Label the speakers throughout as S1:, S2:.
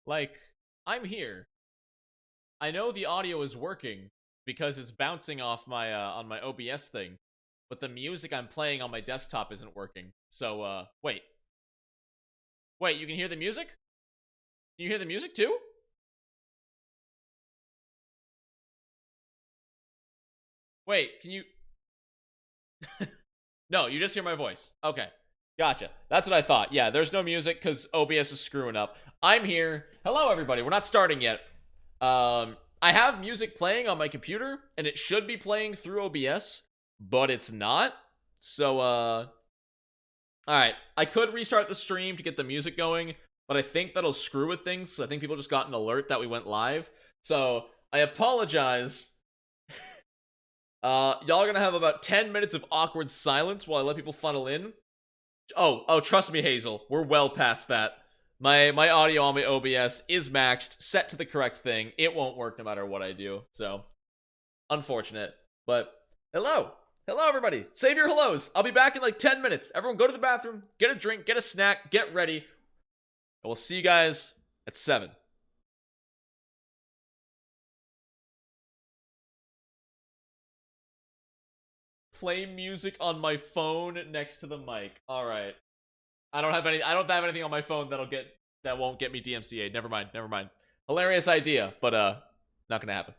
S1: Like, I'm here. I know the audio is working because it's bouncing off my on my OBS thing, but the music I'm playing on my desktop isn't working. So wait. Wait, you can hear the music? Can you hear the music too? Wait, can you No, you just hear my voice. Okay. Gotcha. That's what I thought. Yeah, there's no music because OBS is screwing up. I'm here. Hello, everybody. We're not starting yet. I have music playing on my computer, and it should be playing through OBS, but it's not. So, alright. I could restart the stream to get the music going, but I think that'll screw with things. So I think people just got an alert that we went live. So, I apologize. Y'all are gonna have about 10 minutes of awkward silence while I let people funnel in. Oh, trust me, Hazel. We're well past that. My audio on my OBS is maxed, set to the correct thing. It won't work no matter what I do. So, unfortunate. But hello. Hello everybody. Save your hellos. I'll be back in like 10 minutes. Everyone go to the bathroom, get a drink, get a snack, get ready. And we'll see you guys at 7. Play music on my phone next to the mic. All right. I don't have anything on my phone that won't get me DMCA'd. Never mind. Never mind. Hilarious idea, but not gonna happen.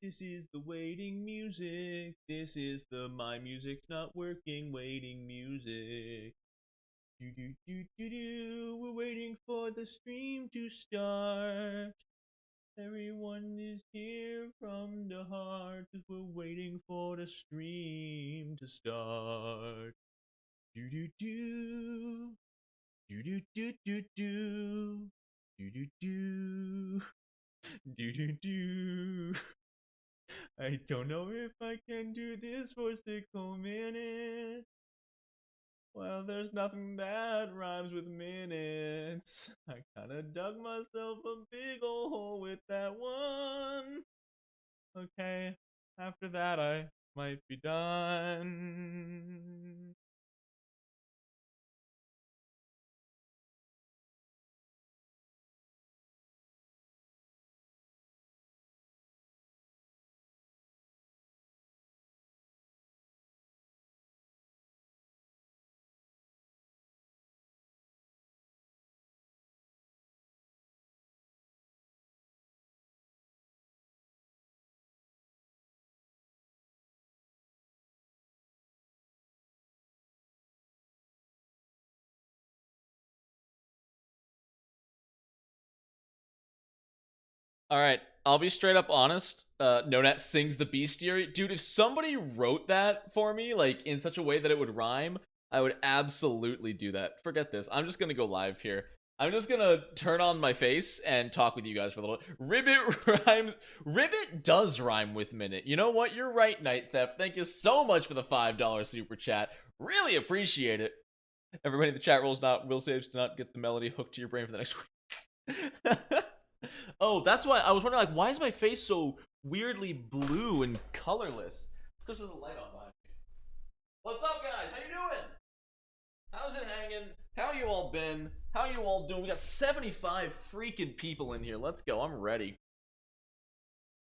S1: This is the waiting music. This is the my music's not working waiting music. We're waiting for the stream to start. Everyone is here from the heart as we're waiting for the stream to start. Do do do do do do do do do do do do do. I don't know if I can do this for 6 whole minutes. Well, there's nothing that rhymes with minutes. I kinda dug myself a big ol' hole with that one. Okay, after that I might be done. All right, I'll be straight up honest. Nonat sings the Bestiary. Dude, if somebody wrote that for me, like, in such a way that it would rhyme, I would absolutely do that. Forget this. I'm just gonna go live here. I'm just gonna turn on my face and talk with you guys for a little. Ribbit rhymes. Ribbit does rhyme with minute. You know what? You're right, Night Theft. Thank you so much for the $5 super chat. Really appreciate it. Everybody in the chat will saves to not get the melody hooked to your brain for the next week. Oh, that's why I was wondering, like, why is my face so weirdly blue and colorless? Because there's a light on behind me. What's up, guys? How you doing? How's it hanging? How you all been? How you all doing? We got 75 freaking people in here. Let's go. I'm ready.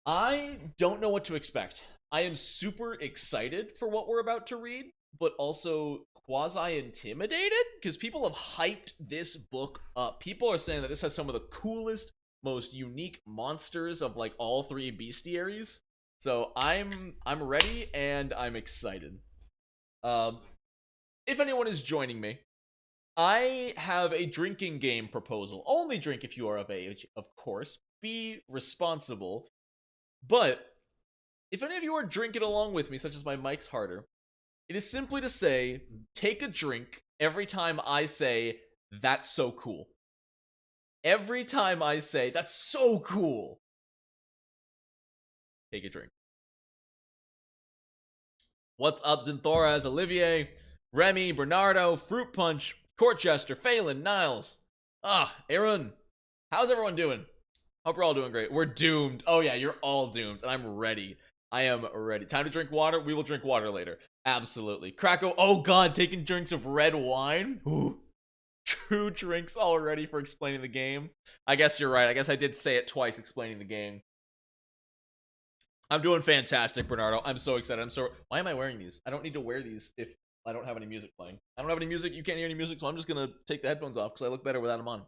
S1: I don't know what to expect. I am super excited for what we're about to read, but also quasi-intimidated because people have hyped this book up. People are saying that this has some of the coolest, most unique monsters of like all three bestiaries. So I'm ready and I'm excited. If anyone is joining me, I have a drinking game proposal. Only drink if you are of age, of course. Be responsible. But if any of you are drinking along with me, such as my mic's harder, it is simply to say, take a drink every time I say, that's so cool. Every time I say, that's so cool, take a drink. What's up, Zinthoraz, Olivier, Remy, Bernardo, Fruit Punch, Courtchester, Phelan, Niles. Aaron. How's everyone doing? Hope we're all doing great. We're doomed. Oh yeah, you're all doomed, and I'm ready. I am ready. Time to drink water? We will drink water later. Absolutely. Krakow, oh god, taking drinks of red wine? Ooh. True drinks already for explaining the game. I guess you're right. I guess I did say it twice explaining the game. I'm doing fantastic, Bernardo. I'm so excited. Why am I wearing these? I don't need to wear these if I don't have any music playing. I don't have any music. You can't hear any music, so I'm just gonna take the headphones off because I look better without them on.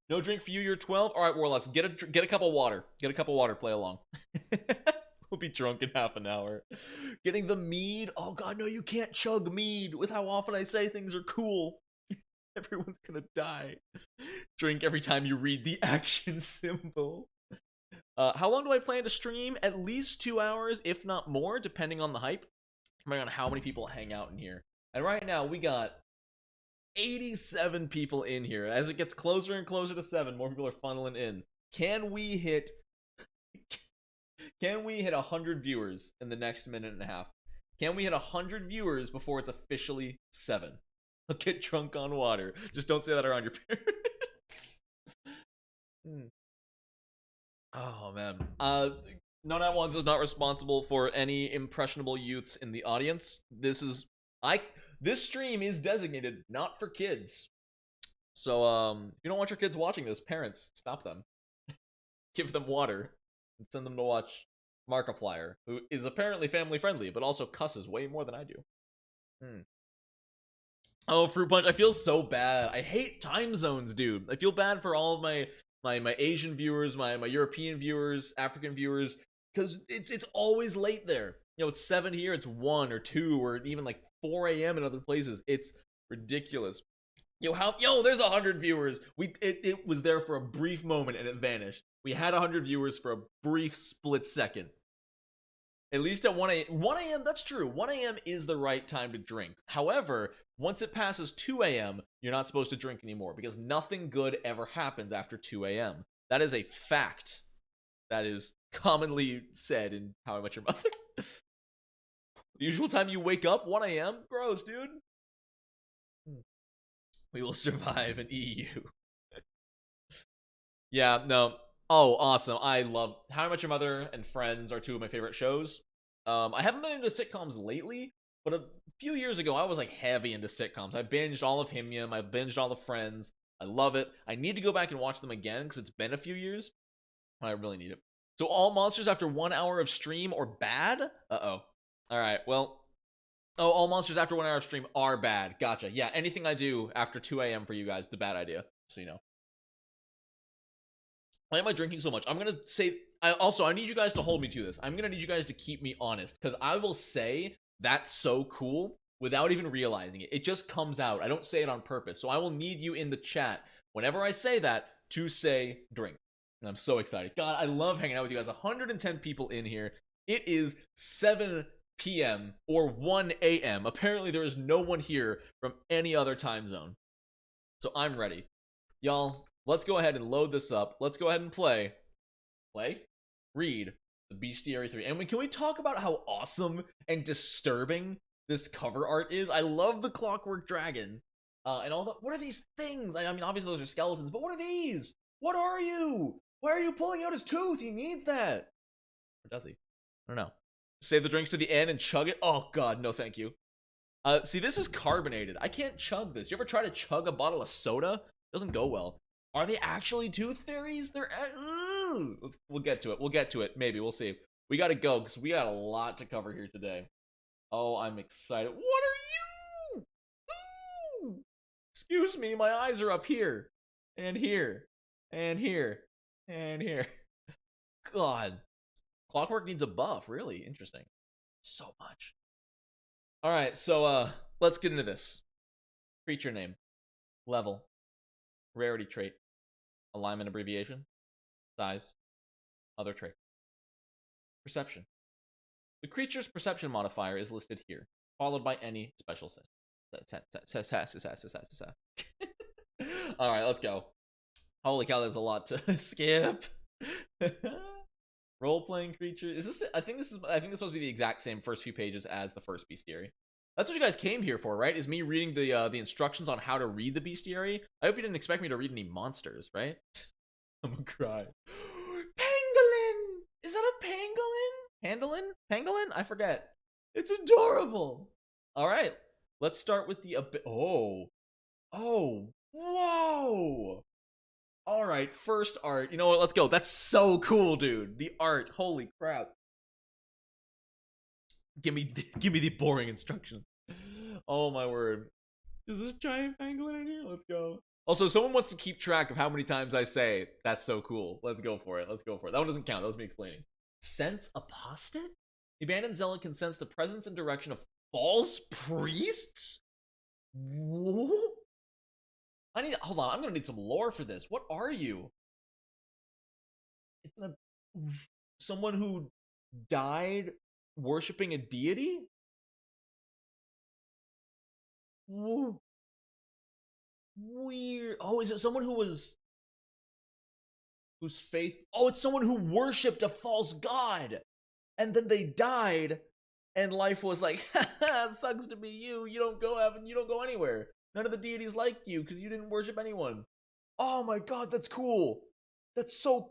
S1: No drink for you. You're 12. All right, Warlocks. Get a cup of water. Get a cup of water. Play along. We'll be drunk in half an hour. Getting the mead. Oh god, no! You can't chug mead. With how often I say things are cool. Everyone's gonna die. Drink every time you read the action symbol. How long do I plan to stream? At least 2 hours, if not more, depending on the hype. Depending on how many people hang out in here. And right now, we got 87 people in here. As it gets closer and closer to 7, more people are funneling in. Can we hit 100 viewers in the next minute and a half? Can we hit 100 viewers before it's officially 7? I'll get drunk on water. Just don't say that around your parents. Oh, man. Nonat Wangs is not responsible for any impressionable youths in the audience. This stream is designated not for kids. So, if you don't want your kids watching this, parents, stop them. Give them water and send them to watch Markiplier, who is apparently family friendly, but also cusses way more than I do. Oh, Fruit Punch, I feel so bad. I hate time zones, dude. I feel bad for all of my Asian viewers, my European viewers, African viewers, because it's always late there. You know, it's 7 here, it's 1 or 2 or even like 4 a.m. in other places. It's ridiculous. Yo, there's 100 viewers. It was there for a brief moment and it vanished. We had 100 viewers for a brief split second. At least at 1 a.m. 1 a.m., that's true. 1 a.m. is the right time to drink. However, once it passes 2 a.m., you're not supposed to drink anymore because nothing good ever happens after 2 a.m. That is a fact that is commonly said in How I Met Your Mother. The usual time you wake up, 1 a.m.? Gross, dude. We will survive an EU. Yeah, no. Oh, awesome. I love How I Met Your Mother and Friends are 2 of my favorite shows. I haven't been into sitcoms lately, but a few years ago, I was like heavy into sitcoms. I binged all of Himium. I binged all of Friends. I love it. I need to go back and watch them again because it's been a few years. I really need it. So all monsters after 1 hour of stream are bad? Uh-oh. All right, well. Oh, all monsters after 1 hour of stream are bad. Gotcha. Yeah, anything I do after 2 a.m. for you guys is a bad idea. So you know. Why am I drinking so much? I'm going to say... I need you guys to hold me to this. I'm going to need you guys to keep me honest. Because I will say, that's so cool, without even realizing it. It just comes out. I don't say it on purpose. So I will need you in the chat, whenever I say that, to say drink. And I'm so excited. God, I love hanging out with you guys. 110 people in here. It is 7 p.m. or 1 a.m. Apparently, there is no one here from any other time zone. So I'm ready. Y'all, let's go ahead and load this up. Let's go ahead and play. Read the Bestiary 3. And can we talk about how awesome and disturbing this cover art is? I love the clockwork dragon. And all the... What are these things? I mean, obviously those are skeletons, but what are these? What are you? Why are you pulling out his tooth? He needs that. Or does he? I don't know. Save the drinks to the end and chug it? Oh, God, no thank you. See, this is carbonated. I can't chug this. You ever try to chug a bottle of soda? Doesn't go well. Are they actually tooth fairies? They're... We'll get to it. We'll get to it. Maybe. We'll see. We gotta go, because we got a lot to cover here today. Oh, I'm excited. What are you? Ooh! Excuse me, my eyes are up here. And here. And here. And here. God. Clockwork needs a buff. Really interesting. So much. Alright, so, let's get into this. Creature name. Level. Rarity trait. Alignment abbreviation. Size. Other trait. Perception. The creature's perception modifier is listed here, followed by any special Alright, let's go. Holy cow, there's a lot to skip. Role-playing creature. Is this? I think this is supposed to be the exact same first few pages as the first Bestiary. That's what you guys came here for, right? Is me reading the instructions on how to read the Bestiary. I hope you didn't expect me to read any monsters, right? I'm gonna cry. Pangolin! Is that a pangolin? Pangolin? I forget. It's adorable. All right, let's start with the oh, whoa. All right, first art. You know what? Let's go. That's so cool, dude. The art. Holy crap. Give me the boring instructions. Oh my word. Is this giant pangolin in here? Let's go. Also, someone wants to keep track of how many times I say that's so cool. Let's go for it. Let's go for it. That one doesn't count. That was me explaining. Sense apostate? The abandoned zealot can sense the presence and direction of false priests? Whoa? Hold on, I'm gonna need some lore for this. What are you? It's someone who died worshipping a deity? Whoa. Weird. Oh, is it someone whose faith... Oh, it's someone who worshipped a false god. And then they died, and life was like, haha, it sucks to be you. You don't go heaven, you don't go anywhere. None of the deities like you because you didn't worship anyone. Oh my god, that's cool. That's so...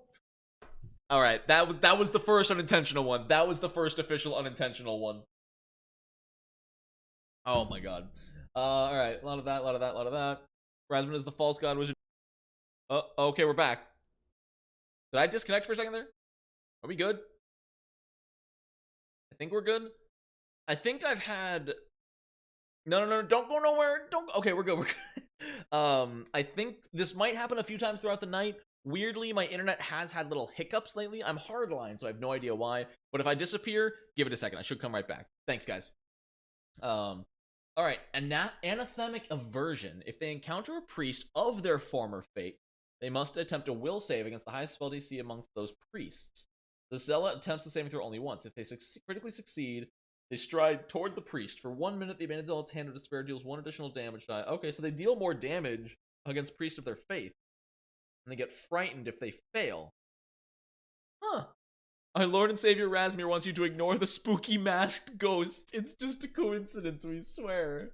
S1: Alright, that was the first unintentional one. That was the first official unintentional one. Oh my god. Alright, a lot of that. Rasmus is the false god wizard. Oh, okay, we're back. Did I disconnect for a second there? Are we good? I think we're good. I think I've had... No, don't go nowhere. Okay, we're good. I think this might happen a few times throughout the night. Weirdly, my internet has had little hiccups lately. I'm hardline, so I have no idea why. But if I disappear, give it a second. I should come right back. Thanks, guys. Alright, anathemic aversion. If they encounter a priest of their former fate, they must attempt a will save against the highest spell DC amongst those priests. The zealot attempts the saving throw only once. If they critically succeed, they stride toward the priest. For 1 minute, the abandoned zealot's hand of despair deals 1 additional damage die. Okay, so they deal more damage against priests of their faith. And they get frightened if they fail. Huh. Our Lord and Savior Rasmir wants you to ignore the spooky masked ghost. It's just a coincidence, we swear.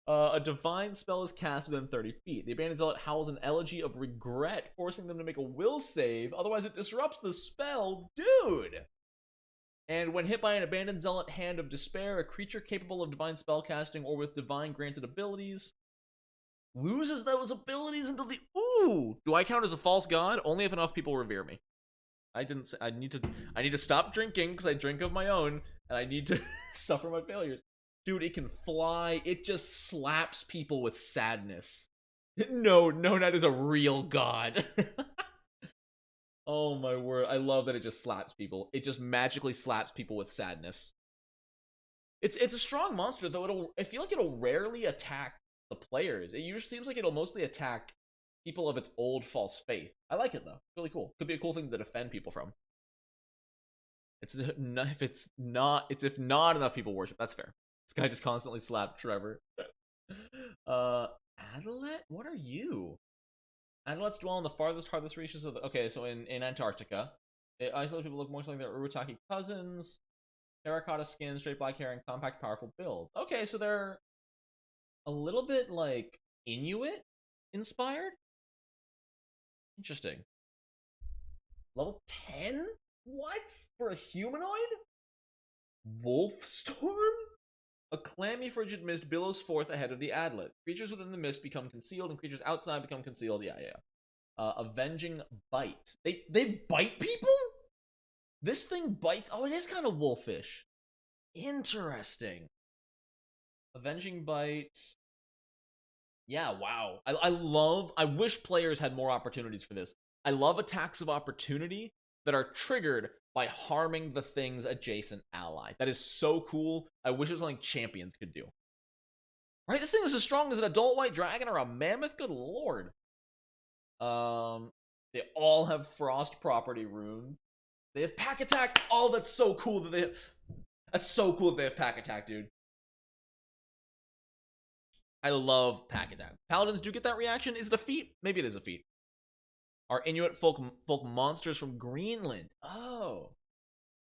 S1: A divine spell is cast within 30 feet. The abandoned zealot howls an elegy of regret, forcing them to make a will save. Otherwise, it disrupts the spell. Dude! And when hit by an abandoned zealot hand of despair, a creature capable of divine spellcasting or with divine granted abilities loses those abilities until the... Ooh! Do I count as a false god? Only if enough people revere me. I didn't say... I need to stop drinking because I drink of my own, and I need to suffer my failures. Dude, it can fly. It just slaps people with sadness. No, that is a real god. Oh my word. I love that it just slaps people. It just magically slaps people with sadness. It's a strong monster, though. I feel like it'll rarely attack the players. It usually seems like it'll mostly attack
S2: people of its old false faith. I like it though. It's really cool. Could be a cool thing to defend people from. It's not, if not enough people worship. That's fair. This guy just constantly slapped Trevor. Adelet? What are you? Adelets dwell in the farthest reaches of the. Okay, so in Antarctica, isolated people look more like their Urutaki cousins. Terracotta skin, straight black hair, and compact, powerful build. Okay, so they're a little bit like Inuit inspired. Interesting. Level 10? What? For a humanoid? Wolfstorm? A clammy, frigid mist billows forth ahead of the Adlet. Creatures within the mist become concealed, and creatures outside become concealed. Yeah. Avenging bite. They bite people? This thing bites. Oh, it is kind of wolfish. Interesting. Avenging bite. Yeah, wow. I wish players had more opportunities for this. I love attacks of opportunity that are triggered by harming the thing's adjacent ally. That is so cool. I wish it was something champions could do. Right? This thing is as strong as an adult white dragon or a mammoth. Good lord. They all have frost property runes. They have pack attack. Oh, that's so cool that they have. That's so cool that they have pack attack, dude. I love pack attack. Paladins do get that reaction. Is it a feat? Maybe it is a feat. Are Inuit folk monsters from Greenland? Oh.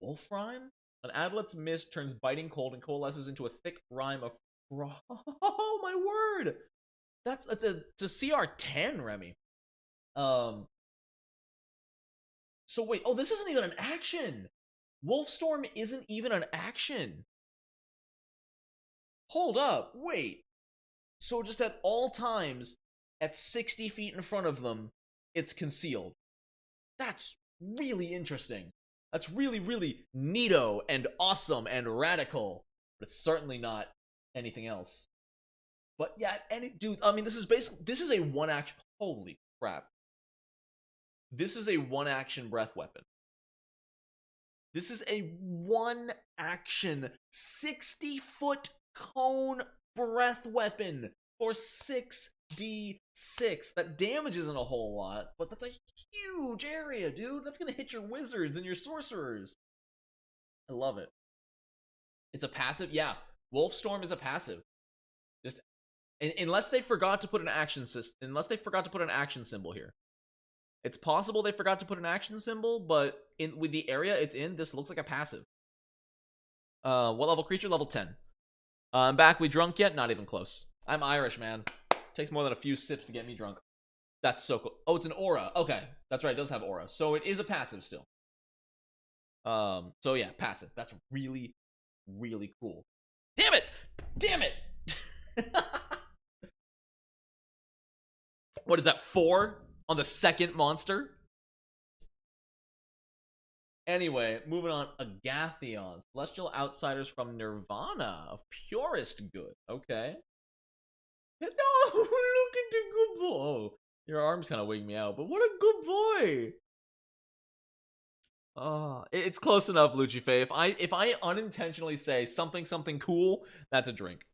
S2: Wolf rhyme? An Adlet's mist turns biting cold and coalesces into a thick rime of frost. Oh my word! That's a CR10, Remy. So wait, oh, this isn't even an action. Wolfstorm isn't even an action. Hold up, wait. So just at all times, at 60 feet in front of them, it's concealed. That's really interesting. That's really, really neato and awesome and radical. But it's certainly not anything else. But yeah, dude, I mean, this is a one action. Holy crap. This is a one action breath weapon. This is a one action 60-foot cone breath weapon for 6d6. That damage isn't a whole lot, but that's a huge area, dude. That's gonna hit your wizards and your sorcerers. I love it. It's a passive. Yeah, Wolfstorm is a passive. Just unless they forgot to put an action symbol here. It's possible they forgot to put an action symbol, but with the area it's in, this looks like a passive. What level creature? Level 10. I'm back. We drunk yet? Not even close. I'm Irish, man. Takes more than a few sips to get me drunk. That's so cool. Oh, it's an aura. Okay, that's right. It does have aura, so it is a passive still. So yeah, passive. That's really, really cool. Damn it! Damn it! What is that? 4 on the second monster? Anyway, moving on. Agathion. Celestial outsiders from Nirvana of purest good. Okay. Oh, look at the good boy. Oh, your arm's kind of wigging me out, but what a good boy. Oh, it's close enough, Lucife. If I unintentionally say something cool, that's a drink.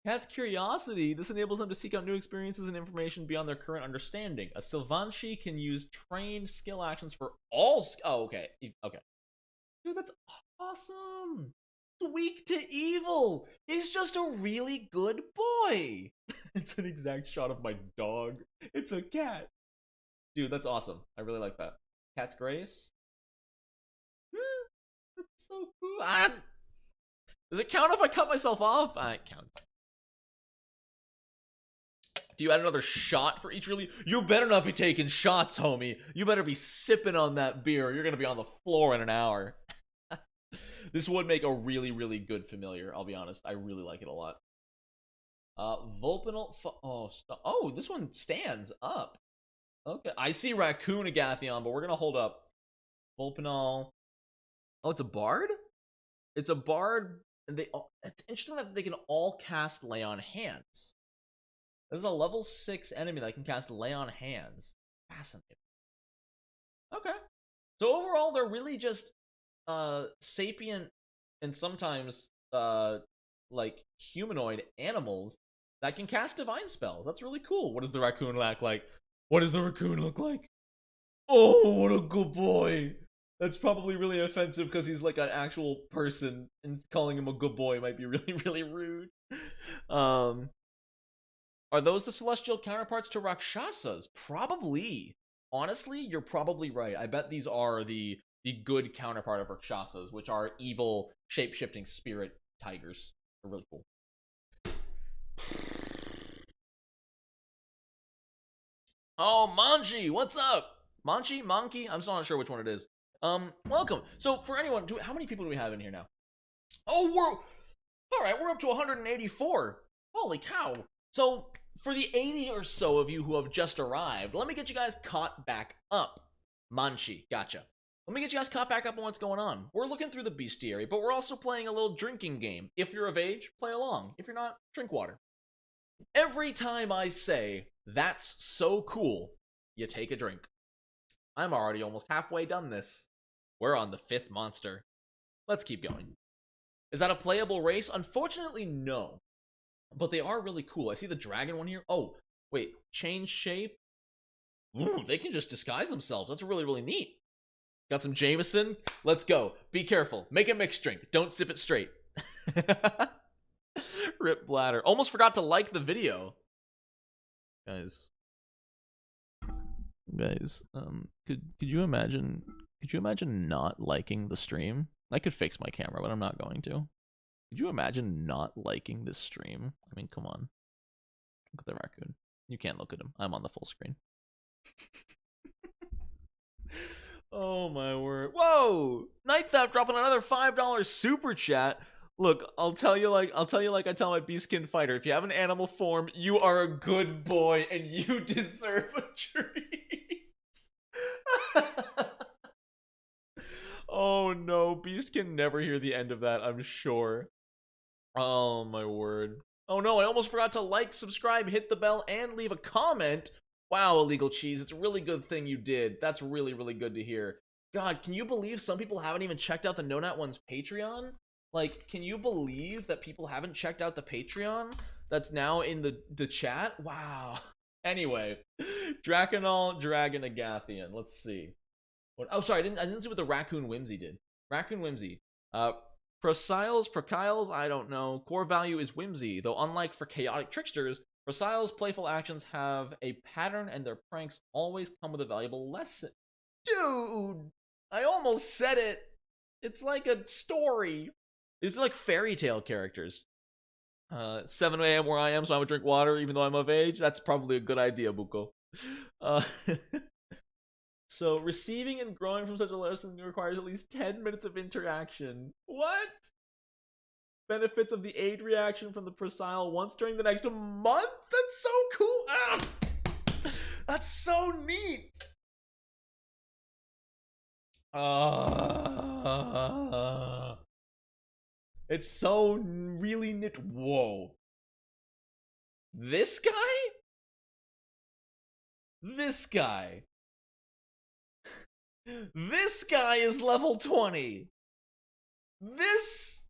S2: Cat's curiosity. This enables them to seek out new experiences and information beyond their current understanding. A Sylvanshi can use trained skill actions for all. Oh, okay. Okay. Dude, that's awesome. It's weak to evil. He's just a really good boy. It's an exact shot of my dog. It's a cat. Dude, that's awesome. I really like that. Cat's Grace. That's so cool. Does it count if I cut myself off? It counts. Do you add another shot for each really? You better not be taking shots, homie. You better be sipping on that beer. You're going to be on the floor in an hour. This would make a really, really good familiar. I'll be honest. I really like it a lot. Vulpinal. Oh, this one stands up. Okay. I see Raccoon Agathion, but we're going to hold up. Vulpinal. Oh, it's a bard? It's a bard. And it's interesting that they can all cast Lay on Hands. This is a level 6 enemy that can cast Lay on Hands. Fascinating. Okay. So overall, they're really just sapient and sometimes like humanoid animals that can cast divine spells. That's really cool. What does the raccoon look like? What does the raccoon look like? Oh, what a good boy. That's probably really offensive because he's like an actual person, and calling him a good boy might be really, really rude. Um, are those the celestial counterparts to Rakshasas? Probably. Honestly, you're probably right. I bet these are the good counterpart of Rakshasas, which are evil, shape-shifting spirit tigers. They're really cool. Oh, Manji, what's up? Manchi? Monkey? I'm still not sure which one it is. Welcome. So, for anyone, how many people do we have in here now? Oh, all right. We're up to 184. Holy cow! So, for the 80 or so of you who have just arrived, let me get you guys caught back up. Manchi, gotcha. Let me get you guys caught back up on what's going on. We're looking through the bestiary, but we're also playing a little drinking game. If you're of age, play along. If you're not, drink water. Every time I say, that's so cool, you take a drink. I'm already almost halfway done this. We're on the 5th monster. Let's keep going. Is that a playable race? Unfortunately, no. But they are really cool. I see the dragon one here. Oh, wait. Change shape? Ooh, they can just disguise themselves. That's really, really neat. Got some Jameson? Let's go. Be careful. Make a mixed drink. Don't sip it straight. Rip bladder. Almost forgot to like the video. Guys, could you imagine not liking the stream? I could fix my camera, but I'm not going to. Could you imagine not liking this stream? I mean, come on. Look at the raccoon. You can't look at him. I'm on the full screen. Oh my word. Whoa! Night Theft dropping another $5 super chat. Look, I'll tell you like I tell my beastkin fighter. If you have an animal form, you are a good boy and you deserve a treat. Oh no, Beast can never hear the end of that, I'm sure. Oh my word. Oh no, I almost forgot to like, subscribe, hit the bell, and leave a comment. Wow, Illegal Cheese, it's a really good thing you did. That's really, really good to hear. God, can you believe some people haven't even checked out the No Nat One's Patreon? Like, can you believe that people haven't checked out the Patreon that's now in the chat? Wow. Anyway, Draconol Dragon Agathion. Let's see. Oh, sorry, I didn't see what the Raccoon Whimsy did. Raccoon Whimsy. Prociles, I don't know. Core value is Whimsy, though unlike for Chaotic Tricksters, Prociles' playful actions have a pattern and their pranks always come with a valuable lesson. Dude, I almost said it. It's like a story. These are like fairy tale characters. 7 a.m. where I am, so I'm gonna drink water even though I'm of age. That's probably a good idea, Buko. So, receiving and growing from such a lesson requires at least 10 minutes of interaction. What? Benefits of the aid reaction from the Procile once during the next month? That's so cool! Ah! That's so neat! It's so really neat. Whoa. This guy? This guy. This guy is level 20. This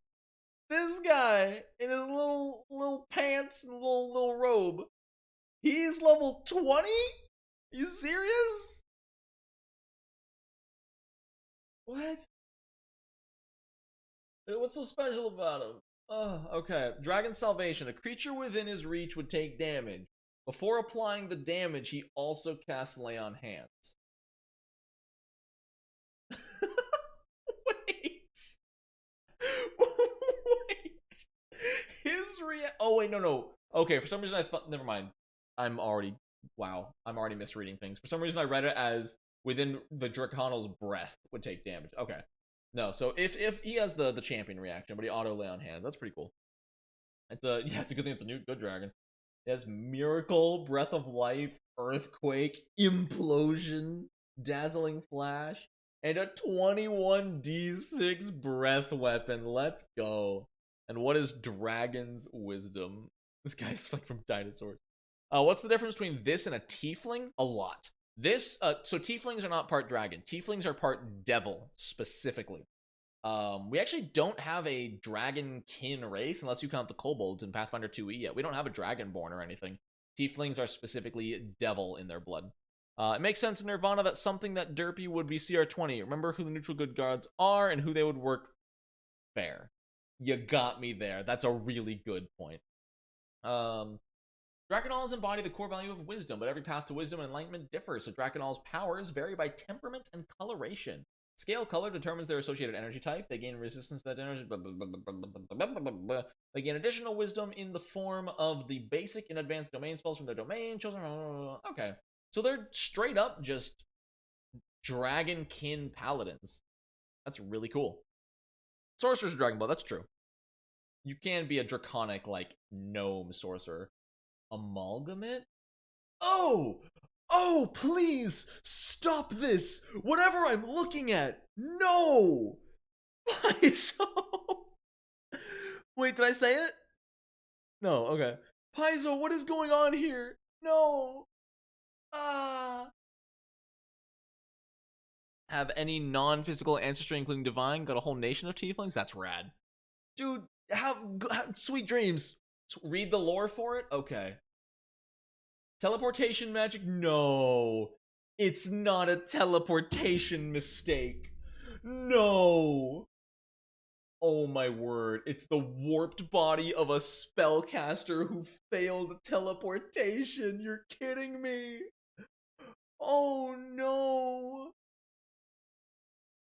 S2: guy in his little pants and little robe. He's level 20? You serious? What? What's so special about him? Okay. Dragon Salvation. A creature within his reach would take damage. Before applying the damage, he also casts Lay on Hands. Wait. Wait. Oh, wait, no. Okay, for some reason I thought. Never mind. I'm already misreading things. For some reason I read it as within the Draconal's breath would take damage. Okay. No, so if he has the champion reaction, but he auto Lay on Hands, that's pretty cool. It's a good thing it's a new good dragon. It has Miracle, Breath of Life, Earthquake, Implosion, Dazzling Flash, and a 21d6 breath weapon. Let's go. And what is Dragon's Wisdom? This guy's like from dinosaurs. What's the difference between this and a tiefling? A lot. So tieflings are not part dragon. Tieflings are part devil, specifically. We actually don't have a dragonkin race unless you count the kobolds in Pathfinder 2e yet. We don't have a dragonborn or anything. Tieflings are specifically devil in their blood. It makes sense in Nirvana that something that derpy would be CR20. Remember who the neutral good gods are and who they would work fair. You got me there. That's a really good point. Drakenals embody the core value of wisdom, but every path to wisdom and enlightenment differs, so Drakenals' powers vary by temperament and coloration. Scale color determines their associated energy type. They gain resistance to that energy. They gain additional wisdom in the form of the basic and advanced domain spells from their domain. Okay. So they're straight up just dragonkin paladins. That's really cool. Sorcerer's Dragon Blood, that's true. You can be a draconic, like, gnome sorcerer. Amalgamite? Oh! Oh, please! Stop this! Whatever I'm looking at! No! Paizo! Wait, did I say it? No, okay. Paizo, what is going on here? No! Have any non-physical ancestry, including divine, got a whole nation of tieflings? That's rad. Dude, have sweet dreams. Read the lore for it? Okay. Teleportation magic? No. It's not a teleportation mistake. No. Oh my word. It's the warped body of a spellcaster who failed teleportation. You're kidding me. Oh no.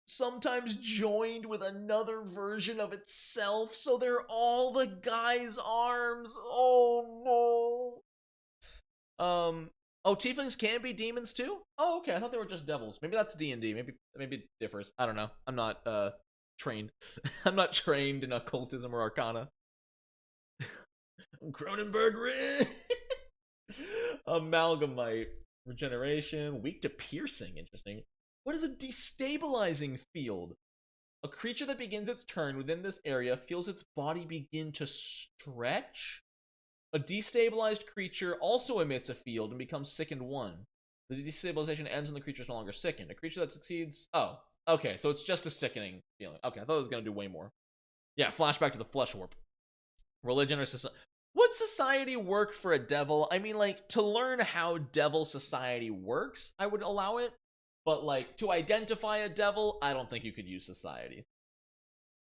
S2: Sometimes joined with another version of itself, so they're all the guy's arms. Oh no. Oh, tieflings can be demons too? Oh, okay. I thought they were just devils. Maybe that's D&D. Maybe it differs. I don't know. I'm not trained. I'm not trained in occultism or arcana. Cronenberg Ring. Amalgamite. Regeneration. Weak to piercing. Interesting. What is a destabilizing field? A creature that begins its turn within this area feels its body begin to stretch. A destabilized creature also emits a field and becomes sickened 1. The destabilization ends when the creature is no longer sickened. A creature that succeeds... Oh, okay, so it's just a sickening feeling. Okay, I thought it was going to do way more. Yeah, flashback to the flesh warp. Religion or society... Would society work for a devil? I mean, like, to learn how devil society works, I would allow it. But, like, to identify a devil, I don't think you could use society.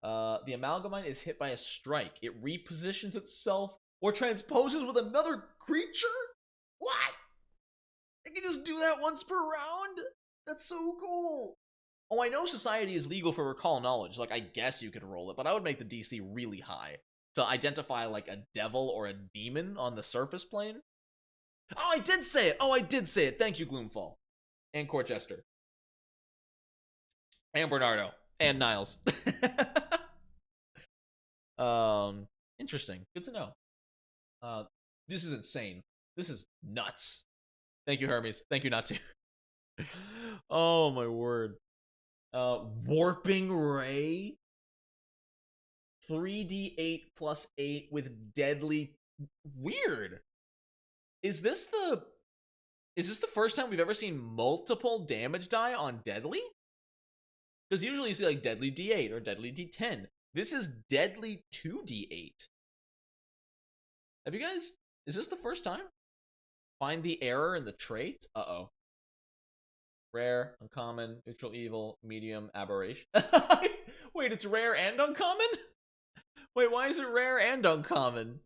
S2: The Amalgamite is hit by a strike. It repositions itself or transposes with another creature? What? I can just do that once per round? That's so cool. Oh, I know society is legal for recall knowledge. Like, I guess you could roll it, but I would make the DC really high to identify, like, a devil or a demon on the surface plane. Oh, I did say it. Thank you, Gloomfall. And Corchester. And Bernardo. And Niles. Interesting. Good to know. This is insane. This is nuts. Thank you, Hermes. Thank you, not to. Oh my word. Warping Ray. 3d8 plus 8 with deadly. Weird. Is this the first time we've ever seen multiple damage die on deadly? Because usually you see like deadly d8 or deadly d10. This is deadly 2d8. Have you guys... Is this the first time? Find the error in the trait? Uh-oh. Rare, uncommon, neutral evil, medium, aberration. Wait, it's rare and uncommon? Wait, why is it rare and uncommon?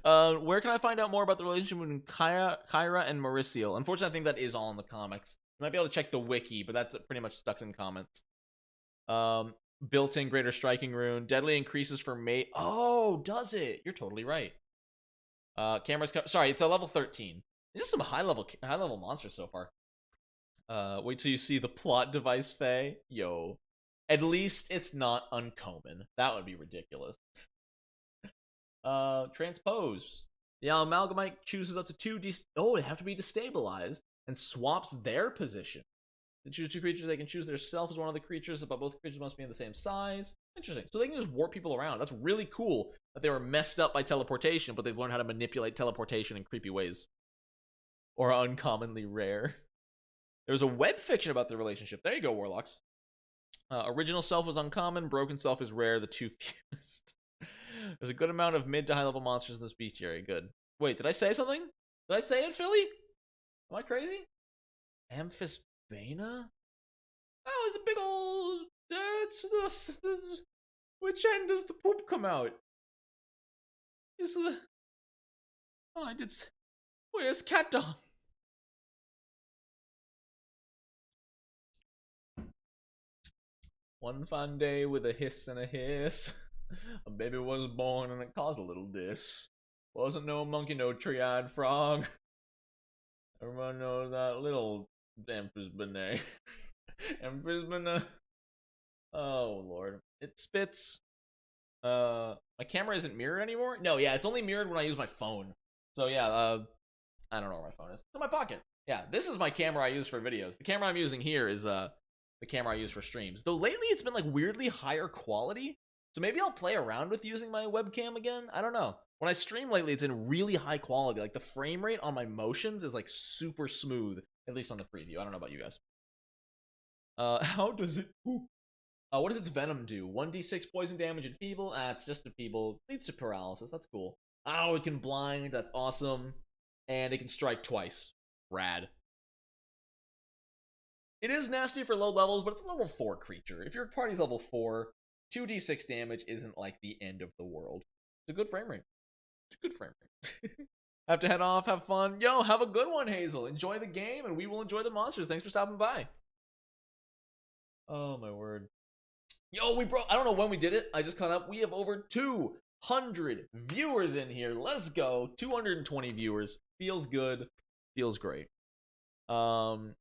S2: Where can I find out more about the relationship between Kyra and Mauricio? Unfortunately, I think that is all in the comics. You might be able to check the wiki, but that's pretty much stuck in comments. Built-in greater striking rune. Deadly increases for mate. Oh, does it? You're totally right. Sorry, it's a level 13. It's just some high level monsters so far. Wait till you see the plot device, Faye. Yo. At least it's not uncommon. That would be ridiculous. Transpose. The Amalgamite chooses up to 2 they have to be destabilized and swaps their position. To choose 2 creatures, they can choose their self as one of the creatures, but both creatures must be in the same size. Interesting. So they can just warp people around. That's really cool that they were messed up by teleportation, but they've learned how to manipulate teleportation in creepy ways. Or uncommonly rare. There's a web fiction about the relationship. There you go, Warlocks. Original self was uncommon. Broken self is rare. The two fused. There's a good amount of mid to high level monsters in this bestiary. Good. Wait, did I say something? Did I say it, Philly? Am I crazy? Amphisbana? Oh, it's a big old. Which end does the poop come out? Is the. Oh, I did. Where's Cat Dog? One fine day with a hiss and a hiss, a baby was born and it caused a little diss. Wasn't no monkey, no tree-eyed frog. Everyone knows that little amphisbana. Amphisbana. Oh lord, it spits. My camera isn't mirrored anymore. No, yeah, it's only mirrored when I use my phone. So yeah, I don't know where my phone is. It's in my pocket. Yeah, this is my camera I use for videos. The camera I'm using here is the camera I use for streams. Though lately it's been like weirdly higher quality. So maybe I'll play around with using my webcam again. I don't know. When I stream lately, it's in really high quality. Like the frame rate on my motions is like super smooth, at least on the preview. I don't know about you guys. How does it poop? What does its venom do? 1d6 poison damage and feeble. It's just a feeble. Leads to paralysis. That's cool. Oh, it can blind. That's awesome. And it can strike twice. Rad. It is nasty for low levels, but it's a level 4 creature. If your party's level 4, 2d6 damage isn't like the end of the world. It's a good frame rate. It's a good frame rate. Have to head off, have fun. Yo, have a good one, Hazel. Enjoy the game, and we will enjoy the monsters. Thanks for stopping by. Oh, my word. Yo, I don't know when we did it. I just caught up. We have over 200 viewers in here. Let's go. 220 viewers. Feels good. Feels great. Do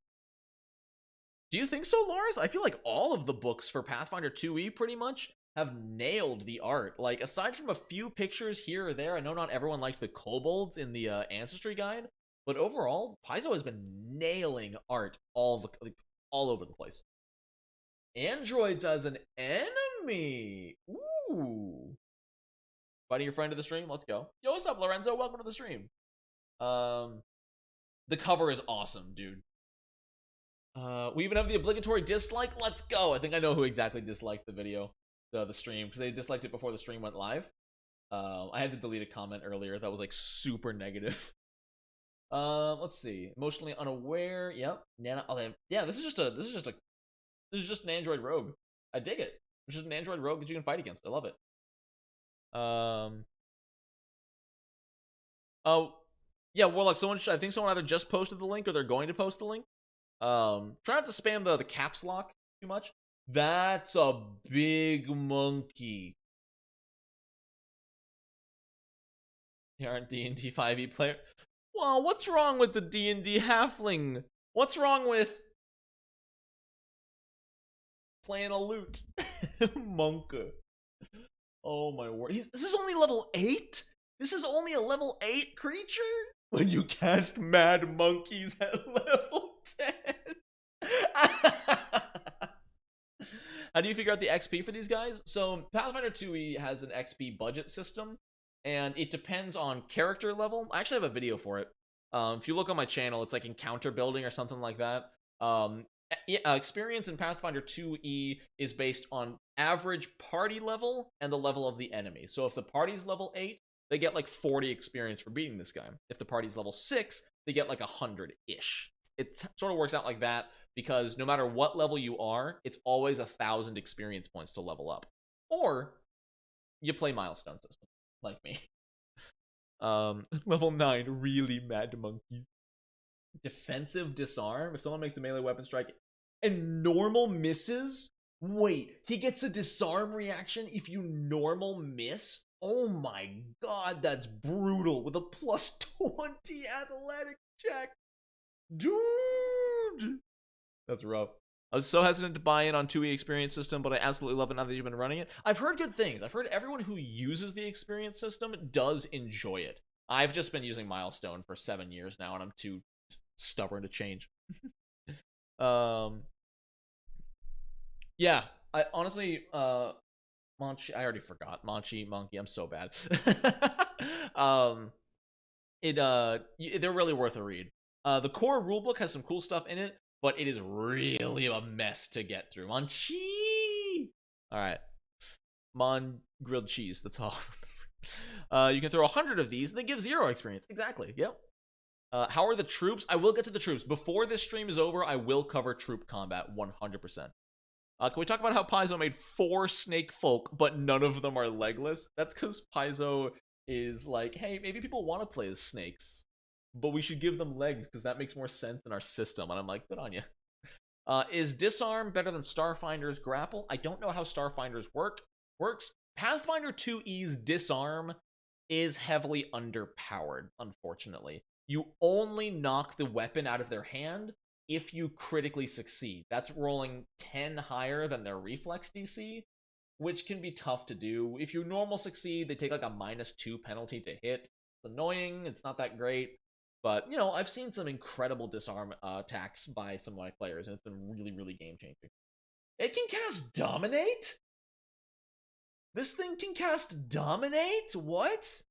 S2: you think so, Lars? I feel like all of the books for Pathfinder 2e pretty much have nailed the art. Like, aside from a few pictures here or there, I know not everyone liked the kobolds in the Ancestry Guide, but overall, Paizo has been nailing art all over the place. Androids as an enemy! Ooh. Inviting your friend to the stream? Let's go. Yo, what's up, Lorenzo? Welcome to the stream. The cover is awesome, dude. We even have the obligatory dislike. Let's go. I think I know who exactly disliked the video, the stream, because they disliked it before the stream went live. I had to delete a comment earlier that was like super negative. Let's see. Emotionally unaware. Yep. Nana. Oh, yeah. This is just an android rogue. I dig it. It's just an android rogue that you can fight against. I love it. Oh, yeah. Warlock. I think someone either just posted the link or they're going to post the link. Try not to spam the caps lock too much. That's a big monkey. You aren't D&D 5e player. Well, what's wrong with the D&D halfling? What's wrong with playing a lute? Monka. Oh my word. This is only level 8? This is only a level 8 creature? When you cast mad monkeys at level 10. How do you figure out the XP for these guys? So Pathfinder 2e has an XP budget system, and it depends on character level. I actually have a video for it. If you look on my channel, it's like encounter building or something like that. Experience in Pathfinder 2e is based on average party level and the level of the enemy. So if the party's level 8, they get like 40 experience for beating this guy. If the party's level 6, they get like 100-ish. It sort of works out like that because no matter what level you are, it's always 1,000 experience points to level up. Or you play milestone system, like me. Level 9, really mad monkeys. Defensive disarm. If someone makes a melee weapon strike and normal misses, wait, he gets a disarm reaction if you normal miss? Oh my god, that's brutal. With a plus 20 athletic check. Dude! That's rough. I was so hesitant to buy in on 2e experience system, but I absolutely love it now that you've been running it. I've heard good things. I've heard everyone who uses the experience system does enjoy it. I've just been using Milestone for 7 years now, and I'm too stubborn to change. Yeah, I honestly, Monchi, I already forgot. Monchi, Monkey, I'm so bad. They're really worth a read. The core rulebook has some cool stuff in it, but it is really a mess to get through. Monchi! All right. Mon grilled cheese. That's all. You can throw 100 of these and they give 0 experience. Exactly. Yep. How are the troops? I will get to the troops. Before this stream is over, I will cover troop combat 100%. Can we talk about how Paizo made 4 snake folk, but none of them are legless? That's because Paizo is like, hey, maybe people want to play as snakes, but we should give them legs because that makes more sense in our system. And I'm like, good on you. Is disarm better than Starfinder's grapple? I don't know how Starfinder's works. Pathfinder 2E's disarm is heavily underpowered, unfortunately. You only knock the weapon out of their hand if you critically succeed. That's rolling 10 higher than their reflex DC, which can be tough to do. If you normal succeed, they take like a -2 penalty to hit. It's annoying, it's not that great. But, you know, I've seen some incredible disarm attacks by some of my players, and it's been really, really game-changing. It can cast Dominate? This thing can cast Dominate? What?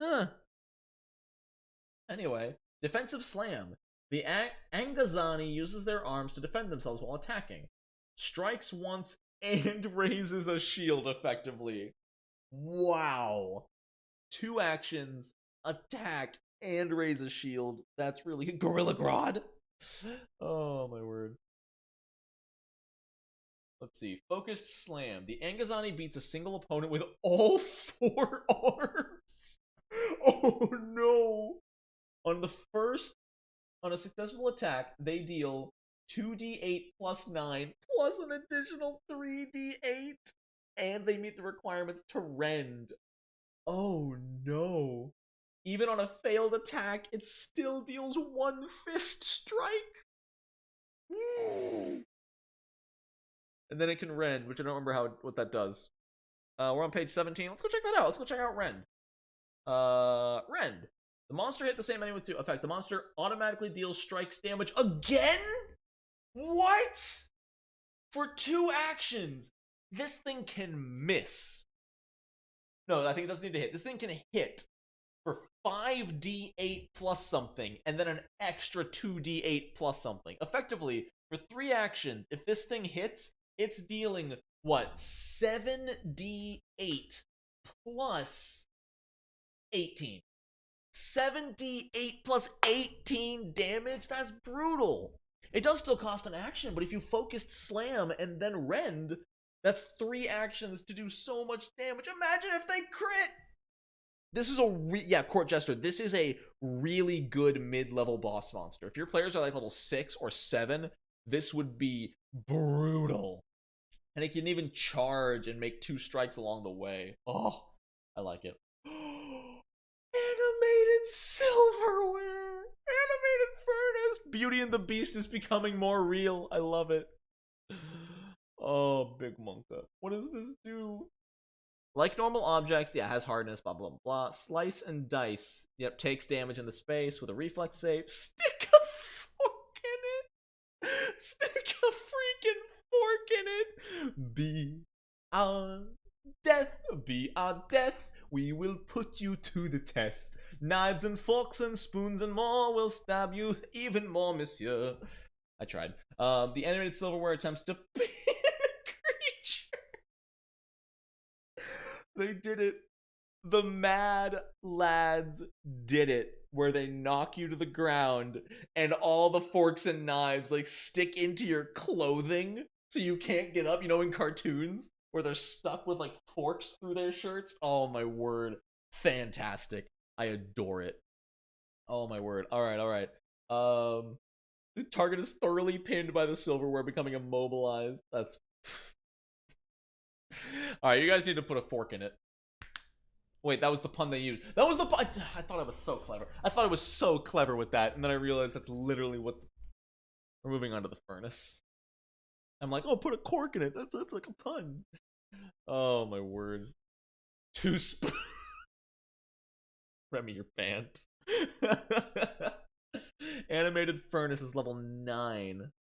S2: Huh. Anyway, Defensive Slam. The Angazani uses their arms to defend themselves while attacking. Strikes once and raises a shield effectively. Wow. 2 actions, attack, and raise a shield. That's really good. Gorilla Grodd? Oh, my word. Let's see. Focused Slam. The Angazani beats a single opponent with all 4 arms. Oh, no. On a successful attack, they deal 2d8 plus 9 plus an additional 3d8. And they meet the requirements to rend. Oh, no. Even on a failed attack, it still deals 1 fist strike. And then it can rend, which I don't remember what that does. We're on page 17. Let's go check that out. Let's go check out rend. Rend. The monster hit the same enemy with 2 effect. The monster automatically deals strikes damage again? What? For 2 actions. This thing can miss. No, I think it doesn't need to hit. This thing can hit for 5d8 plus something, and then an extra 2d8 plus something. Effectively, for 3 actions, if this thing hits, it's dealing, what, 7d8 plus 18. 7d8 plus 18 damage? That's brutal. It does still cost an action, but if you focused Slam and then Rend, that's 3 actions to do so much damage. Imagine if they crit! This is Court Jester. This is a really good mid-level boss monster. If your players are like level 6 or 7, this would be brutal. And it can even charge and make 2 strikes along the way. Oh, I like it. Animated silverware! Animated furnace! Beauty and the Beast is becoming more real. I love it. Oh, Big Monka. What does this do? Like normal objects, yeah, has hardness, blah, blah, blah. Slice and dice. Yep, takes damage in the space with a reflex save. Stick a fork in it! Stick a freaking fork in it! Be our death. Be our death. We will put you to the test. Knives and forks and spoons and more will stab you even more, monsieur. I tried. The animated silverware attempts to pin a creature. They did it. The Mad Lads did it, where they knock you to the ground and all the forks and knives like stick into your clothing so you can't get up. You know, in cartoons where they're stuck with like forks through their shirts. Oh my word. Fantastic. I adore it. Oh my word. All right. The target is thoroughly pinned by the silverware, becoming immobilized. That's all right. You guys need to put a fork in it. Wait, that was the pun they used. That was the pun. I thought I was so clever. I thought I was so clever with that, and then I realized that's literally what. We're moving on to the furnace. I'm like, oh, put a cork in it. That's like a pun. Oh my word. 2 spoons. Remy, you're banned. Animated furnace is level 9.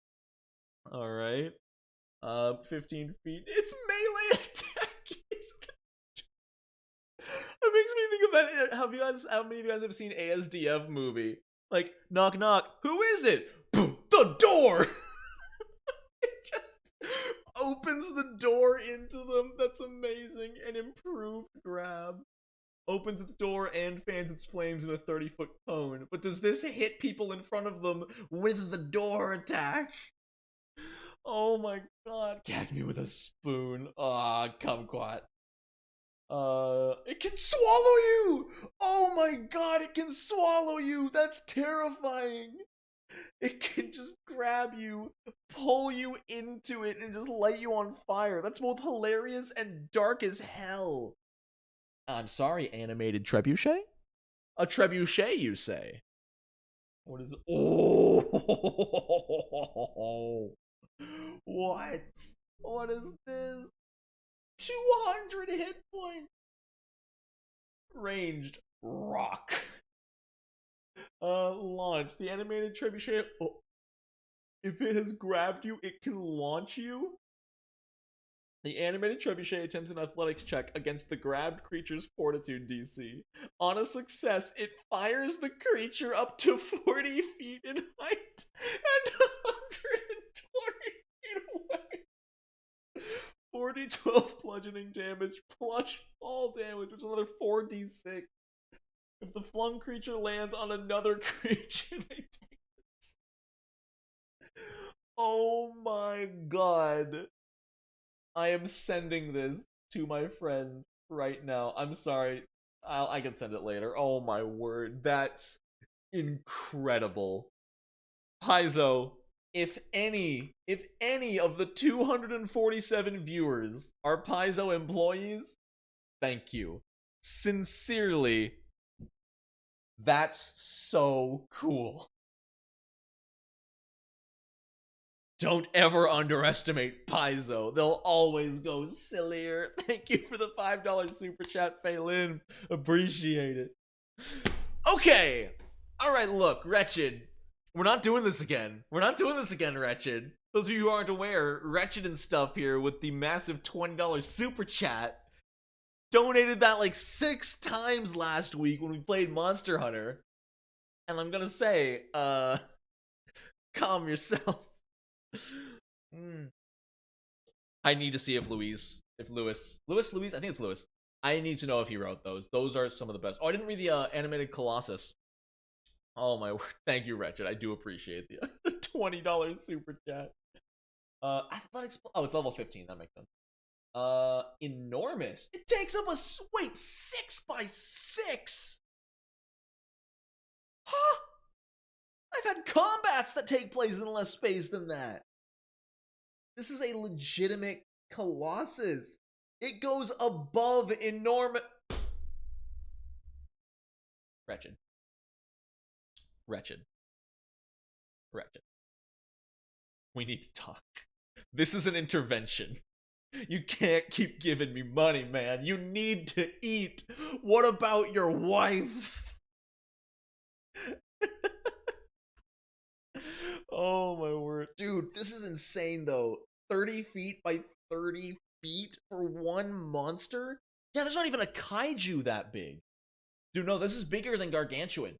S2: Alright. 15 feet. It's melee attack. It makes me think of that. How many of you guys have seen ASDF movie? Like, knock knock. Who is it? The door. It just opens the door into them. That's amazing. An improved grab. Opens its door and fans its flames in a 30-foot cone. But does this hit people in front of them with the door attack? Oh my god. Gag me with a spoon. Ah, kumquat. It can swallow you! Oh my god, it can swallow you! That's terrifying! It can just grab you, pull you into it, and just light you on fire. That's both hilarious and dark as hell. I'm sorry, animated trebuchet? A trebuchet, you say? What is it? Oh! What? What is this? 200 hit points! Ranged rock. Launch. The animated trebuchet. Oh, if it has grabbed you, it can launch you. The animated trebuchet attempts an athletics check against the grabbed creature's fortitude DC. On a success, it fires the creature up to 40 feet in height and 120 feet away. 40, 12 bludgeoning damage plus fall damage, which is another 4d6. If the flung creature lands on another creature, they take this. Oh my god. I am sending this to my friends right now. I'm sorry. I can send it later. Oh my word. That's incredible. Paizo, if any of the 247 viewers are Paizo employees, thank you. Sincerely, that's so cool. Don't ever underestimate Paizo. They'll always go sillier. Thank you for the $5 super chat, Phelan. Appreciate it. Okay. Alright, look, Wretched. We're not doing this again. Wretched. Those of you who aren't aware, Wretched and stuff here with the massive $20 super chat donated that like 6 times last week when we played Monster Hunter. And I'm gonna say, calm yourself. I need to see if Louis, I think it's Louis. I need to know if he wrote those. Those are some of the best. Oh, I didn't read the animated Colossus. Oh my word. Thank you, Wretched. I do appreciate the $20 super chat. Athletics. Oh, it's level 15. That makes sense. Enormous. It takes up a 6x6. Huh? I've had combats that take place in less space than that. This is a legitimate Colossus. It goes above enormous. Wretched. We need to talk. This is an intervention. You can't keep giving me money, man. You need to eat. What about your wife? Oh my word. Dude, this is insane though. 30 feet by 30 feet for one monster? Yeah, there's not even a kaiju that big. Dude, no, this is bigger than Gargantuan.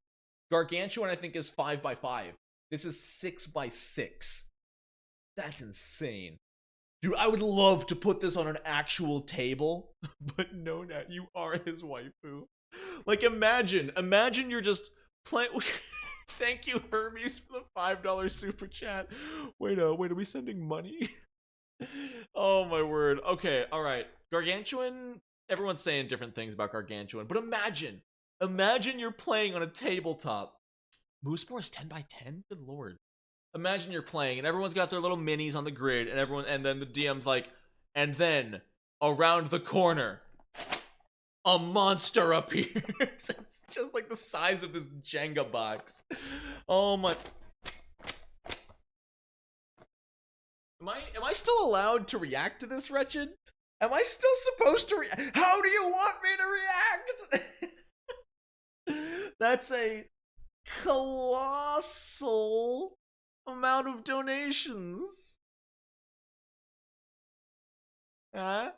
S2: Gargantuan, I think, is 5 by 5. This is 6 by 6. That's insane. Dude, I would love to put this on an actual table, but no, Nat, you are his waifu. Like, imagine you're just playing. Thank you, Hermes, for the $5 super chat. Wait, are we sending money? Oh my word. Okay, all right. Gargantuan. Everyone's saying different things about Gargantuan, but imagine you're playing on a tabletop. Moosepore is 10 by 10. Good lord. Imagine you're playing and everyone's got their little minis on the grid, and then the DM's like, and then around the corner, a monster appears. It's just like the size of this Jenga box. Oh my. Am I still allowed to react to this, Wretched? Am I still supposed to react? How do you want me to react? That's a colossal amount of donations. Huh?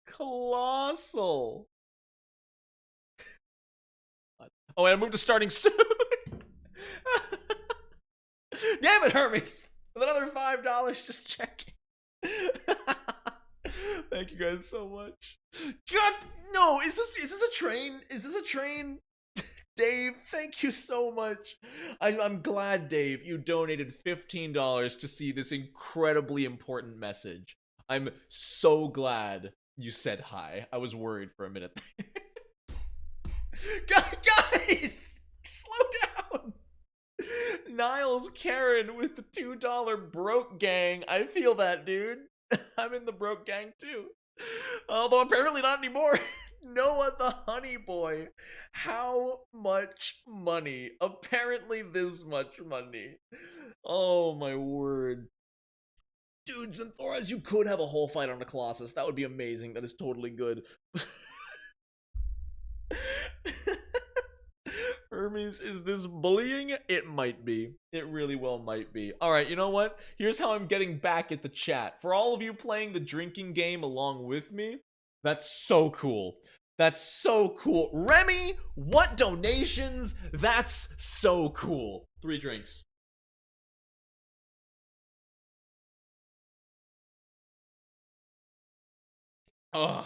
S2: Colossal. Oh, and I moved to starting soon. Damn it, Hermes! With another $5, just checking. Thank you guys so much. God, no! Is this a train? Is this a train? Dave, thank you so much. I'm glad, Dave, you donated $15 to see this incredibly important message. I'm so glad you said hi. I was worried for a minute. Guys, slow down. Niles Karen with the $2 broke gang. I feel that, dude. I'm in the broke gang too. Although apparently not anymore. Noah the Honey Boy. How much money? Apparently this much money. Oh my word. Dude, Xanthoras, you could have a whole fight on a Colossus. That would be amazing. That is totally good. Hermes, is this bullying? It might be. It really well might be. Alright, you know what? Here's how I'm getting back at the chat. For all of you playing the drinking game along with me, that's so cool. That's so cool. Remy, what donations? That's so cool. 3 drinks. Ugh.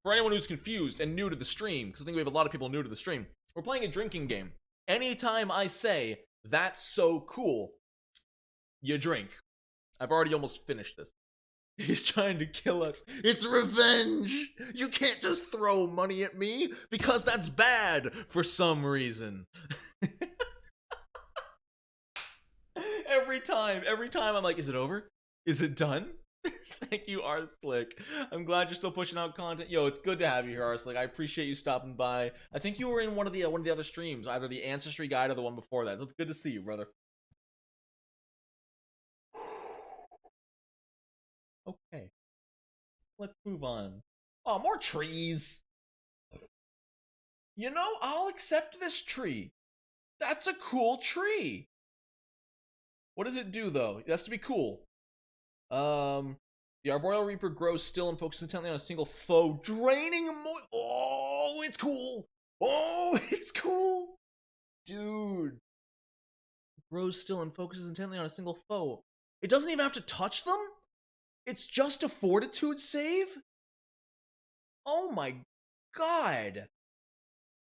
S2: For anyone who's confused and new to the stream, because I think we have a lot of people new to the stream, we're playing a drinking game. Anytime I say, that's so cool, you drink. I've already almost finished this. He's trying to kill us. It's revenge! You can't just throw money at me, because that's bad for some reason. Every time I'm like, is it over? Is it done? Thank you, Arslick. I'm glad you're still pushing out content. Yo, it's good to have you here, Arslick. I appreciate you stopping by. I think you were in one of the other streams, either the Ancestry Guide or the one before that. So it's good to see you, brother. Okay. Let's move on. Oh, more trees. You know, I'll accept this tree. That's a cool tree. What does it do, though? It has to be cool. The Arboreal Reaper grows still and focuses intently on a single foe, draining Oh, it's cool. Oh, it's cool. Dude. Grows still and focuses intently on a single foe. It doesn't even have to touch them? It's just a fortitude save? Oh my god.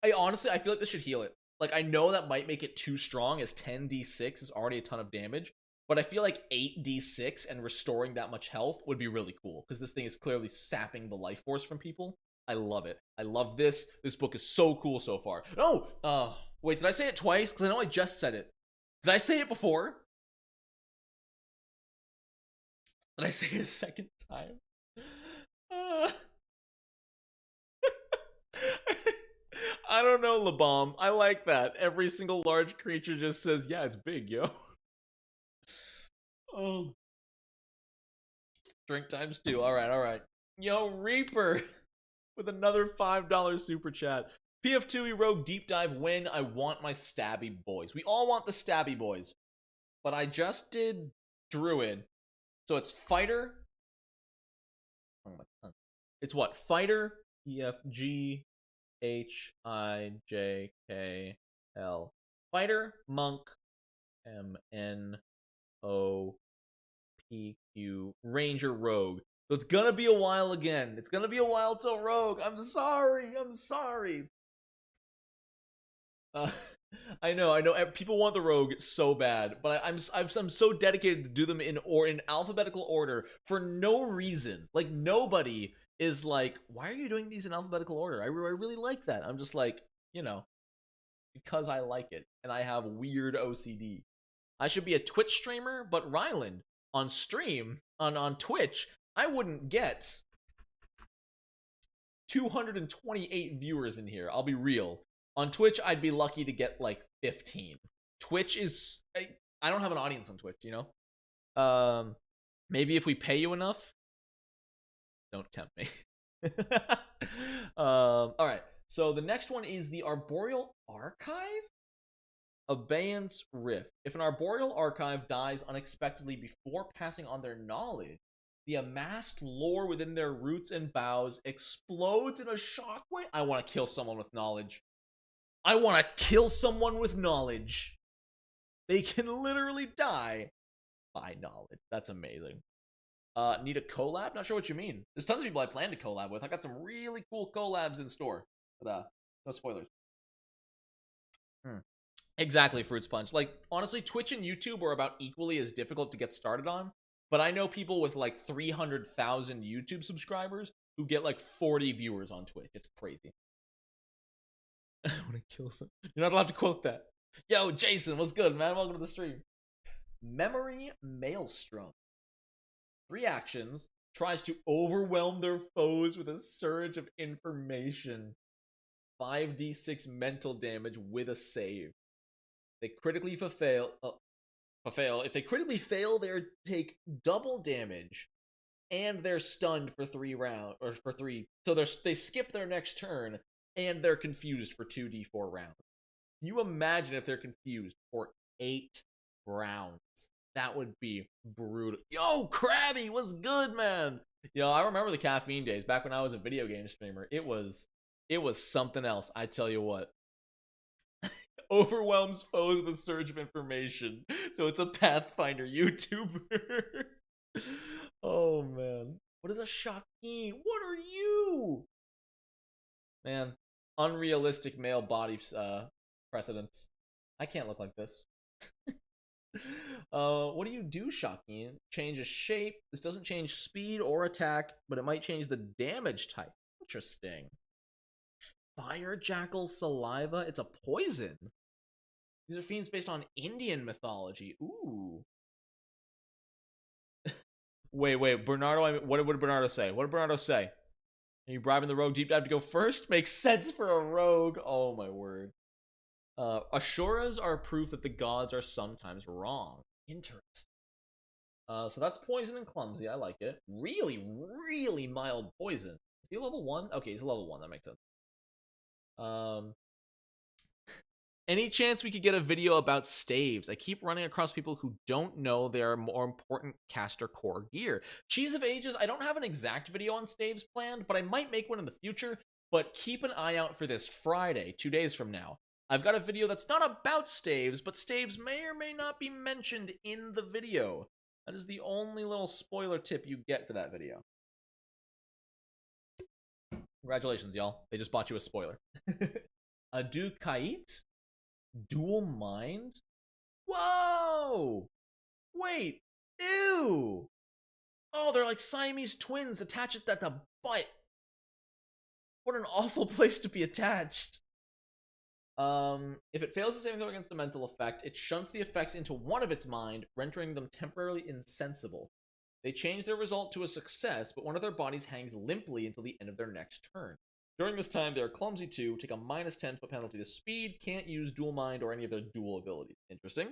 S2: I feel like this should heal it. Like, I know that might make it too strong, as 10d6 is already a ton of damage. But I feel like 8d6 and restoring that much health would be really cool, because this thing is clearly sapping the life force from people. I love it. I love this. This book is so cool so far. Oh, wait, did I say it twice? Because I know I just said it. Did I say it before? Did I say it a second time? I don't know, LeBomb. I like that. Every single large creature just says, yeah, it's big, yo. Oh. Drink times 2. Alright. Yo, Reaper with another $5 super chat. PF2E Rogue Deep Dive when I want my stabby boys. We all want the stabby boys. But I just did Druid. So it's Fighter. It's what? Fighter, EFG, HIJKL. Fighter, Monk, MNO, PQ, Ranger, Rogue. So it's gonna be a while again. It's gonna be a while till Rogue. I'm sorry. I know. People want the Rogue so bad, but I'm so dedicated to do them in alphabetical order for no reason. Like, nobody is like, why are you doing these in alphabetical order? I really like that. I'm just like, because I like it, and I have weird OCD. I should be a Twitch streamer, but Ryland, on stream, on Twitch, I wouldn't get 228 viewers in here. I'll be real. On Twitch, I'd be lucky to get like 15. Twitch is... I don't have an audience on Twitch, Maybe if we pay you enough. Don't tempt me. Alright, so the next one is the Arboreal Archive? Abeyance Rift. If an Arboreal Archive dies unexpectedly before passing on their knowledge, the amassed lore within their roots and boughs explodes in a shockwave. I want to kill someone with knowledge. They can literally die by knowledge. That's amazing. Need a collab? Not sure what you mean. There's tons of people I plan to collab with. I got some really cool collabs in store. But no spoilers. Exactly, Fruits Punch. Like, honestly, Twitch and YouTube are about equally as difficult to get started on. But I know people with like 300,000 YouTube subscribers who get like 40 viewers on Twitch. It's crazy. I want to kill some. You're not allowed to quote that. Yo, Jason, what's good, man? Welcome to the stream. Memory Maelstrom. 3 actions. Tries to overwhelm their foes with a surge of information. 5d6 mental damage with a save. They critically fail. If they critically fail, they take double damage, and they're stunned for 3 rounds or for 3. So they skip their next turn, and they're confused for 2d4 rounds. Can you imagine if they're confused for 8 rounds? That would be brutal. Yo, Krabby, what's good, man? Yo, I remember the caffeine days back when I was a video game streamer. It was something else. I tell you what. Overwhelms foes with a surge of information. So it's a Pathfinder YouTuber. Oh man. What is a Shaki? What are you? Man, unrealistic male body precedents. I can't look like this. What do you do, Shaki? Changes shape. This doesn't change speed or attack, but it might change the damage type. Interesting. Fire Jackal Saliva. It's a poison. These are fiends based on Indian mythology. Ooh. Wait, Bernardo. What did Bernardo say? What did Bernardo say? Are you bribing the rogue deep dive to go first? Makes sense for a rogue. Oh my word. Ashuras are proof that the gods are sometimes wrong. Interesting. So that's poison and clumsy. I like it. Really, really mild poison. Is he level 1? Okay, he's level 1. That makes sense. Any chance we could get a video about staves? I keep running across people who don't know they are more important caster core gear. Cheese of Ages, I don't have an exact video on staves planned, but I might make one in the future. But keep an eye out for this Friday, 2 days from now. I've got a video that's not about staves, but staves may or may not be mentioned in the video. That is the only little spoiler tip you get for that video. Congratulations, y'all. They just bought you a spoiler. Adu Kait? Dual mind? Whoa! Wait! Ew! Oh, they're like Siamese twins attached at the butt. What an awful place to be attached. If it fails to save throw against the mental effect, it shunts the effects into one of its mind, rendering them temporarily insensible. They change their result to a success, but one of their bodies hangs limply until the end of their next turn. During this time, they are clumsy too, take a minus 10 foot penalty to speed, can't use dual mind or any of their dual abilities. Interesting.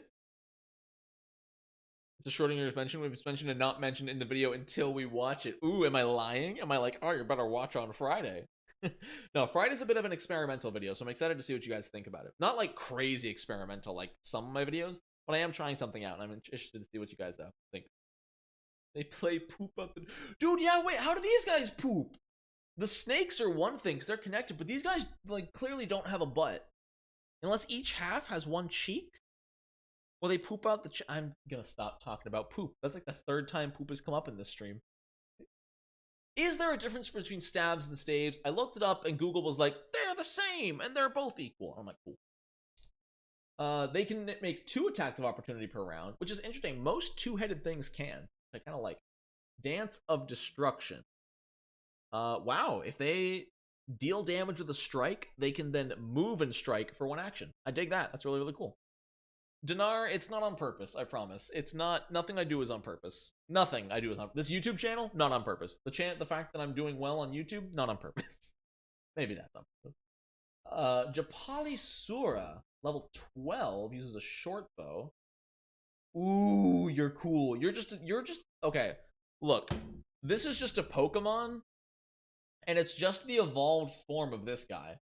S2: It's a Schrodinger's mention. We've mentioned and not mentioned in the video until we watch it. Ooh, am I lying? Am I like, oh, you better watch on Friday? No, Friday's a bit of an experimental video, so I'm excited to see what you guys think about it. Not like crazy experimental like some of my videos, but I am trying something out, and I'm interested to see what you guys think. They play poop out the... Dude, yeah, wait, how do these guys poop? The snakes are one thing, because they're connected, but these guys, like, clearly don't have a butt. Unless each half has one cheek? Well, they poop out the... I'm gonna stop talking about poop. That's like the 3rd time poop has come up in this stream. Is there a difference between stabs and staves? I looked it up, and Google was like, they're the same, and they're both equal. I'm like, cool. They can make 2 attacks of opportunity per round, which is interesting. Most 2-headed things can. I kind of like. Dance of Destruction. Wow, if they deal damage with a strike, they can then move and strike for 1 action. I dig that. That's really, really cool. Dinar, it's not on purpose, I promise. It's not, nothing I do is on purpose. Nothing I do is on, this YouTube channel, not on purpose. The fact that I'm doing well on YouTube, not on purpose. Maybe that's on purpose. Japali Sura, level 12, uses a short bow. Ooh, you're cool. You're just, okay. Look, this is just a Pokemon, and it's just the evolved form of this guy.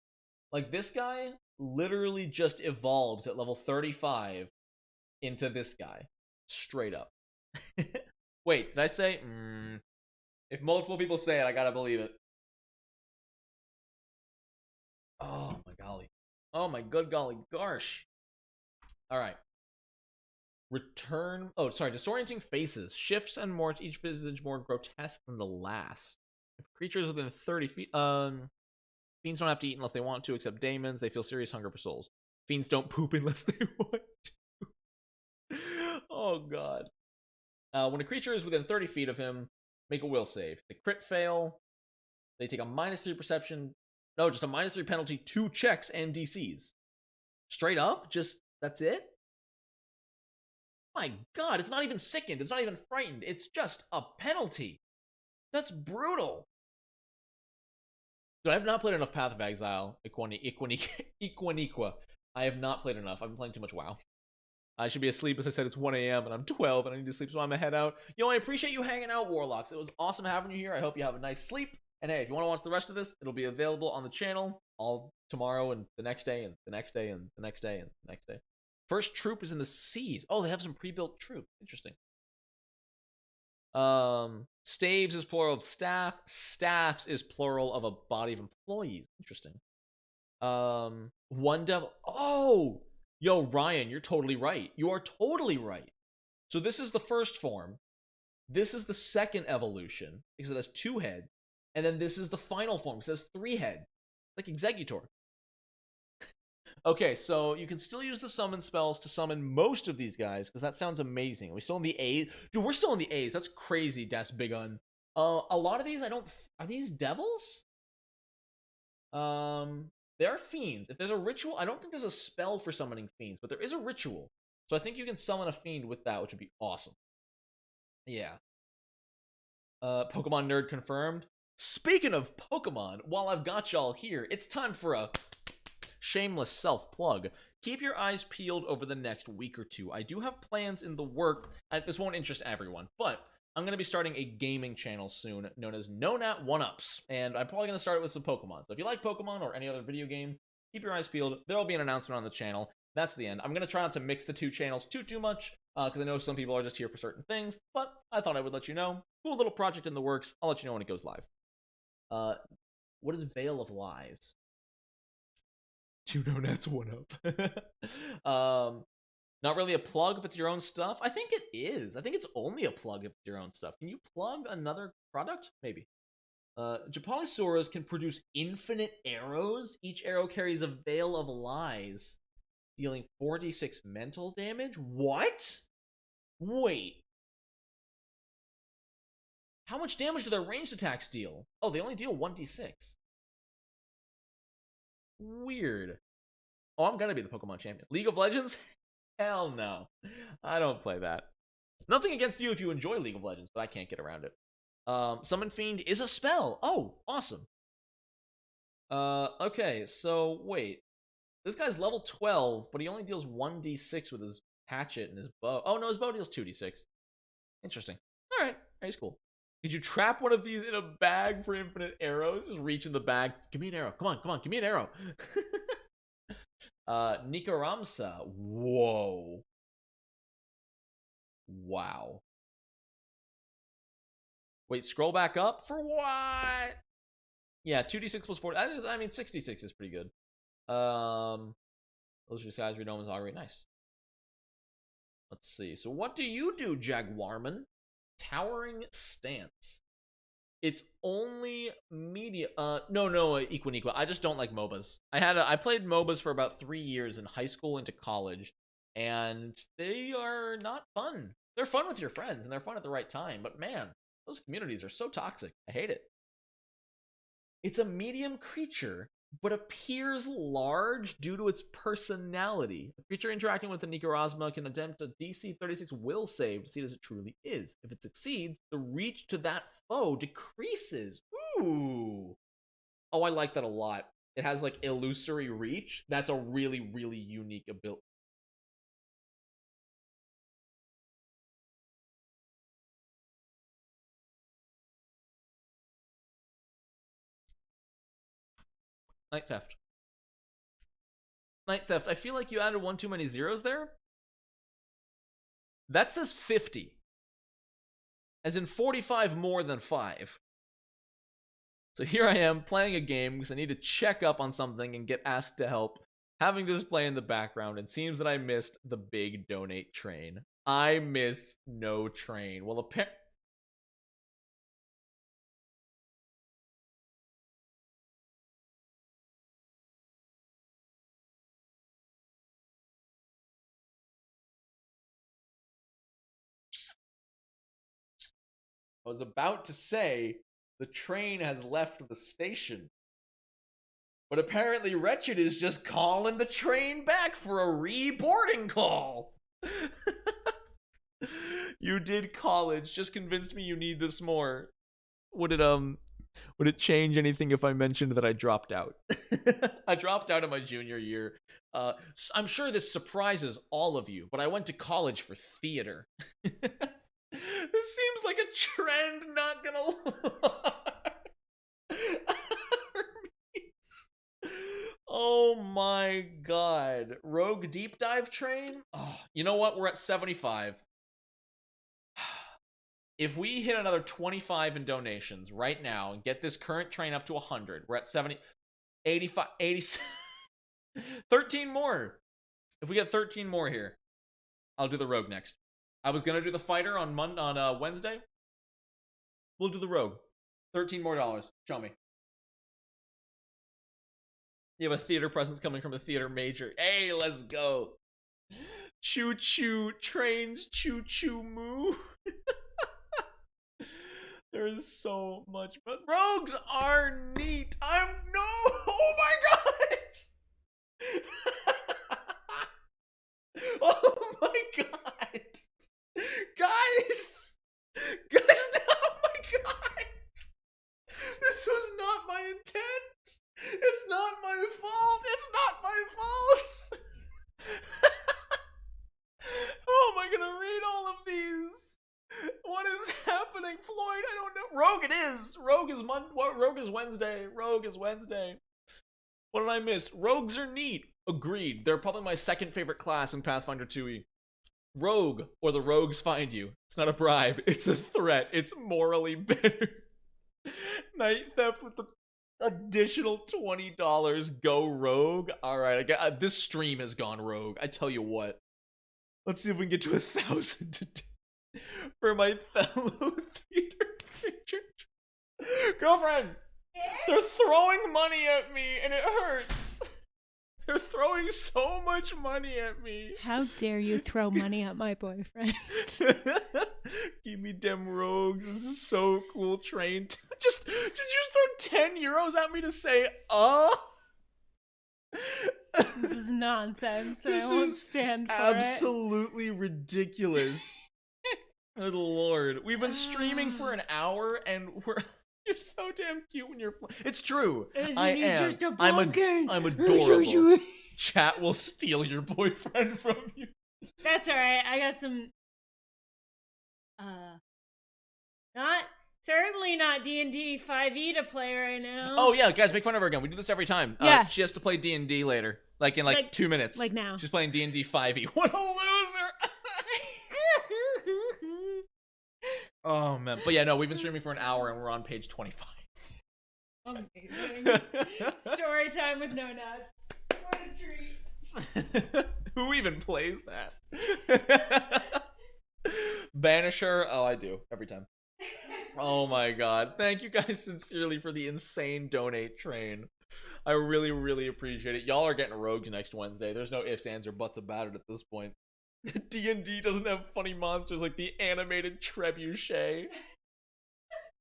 S2: Like, this guy literally just evolves at level 35 into this guy. Straight up. Wait, did I say? If multiple people say it, I gotta believe it. Oh my golly. Oh my good golly gosh. Alright. Return. Oh, sorry. Disorienting faces. Shifts and morphs each visage more grotesque than the last. If creatures within 30 feet. Fiends don't have to eat unless they want to, except daemons. They feel serious hunger for souls. Fiends don't poop unless they want to. Oh, God. When a creature is within 30 feet of him, make a will save. The crit fail. They take a -3 perception. No, just a -3 penalty to checks and DCs. Straight up? Just, that's it? My God, it's not even sickened. It's not even frightened. It's just a penalty. That's brutal. Dude, I have not played enough Path of Exile. Equaniqua. I have not played enough. I've been playing too much WoW. I should be asleep. As I said, it's 1 a.m. and I'm 12 and I need to sleep, so I'm gonna head out. Yo, I appreciate you hanging out, Warlocks. It was awesome having you here. I hope you have a nice sleep. And hey, if you want to watch the rest of this, it'll be available on the channel all tomorrow and the next day and the next day and the next day and the next day. First troop is in the seas. Oh, they have some pre-built troops. Interesting. Staves is plural of staff. Staffs is plural of a body of employees. Interesting. One devil. Oh, yo, Ryan, you're totally right. You are totally right. So this is the first form. This is the second evolution because it has 2 heads. And then this is the final form because it has 3 heads. Like Executor. Okay, so you can still use the summon spells to summon most of these guys because that sounds amazing. Are we still in the A's? Dude, we're still in the A's. That's crazy, Das Bigun. A lot of these, I don't... Are these devils? They are fiends. If there's a ritual, I don't think there's a spell for summoning fiends, but there is a ritual. So I think you can summon a fiend with that, which would be awesome. Yeah. Pokemon nerd confirmed. Speaking of Pokemon, while I've got y'all here, it's time for a shameless self-plug. Keep your eyes peeled over the next week or 2. I do have plans in the work. This won't interest everyone, but I'm going to be starting a gaming channel soon known as No Nat 1-Ups, and I'm probably going to start it with some Pokemon. So if you like Pokemon or any other video game, keep your eyes peeled. There will be an announcement on the channel. That's the end. I'm going to try not to mix the 2 channels too much, because I know some people are just here for certain things, but I thought I would let you know. Cool little project in the works. I'll let you know when it goes live. What is Veil of Lies? 2 No Nats 1-Up. Not really a plug if it's your own stuff. I think it is. I think it's only a plug if it's your own stuff. Can you plug another product? Maybe. Japalisauras can produce infinite arrows. Each arrow carries a Veil of Lies, dealing 4d6 mental damage. What? Wait. How much damage do their ranged attacks deal? Oh, they only deal 1d6. Weird. Oh, I'm gonna be the Pokemon champion. League of Legends? Hell no. I don't play that. Nothing against you if you enjoy League of Legends, but I can't get around it. Summon Fiend is a spell. Oh, awesome. Okay, so wait. This guy's level 12, but he only deals 1d6 with his hatchet and his bow. Oh, no, his bow deals 2d6. Interesting. Alright, he's cool. Did you trap one of these in a bag for infinite arrows? Just reach in the bag. Give me an arrow. Come on, give me an arrow. Nikaramsa. Whoa. Wow. Wait, scroll back up for what? Yeah, 2d6 plus 4. I mean, 66 is pretty good. Those are guys we know is already nice. Let's see. So what do you do, Jaguarman? Towering Stance. It's only media. No, Equaniqua. I just don't like MOBAs. I played MOBAs for about 3 years in high school into college, and they are not fun. They're fun with your friends, and they're fun at the right time, but man, those communities are so toxic. I hate it. It's a medium creature, but appears large due to its personality. A creature interacting with the Nikarasma can attempt a DC 36 will save to see as it truly is. If it succeeds, the reach to that foe decreases. Ooh. Oh, I like that a lot. It has like illusory reach. That's a really, really unique ability. Night Theft. Night Theft. I feel like you added 1 too many zeros there. That says 50. As in 45 more than 5. So here I am playing a game because I need to check up on something and get asked to help. Having this play in the background, it seems that I missed the big donate train. I miss no train. Well, apparently. I was about to say the train has left the station. But apparently Wretched is just calling the train back for a reboarding call. You did college. Just convinced me you need this more. Would it change anything if I mentioned that I dropped out? I dropped out of my junior year. I'm sure this surprises all of you, but I went to college for theater. This seems like a trend, not gonna lie. Oh my god. Rogue Deep Dive Train? Oh, you know what? We're at 75. If we hit another 25 in donations right now and get this current train up to 100, we're at 70, 85, 80, 13 more. If we get 13 more here, I'll do the Rogue next. I was going to do the Fighter on Wednesday. We'll do the Rogue. $13 more. Show me. You have a theater presence coming from a theater major. Hey, let's go. Choo choo trains, choo choo moo. There is so much, but rogues are neat. Oh my god. Oh my god. Guys, oh my god. This was not my intent. It's not my fault. It's not my fault. Oh, am I gonna read all of these? What is happening, Floyd? I don't know. Rogue it is. Rogue is Rogue is Wednesday. Rogue is Wednesday. What did I miss? Rogues are neat. Agreed. They're probably my second favorite class in Pathfinder 2e. Rogue, or the rogues find you. It's not a bribe. It's a threat. It's morally better. Night theft with the additional $20. Go rogue. All right, this stream has gone rogue. I tell you what. Let's see if we can get to 1,000 today for my fellow theater creatures. Girlfriend, they're throwing money at me and it hurts. They're throwing so much money at me.
S3: How dare you throw money at my boyfriend?
S2: Give me them rogues. This is so cool. Train. Did you just throw 10 euros at me to say,
S3: This is nonsense. I won't stand for
S2: absolutely ridiculous. Good lord. We've been streaming for an hour and you're so damn cute when you're it's true. I am. I'm adorable. Chat will steal your boyfriend from you.
S3: That's alright. I got some certainly not D&D 5e to play right now.
S2: Oh yeah, guys, make fun of her again. We do this every time.
S3: Yeah.
S2: She has to play D&D later. Like in 2 minutes.
S3: Like now.
S2: She's playing D&D 5e. What a loser! Oh man. But yeah, no, we've been streaming for an hour and we're on page 25.
S3: Amazing. Story time with no nuts. What a treat.
S2: Who even plays that? Banisher? Oh, I do. Every time. Oh my god. Thank you guys sincerely for the insane donate train. I really, really appreciate it. Y'all are getting rogues next Wednesday. There's no ifs, ands, or buts about it at this point. D&D doesn't have funny monsters like the animated Trebuchet.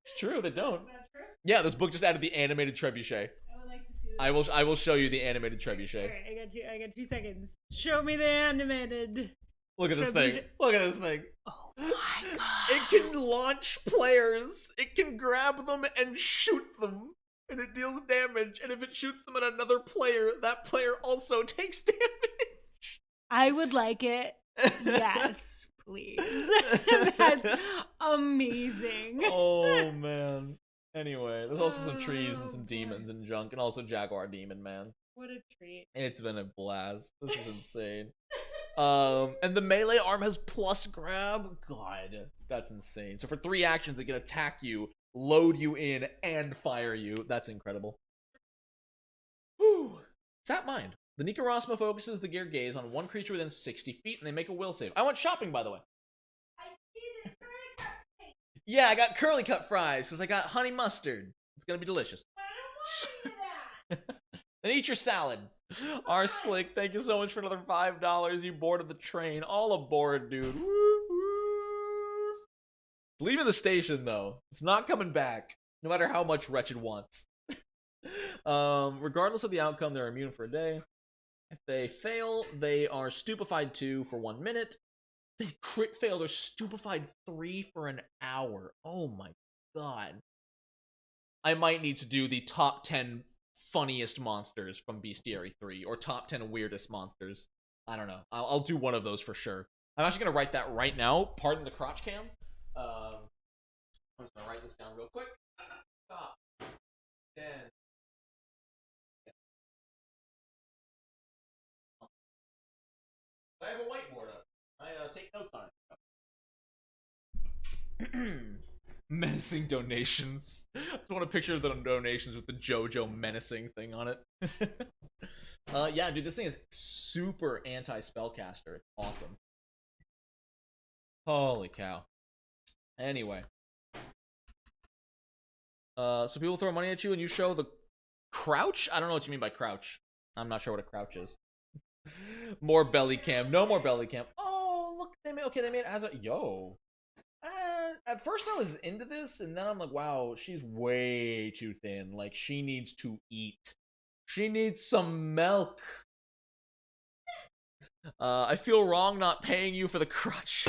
S2: It's true, they don't.
S3: Is that true?
S2: Yeah, this book just added the animated Trebuchet.
S3: I would like to see that.
S2: I will show you the animated Trebuchet.
S3: Alright, I got 2 seconds. Show me the animated.
S2: Look at this thing. Look at this thing.
S3: Oh my god.
S2: It can launch players. It can grab them and shoot them. And it deals damage. And if it shoots them at another player, that player also takes damage.
S3: I would like it. Yes, please. That's amazing.
S2: Oh man. Anyway, there's also some trees and some demons and junk, and also Jaguar Demon Man.
S3: What a treat.
S2: It's been a blast. This is insane. And the melee arm has plus grab. God, that's insane. So for 3 actions, it can attack you, load you in, and fire you. That's incredible. Whew. Sap Mind. The Nikarosma focuses the gear gaze on one creature within 60 feet, and they make a will save. I went shopping, by the way. Yeah, I got curly cut fries because I got honey mustard. It's gonna be delicious.
S3: I don't want any of that.
S2: Then eat your salad. R Slick, thank you so much for another $5. You boarded the train. All aboard, dude. Woo, woo. Leaving the station though. It's not coming back. No matter how much Wretched wants. Regardless of the outcome, they're immune for a day. If they fail, they are stupefied 2 for 1 minute. If they crit fail, they're stupefied 3 for an hour. Oh my god. I might need to do the top 10 funniest monsters from Bestiary 3, or top 10 weirdest monsters. I don't know. I'll do one of those for sure. I'm actually gonna write that right now. Pardon the crotch cam. I'm just gonna write this down real quick. Top 10. I have a whiteboard up. I take notes on it. Menacing donations. I just want a picture of the donations with the JoJo menacing thing on it. Yeah, dude, this thing is super anti-spellcaster. It's awesome. Holy cow. Anyway. So people throw money at you and you show the crouch? I don't know what you mean by crouch. I'm not sure what a crouch is. More belly cam. No more belly cam. Oh, look, they made it as a yo. At first I was into this, and then I'm like, wow, she's way too thin. Like, she needs to eat. She needs some milk. I feel wrong not paying you for the crutch.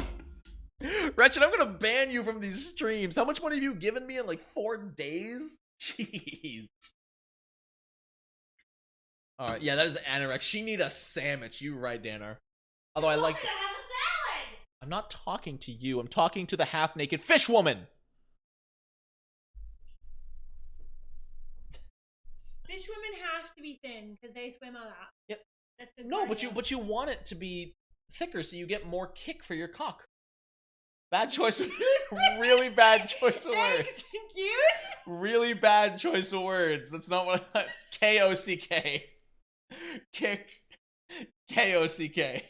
S2: Wretched, I'm gonna ban you from these streams. How much money have you given me in like 4 days? Jeez. Alright, yeah, that is anorex. She need a sandwich. You right, Danar. Although I like...
S3: I have a salad!
S2: I'm not talking to you. I'm talking to the half-naked fish woman.
S3: Fish women have to be thin because they swim a lot.
S2: Yep.
S3: That's good.
S2: No,
S3: cardio.
S2: but you want it to be thicker so you get more kick for your cock. Bad choice. Really bad choice of words.
S3: Excuse?
S2: Really bad choice of words. That's not what I... K-O-C-K. Kick. K-O-C-K.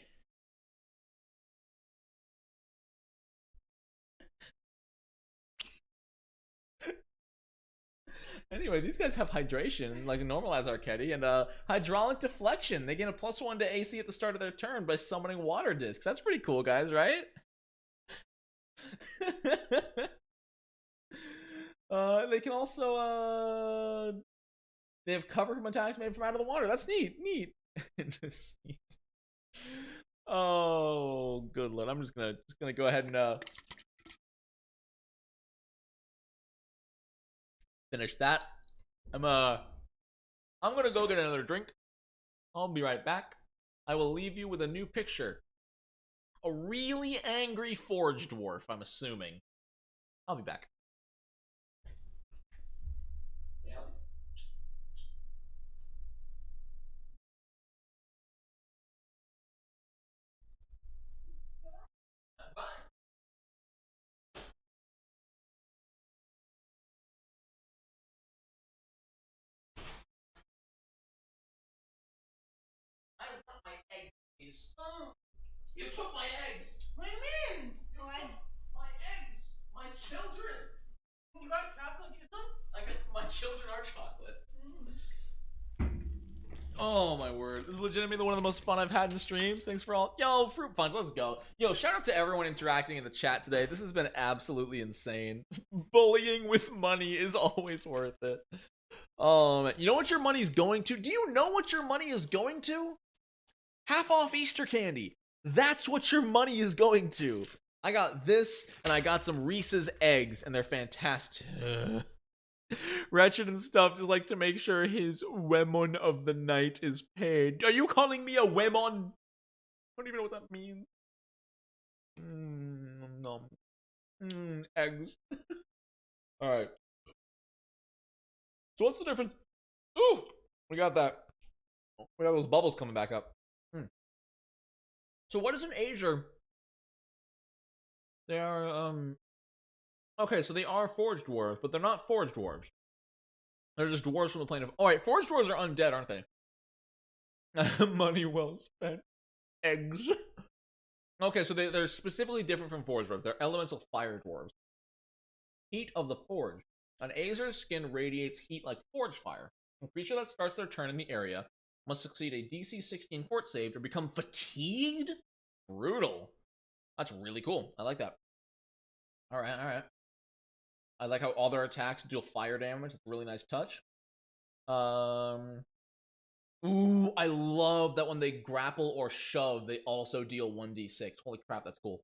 S2: Anyway, these guys have hydration, like normal as Arcady, and hydraulic deflection. They gain a +1 to AC at the start of their turn by summoning water discs. That's pretty cool, guys, right? They can also they have cover from attacks made from out of the water. That's neat. Just neat. Oh, good lord. I'm just gonna go ahead and finish that. I'm gonna go get another drink. I'll be right back. I will leave you with a new picture. A really angry forge dwarf, I'm assuming. I'll be back. I want my eggs, please. You took my eggs.
S3: What do you mean?
S2: You took my eggs. My children.
S3: You got chocolate chip them?
S2: My children are chocolate. Oh my word. This is legitimately one of the most fun I've had in streams. Thanks for all. Yo, Fruit Punch, let's go. Yo, shout out to everyone interacting in the chat today. This has been absolutely insane. Bullying with money is always worth it. You know what your money's going to? Do you know what your money is going to? Half off Easter candy. That's what your money is going to. I got this, and I got some Reese's eggs, and they're fantastic. Wretched and Stuff just likes to make sure his Wemon of the night is paid. Are you calling me a Wemon? I don't even know what that means. No. Eggs. Alright. So what's the difference? Ooh! We got that. We got those bubbles coming back up. So what is an Azer? They are, okay, so they are forged dwarves, but they're not forged dwarves. They're just dwarves from the plane of... Alright, forged dwarves are undead, aren't they? Money well spent. Eggs. Okay, so they're specifically different from forged dwarves. They're elemental fire dwarves. Heat of the Forge. An Azer's skin radiates heat like forge fire. A creature that starts their turn in the area must succeed a DC 16 fort save or become fatigued? Brutal. That's really cool. I like that. Alright, alright. I like how all their attacks deal fire damage. It's a really nice touch. Ooh, I love that when they grapple or shove, they also deal 1d6. Holy crap, that's cool.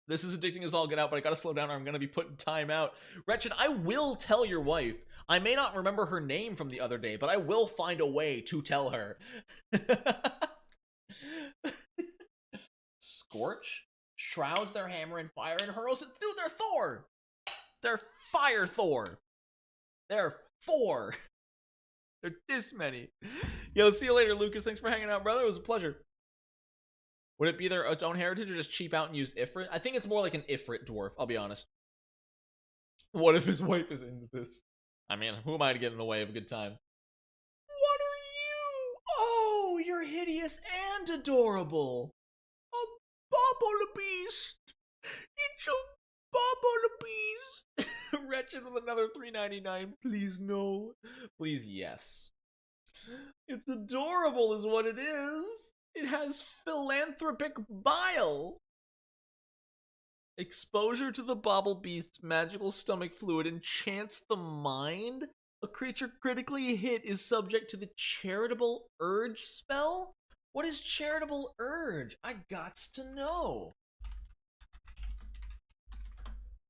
S2: This is addicting as all get out, but I gotta slow down or I'm gonna be put in timeout. Wretched, I will tell your wife. I may not remember her name from the other day, but I will find a way to tell her. Scorch shrouds their hammer in fire and hurls it through their Thor. Their fire Thor. They're 4. They're this many. Yo, see you later, Lucas. Thanks for hanging out, brother. It was a pleasure. Would it be their its own heritage or just cheap out and use Ifrit? I think it's more like an Ifrit dwarf, I'll be honest. What if his wife is into this? I mean, who am I to get in the way of a good time? What are you? Oh, you're hideous and adorable. A bubble beast. It's a bubble beast. Wretched with another $3.99. Please no. Please yes. It's adorable is what it is. It has philanthropic bile. Exposure to the bobble beast's magical stomach fluid enchants the mind. A creature critically hit is subject to the charitable urge spell? What is charitable urge? I gots to know.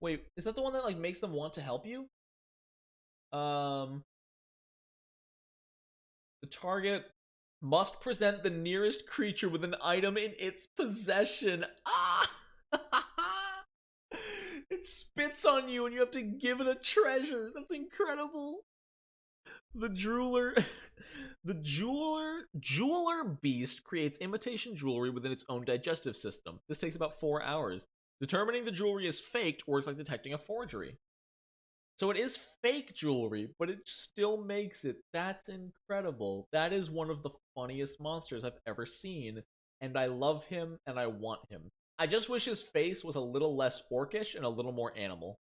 S2: Wait, is that the one that like makes them want to help you? The target must present the nearest creature with an item in its possession. Ah! It spits on you and you have to give it a treasure. That's incredible. The jeweler beast creates imitation jewelry within its own digestive system. This takes about 4 hours. Determining the jewelry is faked works like detecting a forgery. So it is fake jewelry, but it still makes it. That's incredible. That is one of the funniest monsters I've ever seen, and I love him and I want him. I just wish his face was a little less orcish and a little more animal.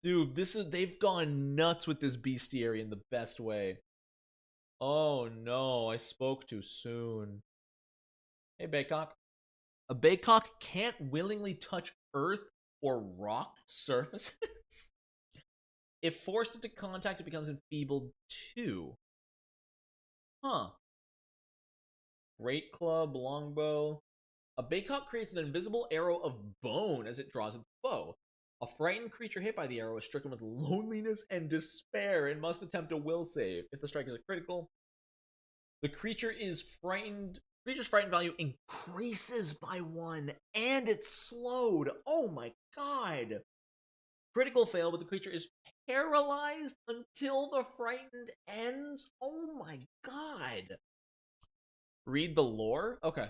S2: Dude, they've gone nuts with this bestiary in the best way. Oh no, I spoke too soon. Hey, Baycock. A Baycock can't willingly touch earth or rock surfaces. If forced into contact, it becomes enfeebled too. Huh. Great club, longbow. A Baycock creates an invisible arrow of bone as it draws its bow. A frightened creature hit by the arrow is stricken with loneliness and despair and must attempt a will save. If the strike is a critical, the creature's frightened value increases by 1, and it's slowed. Oh my god. Critical fail, but the creature is paralyzed until the frightened ends. Oh my god. Read the lore? Okay.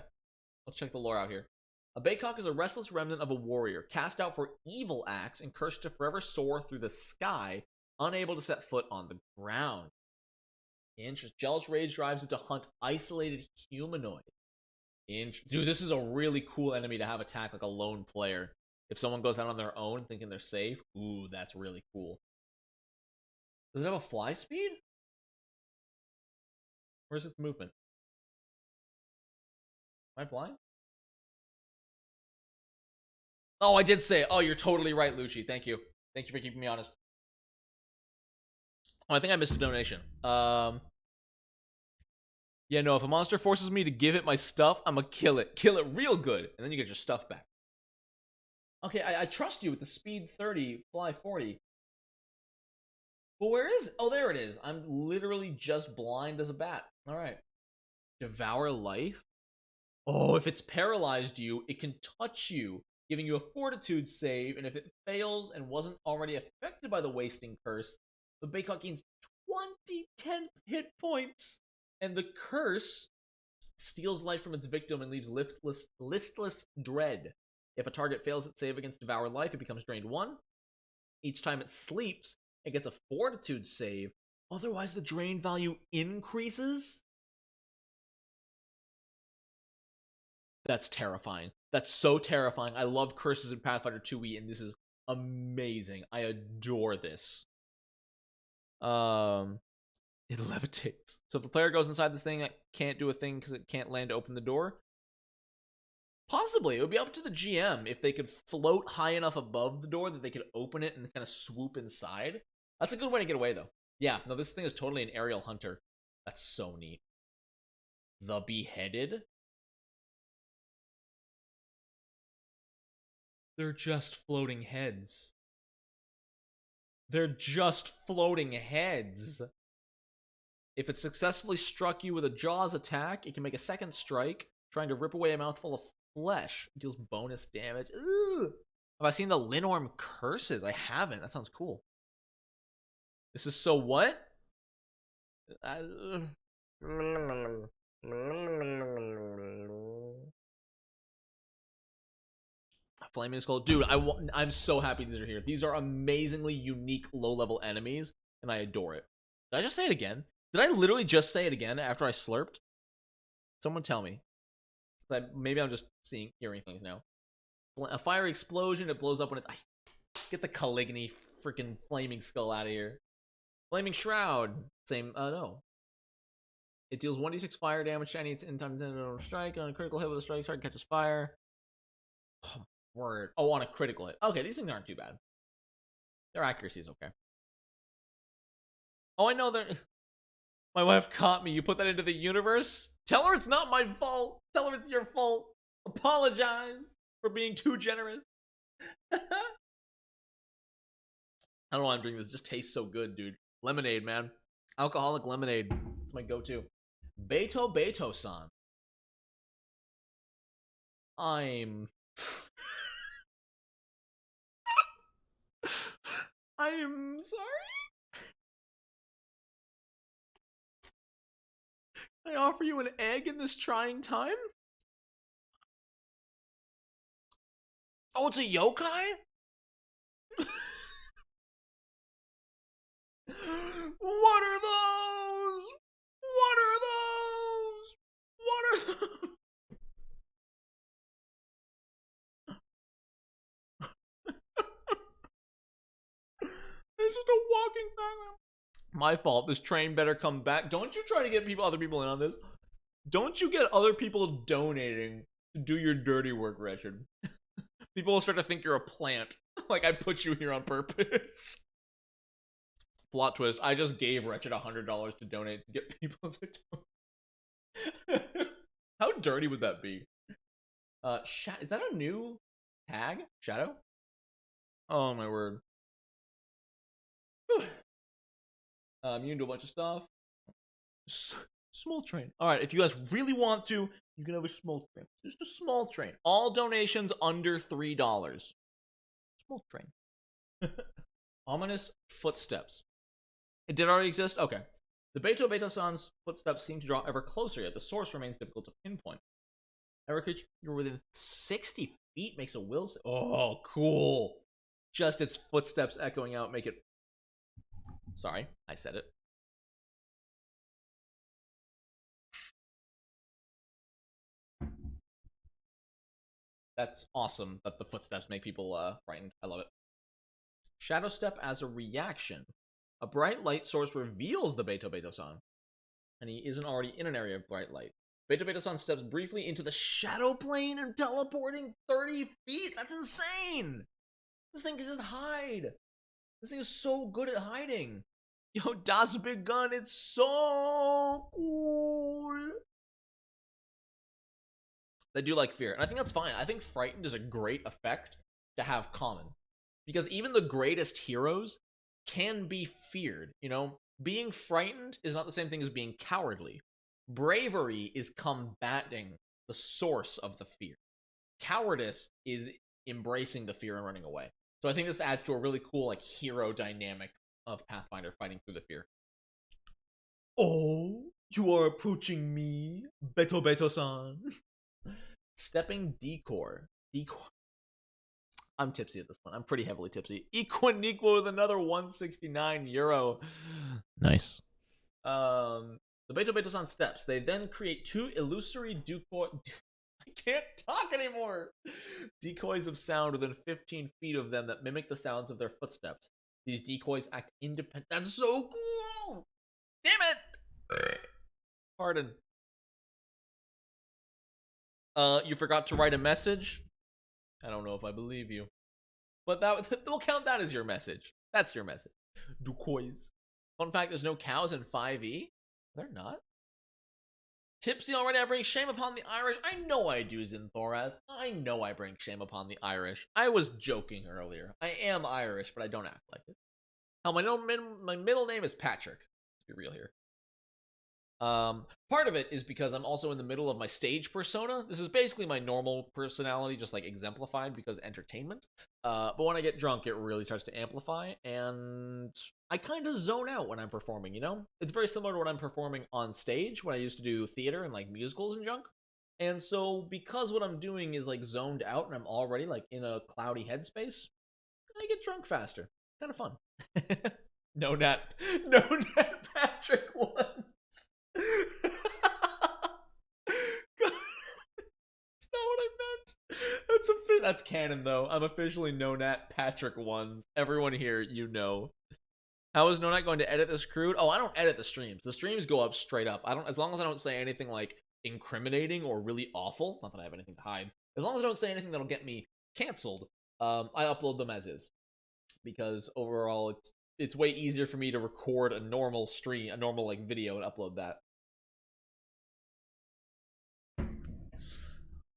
S2: Let's check the lore out here. A Baycock is a restless remnant of a warrior, cast out for evil acts and cursed to forever soar through the sky, unable to set foot on the ground. Jealous rage drives it to hunt isolated humanoids. Dude, this is a really cool enemy to have attack like a lone player. If someone goes out on their own thinking they're safe, ooh, that's really cool. Does it have a fly speed? Where's its movement? Am I blind? Oh, I did say it. Oh, you're totally right, Lucci. Thank you. Thank you for keeping me honest. Oh, I think I missed a donation. Yeah, no, if a monster forces me to give it my stuff, I'm gonna kill it. Kill it real good, and then you get your stuff back. Okay, I trust you with the speed 30, fly 40. But where is it? Oh, there it is. I'm literally just blind as a bat. All right. Devour life? Oh, if it's paralyzed you, it can touch you, giving you a fortitude save, and if it fails and wasn't already affected by the wasting curse, the Baycock gains 20 hit points, and the curse steals life from its victim and leaves listless dread. If a target fails its save against Devour Life, it becomes drained 1. Each time it sleeps, it gets a fortitude save. Otherwise, the drain value increases. That's terrifying. That's so terrifying. I loved curses in Pathfinder 2e, and this is amazing. I adore this. It levitates. So if the player goes inside this thing, it can't do a thing because it can't land to open the door. Possibly. It would be up to the GM if they could float high enough above the door that they could open it and kind of swoop inside. That's a good way to get away, though. Yeah, no, this thing is totally an aerial hunter. That's so neat. The Beheaded? They're just floating heads. They're just floating heads. If it successfully struck you with a Jaws attack, it can make a second strike, trying to rip away a mouthful of flesh. It deals bonus damage. Ugh. Have I seen the Linorm Curses? I haven't. That sounds cool. This is so what? Flaming Skull. Dude, I'm so happy these are here. These are amazingly unique low-level enemies, and I adore it. Did I just say it again? Did I literally just say it again after I slurped? Someone tell me. Maybe I'm just hearing things now. A fiery explosion. It blows up when it... Get the Caligny freaking Flaming Skull out of here. Flaming Shroud. Same... no. It deals 1d6 fire damage any time strike. On a critical hit with a strike catches fire. Oh, word. Oh, on a critical hit. Okay, these things aren't too bad. Their accuracy is okay. Oh, I know they're... My wife caught me. You put that into the universe? Tell her it's not my fault. Tell her it's your fault. Apologize for being too generous. I don't know why I'm drinking this. It just tastes so good, dude. Lemonade, man. Alcoholic lemonade. It's my go-to. Beto-san. I'm sorry. I offer you an egg in this trying time? Oh, it's a yokai? What are those? What are those? What are those? It's just a walking background. My fault. This train better come back. Don't you try to get other people in on this. Don't you get other people donating to do your dirty work, Wretched. People will start to think you're a plant. Like I put you here on purpose. Plot twist. I just gave Wretched $100 to donate to get people to donate. How dirty would that be? Is that a new tag? Shadow? Oh my word. Immune to a bunch of stuff. Small train. Alright, if you guys really want to, you can have a small train. Just a small train. All donations under $3. Small train. Ominous footsteps. It did already exist? Okay. The Beto-san's footsteps seem to draw ever closer, yet the source remains difficult to pinpoint. Every creature within 60 feet makes a will save. Oh, cool. Just its footsteps echoing out make it... Sorry, I said it. That's awesome that the footsteps make people frightened. I love it. Shadow Step as a reaction. A bright light source reveals the Beto-san, and he isn't already in an area of bright light. Beto-san steps briefly into the shadow plane and teleporting 30 feet. That's insane! This thing can just hide. This thing is so good at hiding. Yo, Das Big Gun, it's so cool. They do like fear, and I think that's fine. I think frightened is a great effect to have common, because even the greatest heroes can be feared. You know, being frightened is not the same thing as being cowardly. Bravery is combating the source of the fear. Cowardice is embracing the fear and running away. So I think this adds to a really cool like hero dynamic of Pathfinder fighting through the fear. Oh, you are approaching me, Beto-san. Stepping decor. I'm tipsy at this point. I'm pretty heavily tipsy. Equaniqua with another €169. Nice. The Beto-san steps. They then create two illusory decor. I can't talk anymore. Decoys of sound within 15 feet of them that mimic the sounds of their footsteps. These decoys act independent. That's so cool! Damn it! Pardon. You forgot to write a message? I don't know if I believe you. But we'll count that as your message. That's your message. Decoys. Fun fact, there's no cows in 5e. They're not. Tipsy already, I bring shame upon the Irish. I know I do, Zinthoraz. I know I bring shame upon the Irish. I was joking earlier. I am Irish, but I don't act like it. Hell, my middle name is Patrick. Let's be real here. Part of it is because I'm also in the middle of my stage persona. This is basically my normal personality, just like exemplified because entertainment. But when I get drunk, it really starts to amplify, and I kind of zone out when I'm performing, you know? It's very similar to when I'm performing on stage, when I used to do theater and like musicals and junk. And so, because what I'm doing is like zoned out and I'm already like in a cloudy headspace, I get drunk faster. Kind of fun. No Nat Patrick once. That's not what I meant. That's canon though. I'm officially No Nat Patrick ones. Everyone here, you know. How is No Nat going to edit this crude? Oh, I don't edit the streams. The streams go up straight up. I don't, as long as I don't say anything like incriminating or really awful. Not that I have anything to hide. As long as I don't say anything that'll get me canceled, I upload them as is. Because overall, it's way easier for me to record a normal stream, a normal like video, and upload that.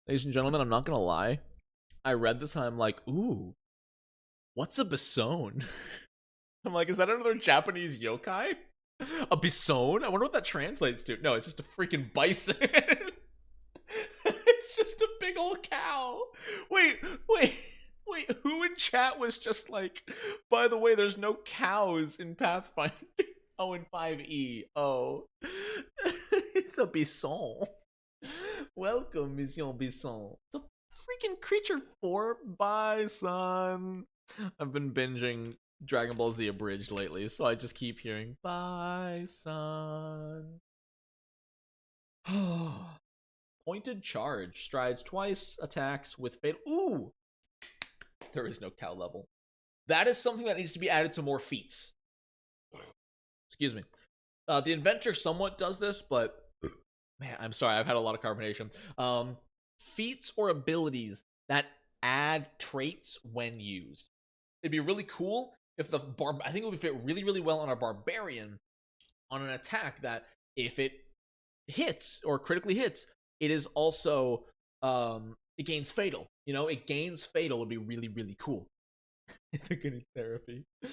S2: Ladies and gentlemen, I'm not gonna lie. I read this and I'm like, ooh, what's a bison? I'm like, is that another Japanese yokai? A bison? I wonder what that translates to. No, it's just a freaking bison. It's just a big old cow. Wait, who in chat was just like, by the way, there's no cows in Pathfinder. Oh, in 5e. Oh. It's a bison. Welcome, Monsieur Bison. It's a freaking creature for bison. I've been binging Dragon Ball Z Abridged lately, so I just keep hearing bison. Pointed charge. Strides twice, attacks with fatal. Ooh! There is no cow level. That is something that needs to be added to more feats. Excuse me. The inventor somewhat does this, but man, I'm sorry, I've had a lot of carbonation. Feats or abilities that add traits when used. It'd be really cool if I think it would fit really, really well on a barbarian on an attack that if it hits or critically hits, it is also it gains fatal. You know, it gains fatal would be really, really cool. I think I need therapy. I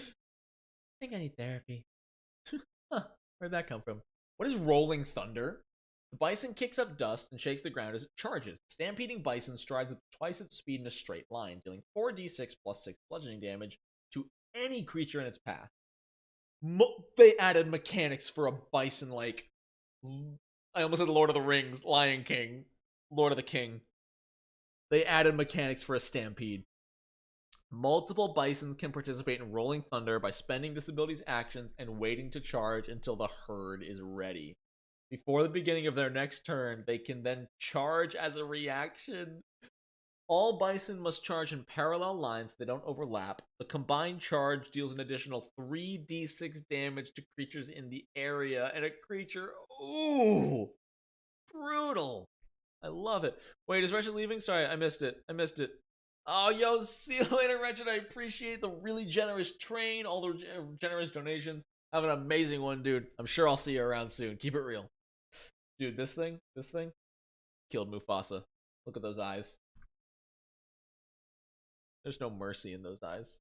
S2: think I need therapy. Huh, where'd that come from? What is rolling thunder? The bison kicks up dust and shakes the ground as it charges. Stampeding bison strides up twice its speed in a straight line, dealing 4d6 plus 6 bludgeoning damage to any creature in its path. They added mechanics for a bison like... I almost said Lord of the Rings, Lion King, Lord of the King. They added mechanics for a stampede. Multiple bisons can participate in Rolling Thunder by spending this ability's actions and waiting to charge until the herd is ready. Before the beginning of their next turn, they can then charge as a reaction. All bison must charge in parallel lines so they don't overlap. The combined charge deals an additional 3d6 damage to creatures in the area, and a creature... Ooh! Brutal! I love it. Wait, is Wretched leaving? Sorry, I missed it. Oh, yo, see you later, Wretched. I appreciate the really generous train, all the generous donations. Have an amazing one, dude. I'm sure I'll see you around soon. Keep it real. Dude, this thing killed Mufasa. Look at those eyes. There's no mercy in those eyes.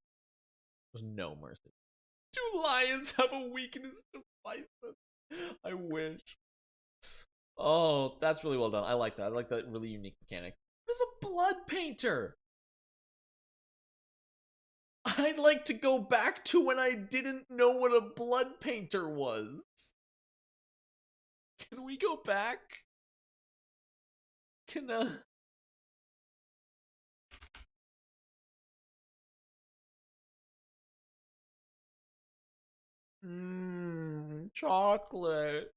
S2: There's no mercy. Do lions have a weakness to bison? I wish. Oh, that's really well done. I like that. I like that really unique mechanic. What is a blood painter? I'd like to go back to when I didn't know what a blood painter was. Can we go back? Can chocolate.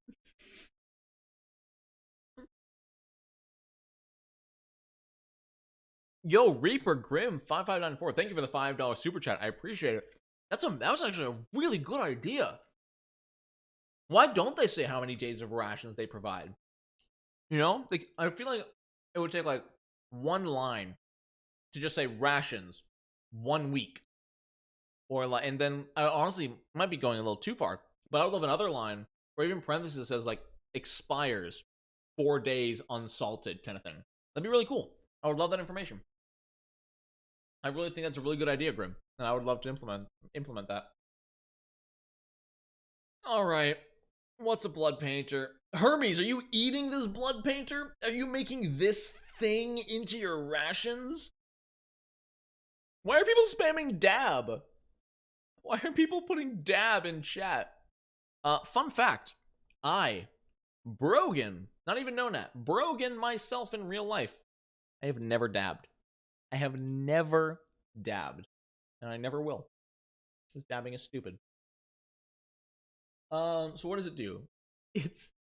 S2: Yo, Reaper Grim 5594. Thank you for the $5 super chat. I appreciate it. That was actually a really good idea. Why don't they say how many days of rations they provide? You know, like, I feel like it would take like one line to just say rations 1 week, or like, and then I honestly might be going a little too far, but I would love another line where even parentheses says like expires 4 days unsalted kind of thing. That'd be really cool. I would love that information. I really think that's a really good idea, Grim, and I would love to implement that. All right, what's a blood painter? Hermes, are you eating this blood painter? Are you making this thing into your rations? Why are people spamming dab? Why are people putting dab in chat? Fun fact, Brogan, not even known at Brogan myself in real life, I have never dabbed. I have never dabbed, and I never will. Because dabbing is stupid. So what does it do? It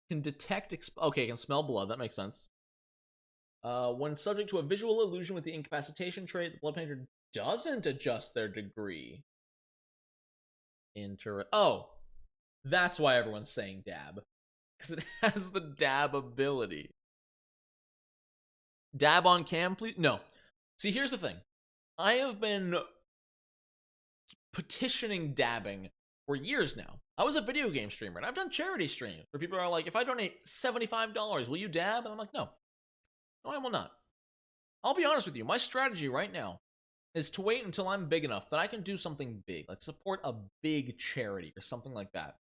S2: can detect. Okay, it can smell blood. That makes sense. When subject to a visual illusion with the incapacitation trait, the blood painter doesn't adjust their degree. Oh, that's why everyone's saying dab, because it has the dab ability. Dab on cam, please. No. See, here's the thing. I have been petitioning dabbing for years now. I was a video game streamer, and I've done charity streams where people are like, if I donate $75, will you dab? And I'm like, no. No, I will not. I'll be honest with you. My strategy right now is to wait until I'm big enough that I can do something big, like support a big charity or something like that.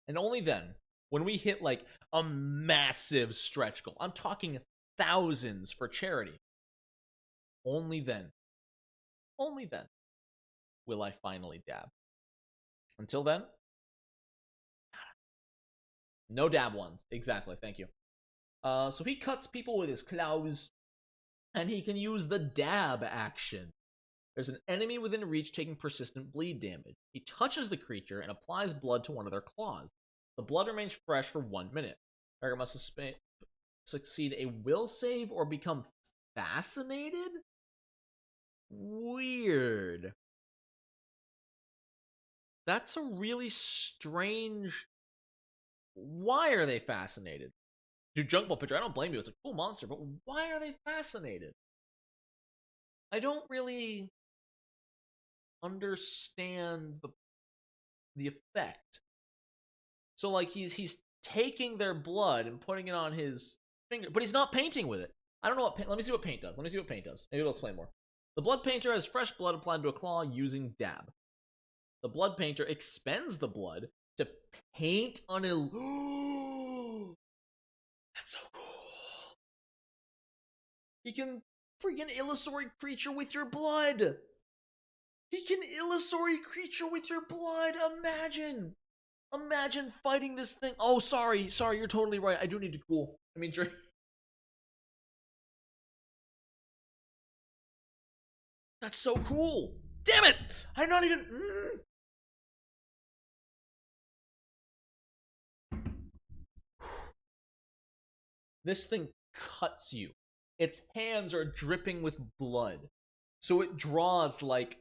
S2: And only then, when we hit like a massive stretch goal, I'm talking thousands for charity, only then will I finally dab. Until then, no dab ones. Exactly, thank you. So he cuts people with his claws, and he can use the dab action. There's an enemy within reach taking persistent bleed damage. He touches the creature and applies blood to one of their claws. The blood remains fresh for 1 minute. Target must succeed a will save or become fascinated? Weird. That's a really strange... Why are they fascinated? Dude, Junk Ball Picture, I don't blame you. It's a cool monster, but why are they fascinated? I don't really understand the effect. So like he's taking their blood and putting it on his finger, but he's not painting with it. I don't know what let me see what paint does. Maybe it'll explain more. The blood painter has fresh blood applied to a claw using dab. The blood painter expends the blood to paint on a That's so cool. He can freaking illusory creature with your blood. He can illusory creature with your blood. Imagine fighting this thing. Oh, sorry, you're totally right. I do need to cool. I mean, drink. That's so cool. Damn it! I'm not even. This thing cuts you. Its hands are dripping with blood. So it draws like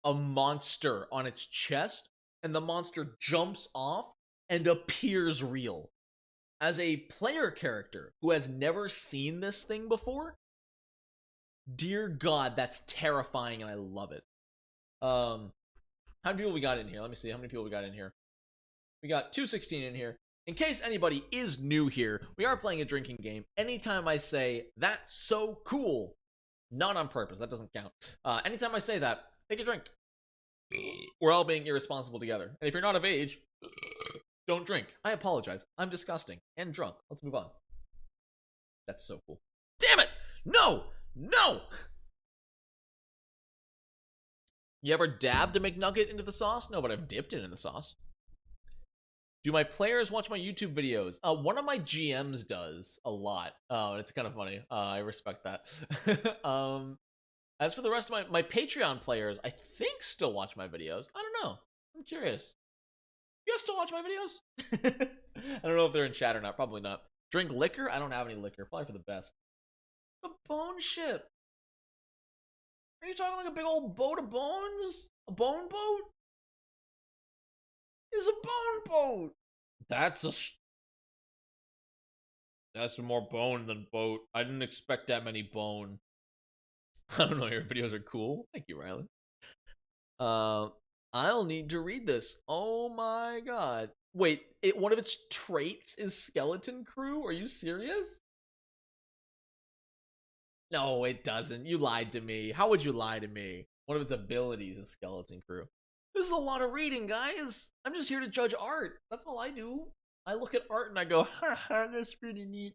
S2: a monster on its chest, and the monster jumps off and appears real. As a player character who has never seen this thing before, dear God, that's terrifying, and I love it. How many people we got in here? Let me see how many people we got in here. We got 216 in here. In case anybody is new here, we are playing a drinking game. Anytime I say, that's so cool, not on purpose, that doesn't count. Anytime I say that, take a drink. We're all being irresponsible together. And if you're not of age, don't drink. I apologize. I'm disgusting and drunk. Let's move on. That's so cool. Damn it! No! You ever dabbed a McNugget into the sauce? No, but I've dipped it in the sauce. Do my players watch my YouTube videos? One of my GMs does a lot. Oh, it's kind of funny. I respect that. As for the rest of my Patreon players, I think still watch my videos. I don't know. I'm curious. You guys still watch my videos? I don't know if they're in chat or not. Probably not. Drink liquor? I don't have any liquor. Probably for the best. The bone ship. Are you talking like a big old boat of bones? A bone boat? It's a bone boat. That's more bone than boat. I didn't expect that many bone. I don't know. Your videos are cool. Thank you, Riley. I'll need to read this. Oh my god. Wait, one of its traits is skeleton crew? Are you serious? No, it doesn't. You lied to me. How would you lie to me? One of its abilities is skeleton crew. This is a lot of reading, guys. I'm just here to judge art. That's all I do. I look at art and I go, haha, that's pretty neat.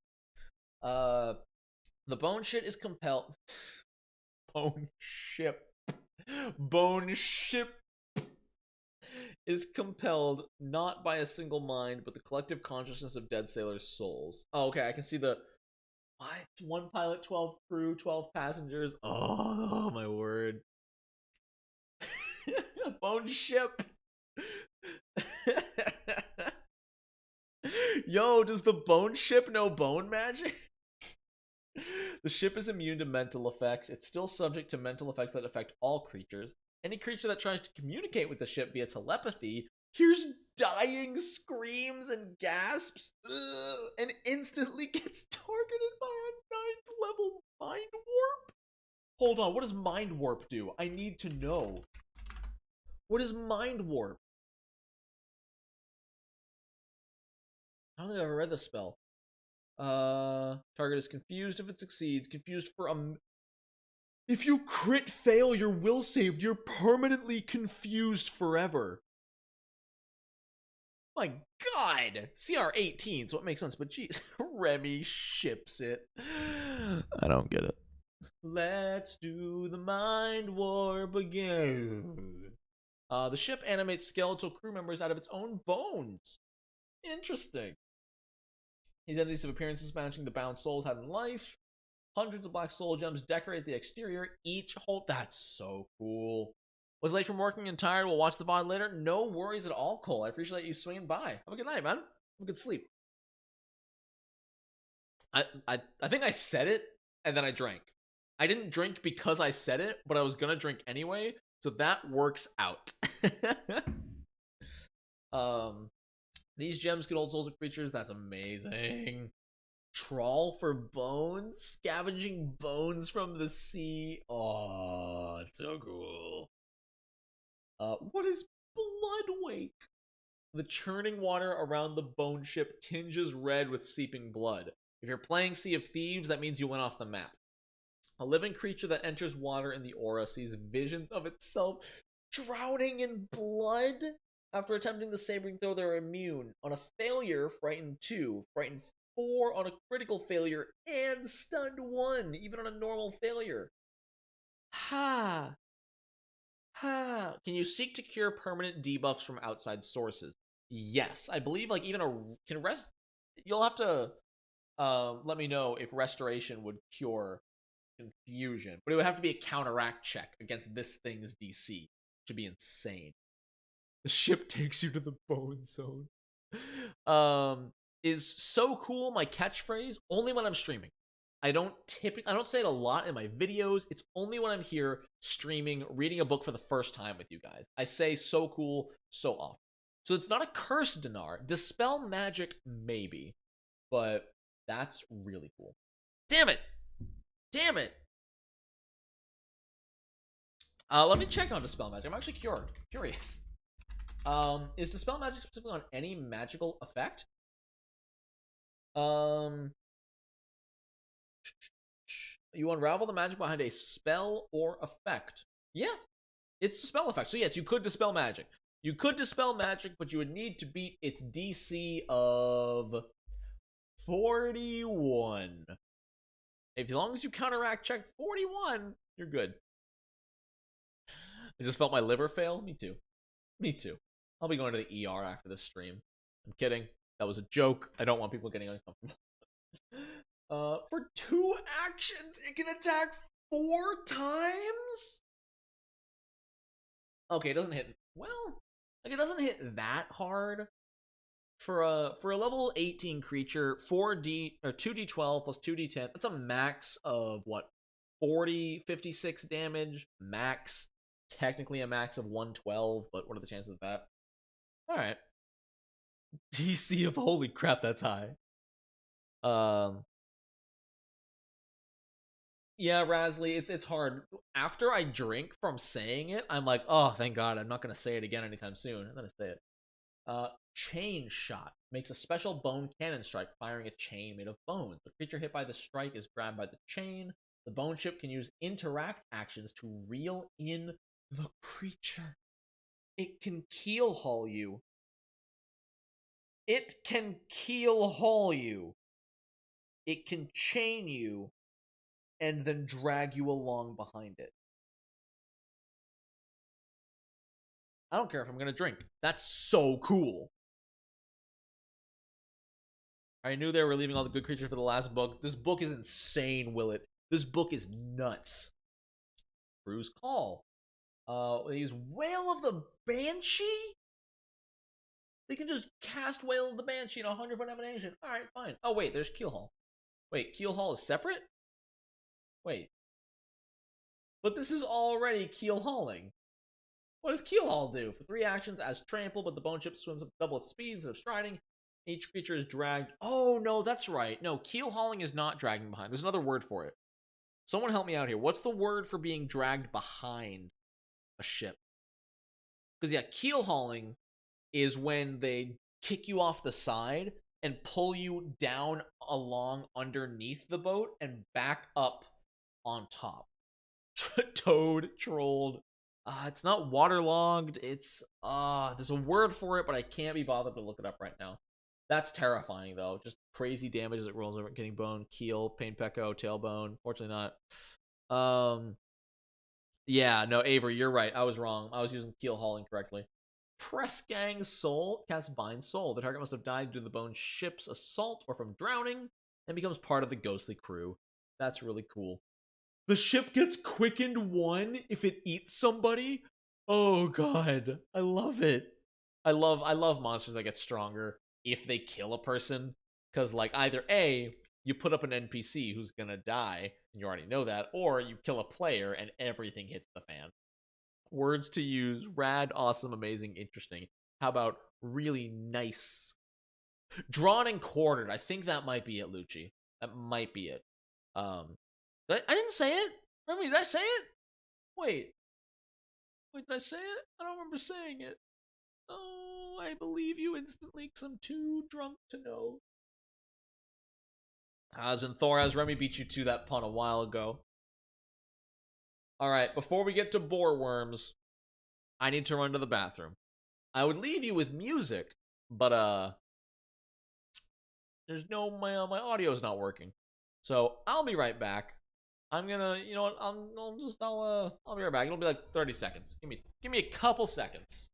S2: The bone shit is compelled. Bone ship. Bone ship is compelled not by a single mind, but the collective consciousness of dead sailors' souls. Oh, okay, I can see the... What? 1 pilot, 12 crew, 12 passengers. Oh my word. Bone ship. Yo, does the bone ship know bone magic? The ship is immune to mental effects. It's still subject to mental effects that affect all creatures. Any creature that tries to communicate with the ship via telepathy hears dying screams and gasps, and instantly gets targeted by a 9th level mind warp. Hold on, what does mind warp do? I need to know. What is mind warp? I don't think I've ever read this spell. Target is confused if it succeeds. Confused for if you crit fail your will save, you're permanently confused forever. My god! CR 18, so it makes sense, but jeez. Remy ships it. I don't get it. Let's do the mind warp again. The ship animates skeletal crew members out of its own bones. Interesting. These entities have appearances matching the bound souls had in life. Hundreds of black soul gems decorate the exterior. Each hole. That's so cool. Was late from working and tired. We'll watch the VOD later. No worries at all, Cole. I appreciate you swinging by. Have a good night, man. Have a good sleep. I think I said it and then I drank. I didn't drink because I said it, but I was gonna drink anyway, so that works out. These gems get old souls of creatures. That's amazing. Trawl for bones, scavenging bones from the sea. Oh, it's so cool. What is blood wake? The churning water around the bone ship tinges red with seeping blood. If you're playing Sea of Thieves, that means you went off the map. A living creature that enters water in the aura sees visions of itself drowning in blood. After attempting the sabering throw, they're immune. On a failure, frightened 2. Frightened 4 on a critical failure. And stunned 1, even on a normal failure. Ha! Ha! Can you seek to cure permanent debuffs from outside sources? Yes. I believe, like, even can rest... You'll have to let me know if restoration would cure confusion. But it would have to be a counteract check against this thing's DC, which would be insane. The ship takes you to the bone zone. Is so cool my catchphrase only when I'm streaming. I don't say it a lot in my videos. It's only when I'm here streaming, reading a book for the first time with you guys. I say so cool so often. So it's not a curse, Dinar. Dispel magic, maybe. But that's really cool. Damn it! Damn it! Let me check on Dispel magic. I'm actually curious. Is Dispel magic specifically on any magical effect? You unravel the magic behind a spell or effect. Yeah, it's a spell effect. So yes, you could dispel magic. You could dispel magic, but you would need to beat its DC of 41. As long as you counteract check 41, you're good. I just felt my liver fail. Me too. Me too. I'll be going to the ER after this stream. I'm kidding. That was a joke. I don't want people getting uncomfortable. For 2 actions, it can attack 4 times? Okay, it doesn't hit... Well, like, it doesn't hit that hard. For a level 18 creature, 2d12 plus 2d10, that's a max of, what, 40, 56 damage, max. Technically a max of 112, but what are the chances of that? Alright. DC of holy crap, that's high. Yeah, Rasley, it's hard. After I drink from saying it, I'm like, oh, thank God, I'm not gonna say it again anytime soon. And then I say it. Chain shot makes a special bone cannon strike, firing a chain made of bones. The creature hit by the strike is grabbed by the chain. The bone ship can use interact actions to reel in the creature. It can keel haul you. It can keel haul you. It can chain you and then drag you along behind it. I don't care if I'm gonna drink. That's so cool. I knew they were leaving all the good creatures for the last book. This book is insane, Willet. This book is nuts. Crew's Call. They use Wail of the Banshee? They can just cast Wail of the Banshee in 100-foot emanation. Alright, fine. Oh, wait, there's Keelhaul. Wait, Keelhaul is separate? Wait. But this is already Keelhauling. What does Keelhaul do? For 3 actions, as trample, but the bone ship swims up double its speed instead of striding. Each creature is dragged. Oh, no, that's right. No, Keelhauling is not dragging behind. There's another word for it. Someone help me out here. What's the word for being dragged behind a ship? Because, yeah, Keelhauling is when they kick you off the side and pull you down along underneath the boat and back up on top. Toad, trolled. It's not waterlogged. It's there's a word for it, but I can't be bothered to look it up right now. That's terrifying though. Just crazy damage as it rolls over, getting bone, keel, pain pecco, tailbone. Fortunately not. Yeah, no, Avery, you're right. I was wrong. I was using keel haul incorrectly. Press Gang's Soul casts Bind Soul. The target must have died due to the bone ship's assault or from drowning and becomes part of the ghostly crew. That's really cool. The ship gets quickened 1 if it eats somebody. Oh god, I love it. I love monsters that get stronger if they kill a person, because like either A, you put up an NPC who's gonna die and you already know that, or you kill a player and everything hits the fan. Words to use: rad, awesome, amazing, interesting. How about really nice? Drawn and quartered. I think that might be it, Lucci. That might be it. I didn't say it. Remember, did I say it? Wait, did I say it? I don't remember saying it. Oh, I believe you instantly because I'm too drunk to know. As in Thoraz, Remy beat you to that pun a while ago. Alright, before we get to boar worms, I need to run to the bathroom. I would leave you with music, but there's no my audio's not working. So I'll be right back. I'm gonna, you know what? I'll be right back. It'll be like 30 seconds. Give me a couple seconds.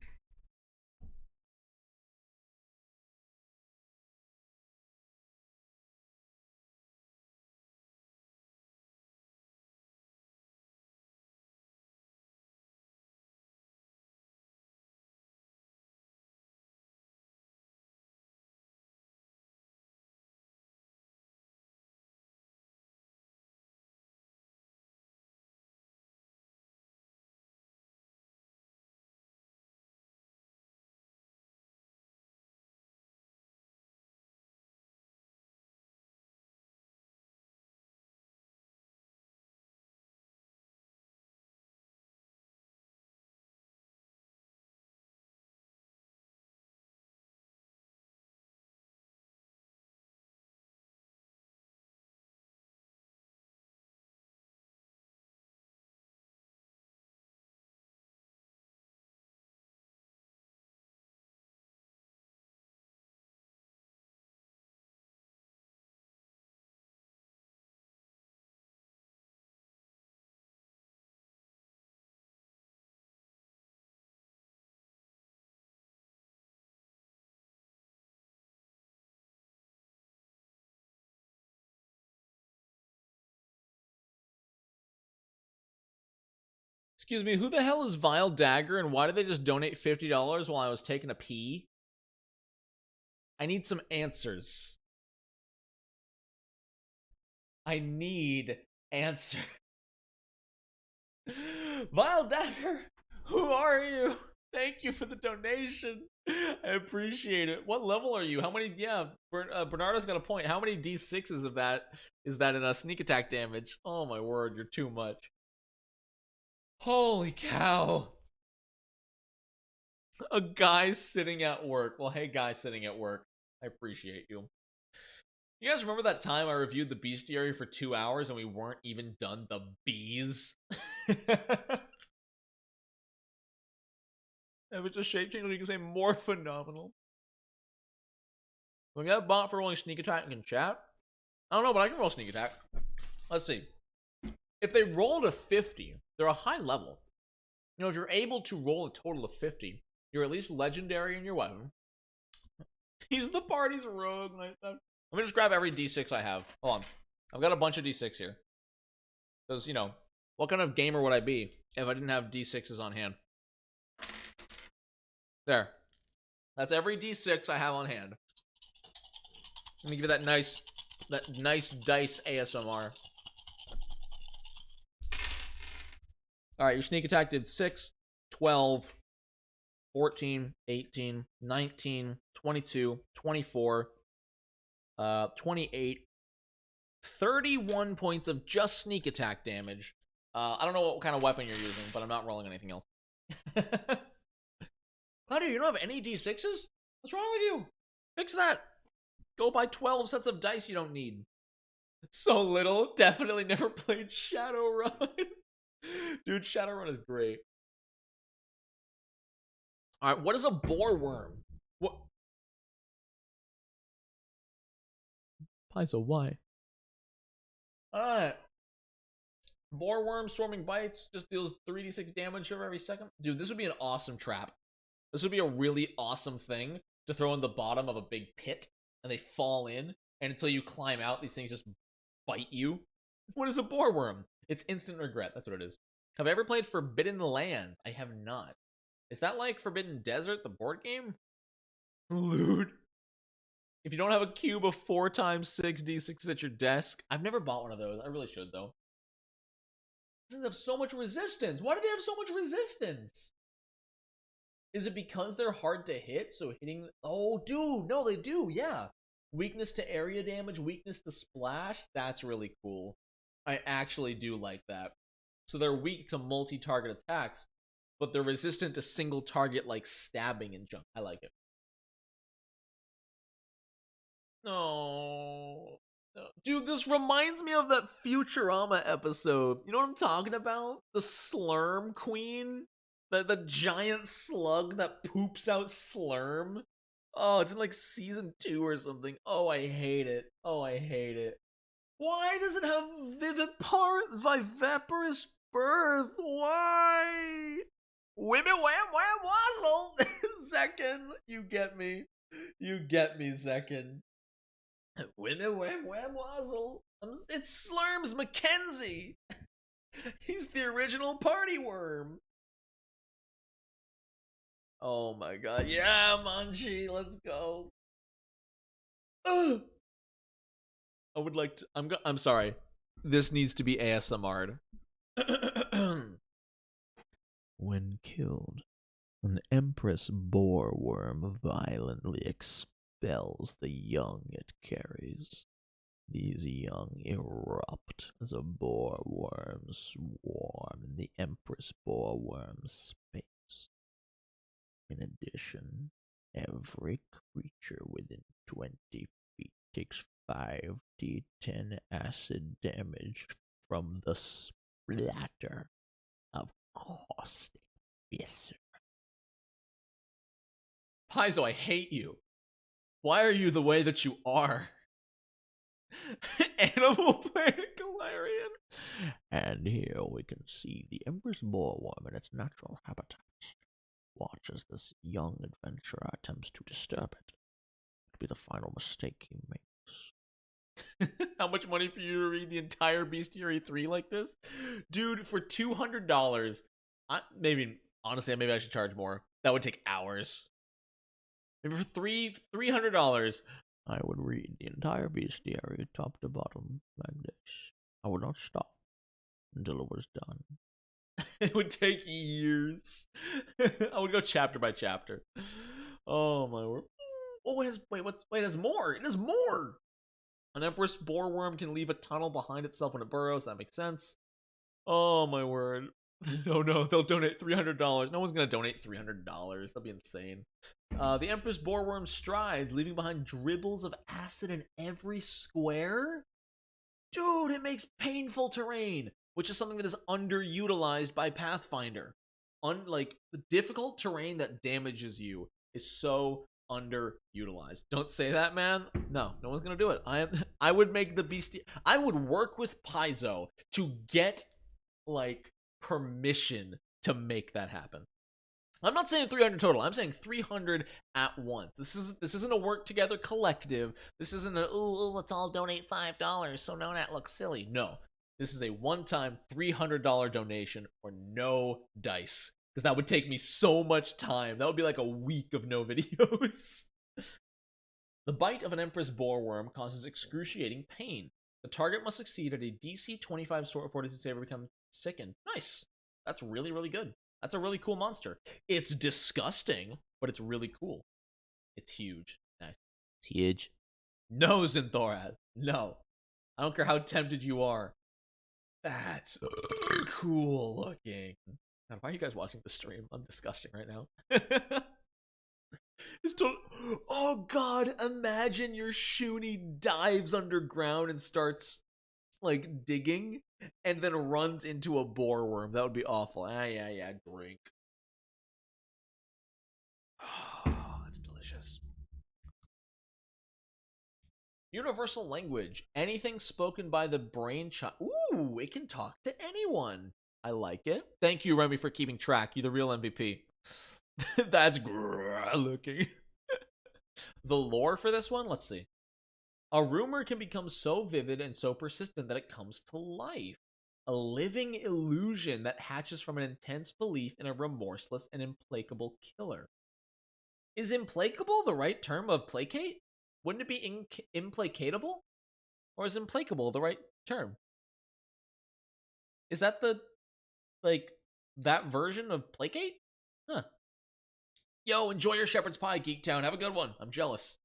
S2: Excuse me, who the hell is Vile Dagger and why did they just donate $50 while I was taking a pee? I need some answers. I need answers. Vile Dagger, who are you? Thank you for the donation. I appreciate it. What level are you? How many? Yeah, Bernardo's got a point. How many d6s of that is that in a sneak attack damage? Oh my word, you're too much. Holy cow. A guy sitting at work. Well, hey, guy sitting at work. I appreciate you. You guys remember that time I reviewed the Bestiary for 2 hours and we weren't even done the bees? If it's a shape change, you can say more phenomenal. We got a bot for rolling sneak attack in chat. I don't know, but I can roll sneak attack. Let's see. If they rolled a 50, they're a high level. You know, if you're able to roll a total of 50, you're at least legendary in your weapon. He's the party's rogue. Let me just grab every d6 I have. Hold on. I've got a bunch of d6 here. Because, you know, what kind of gamer would I be if I didn't have d6s on hand? There. That's every d6 I have on hand. Let me give you that nice dice ASMR. Alright, your sneak attack did 6, 12, 14, 18, 19, 22, 24, 28, 31 points of just sneak attack damage. I don't know what kind of weapon you're using, but I'm not rolling anything else. Claudia, you don't have any d6s? What's wrong with you? Fix that. Go buy 12 sets of dice you don't need. So little. Definitely never played Shadowrun. Dude, Shadowrun is great. Alright, what is a boar worm? What? Paizo, why? Alright. Boar worm swarming bites just deals 3d6 damage for every second. Dude, this would be an awesome trap. This would be a really awesome thing to throw in the bottom of a big pit, and they fall in, and until you climb out, these things just bite you. What is a boar worm? It's instant regret. That's what it is. Have I ever played Forbidden Land? I have not. Is that like Forbidden Desert, the board game? Lewd. If you don't have a cube of 4x6 d6 at your desk, I've never bought one of those. I really should, though. These have so much resistance. Why do they have so much resistance? Is it because they're hard to hit? So hitting... Oh, dude. No, they do. Yeah. Weakness to area damage, weakness to splash. That's really cool. I actually do like that. So they're weak to multi-target attacks, but they're resistant to single target like stabbing and junk. I like it. No. Dude, this reminds me of that Futurama episode. You know what I'm talking about? The Slurm Queen? The giant slug that poops out Slurm? Oh, it's in like season 2 or something. Oh, I hate it. Oh, I hate it. Why does it have viviparous birth? Why? Wimmy wham wham wazzle! Second, you get me. You get me, second. Wimmy wham wham wazzle. It's Slurms Mackenzie. He's the original party worm. Oh my god. Yeah, Manchi, let's go. Ugh. I would like to... I'm sorry. This needs to be ASMR'd. When killed, an Empress boar worm violently expels the young it carries. These young erupt as a boar worm swarm in the Empress boar worm's space. In addition, every creature within 20 feet takes 5d10 acid damage from the splatter of caustic viscera. Paizo, I hate you. Why are you the way that you are? Animal Planet Galarian. And here we can see the Empress boar worm in its natural habitat. Watch as this young adventurer attempts to disturb it. It'll be the final mistake he makes. How much money for you to read the entire Bestiary 3 like this? Dude, for $200, honestly, maybe I should charge more. That would take hours. Maybe for $300, I would read the entire Bestiary top to bottom like this. I would not stop until it was done. It would take years. I would go chapter by chapter. Oh my word. Oh, it has more. It has more. An Empress boreworm can leave a tunnel behind itself when it burrows. That makes sense. Oh my word. Oh no, they'll donate $300. No one's gonna donate $300. That'd be insane. The Empress boreworm strides, leaving behind dribbles of acid in every square. Dude, it makes painful terrain, which is something that is underutilized by Pathfinder. Unlike the difficult terrain that damages you is so underutilized. Don't say that, man. No one's gonna do it. I would make the Bestiary. I would work with Paizo to get like permission to make that happen. I'm not saying 300 total. I'm saying 300 at once. This isn't a work together collective. This isn't a let's all donate $5 so Nonat looks silly. No, this is a one-time $300 donation or no dice, because that would take me so much time. That would be like a week of no videos. The bite of an Empress boreworm causes excruciating pain. The target must succeed at a DC 25 fortitude save or become sickened. Nice. That's really, really good. That's a really cool monster. It's disgusting, but it's really cool. It's huge. Nice. It's huge. No, Zinthoraz. No. I don't care how tempted you are. That's cool looking. God, why are you guys watching the stream? I'm disgusting right now. Oh god, imagine your Shuni dives underground and starts like digging and then runs into a boreworm. That would be awful. Yeah, drink. Oh, that's delicious. Universal language. Anything spoken by the brain child. Ooh, it can talk to anyone. I like it. Thank you, Remy, for keeping track. You're the real MVP. That's looking. The lore for this one, let's see. A rumor can become so vivid and so persistent that it comes to life. A living illusion that hatches from an intense belief in a remorseless and implacable killer. Is implacable the right term of placate? Wouldn't it be implacatable? Or is implacable the right term? Is that that version of placate? Huh. Yo, enjoy your shepherd's pie, Geektown. Have a good one. I'm jealous.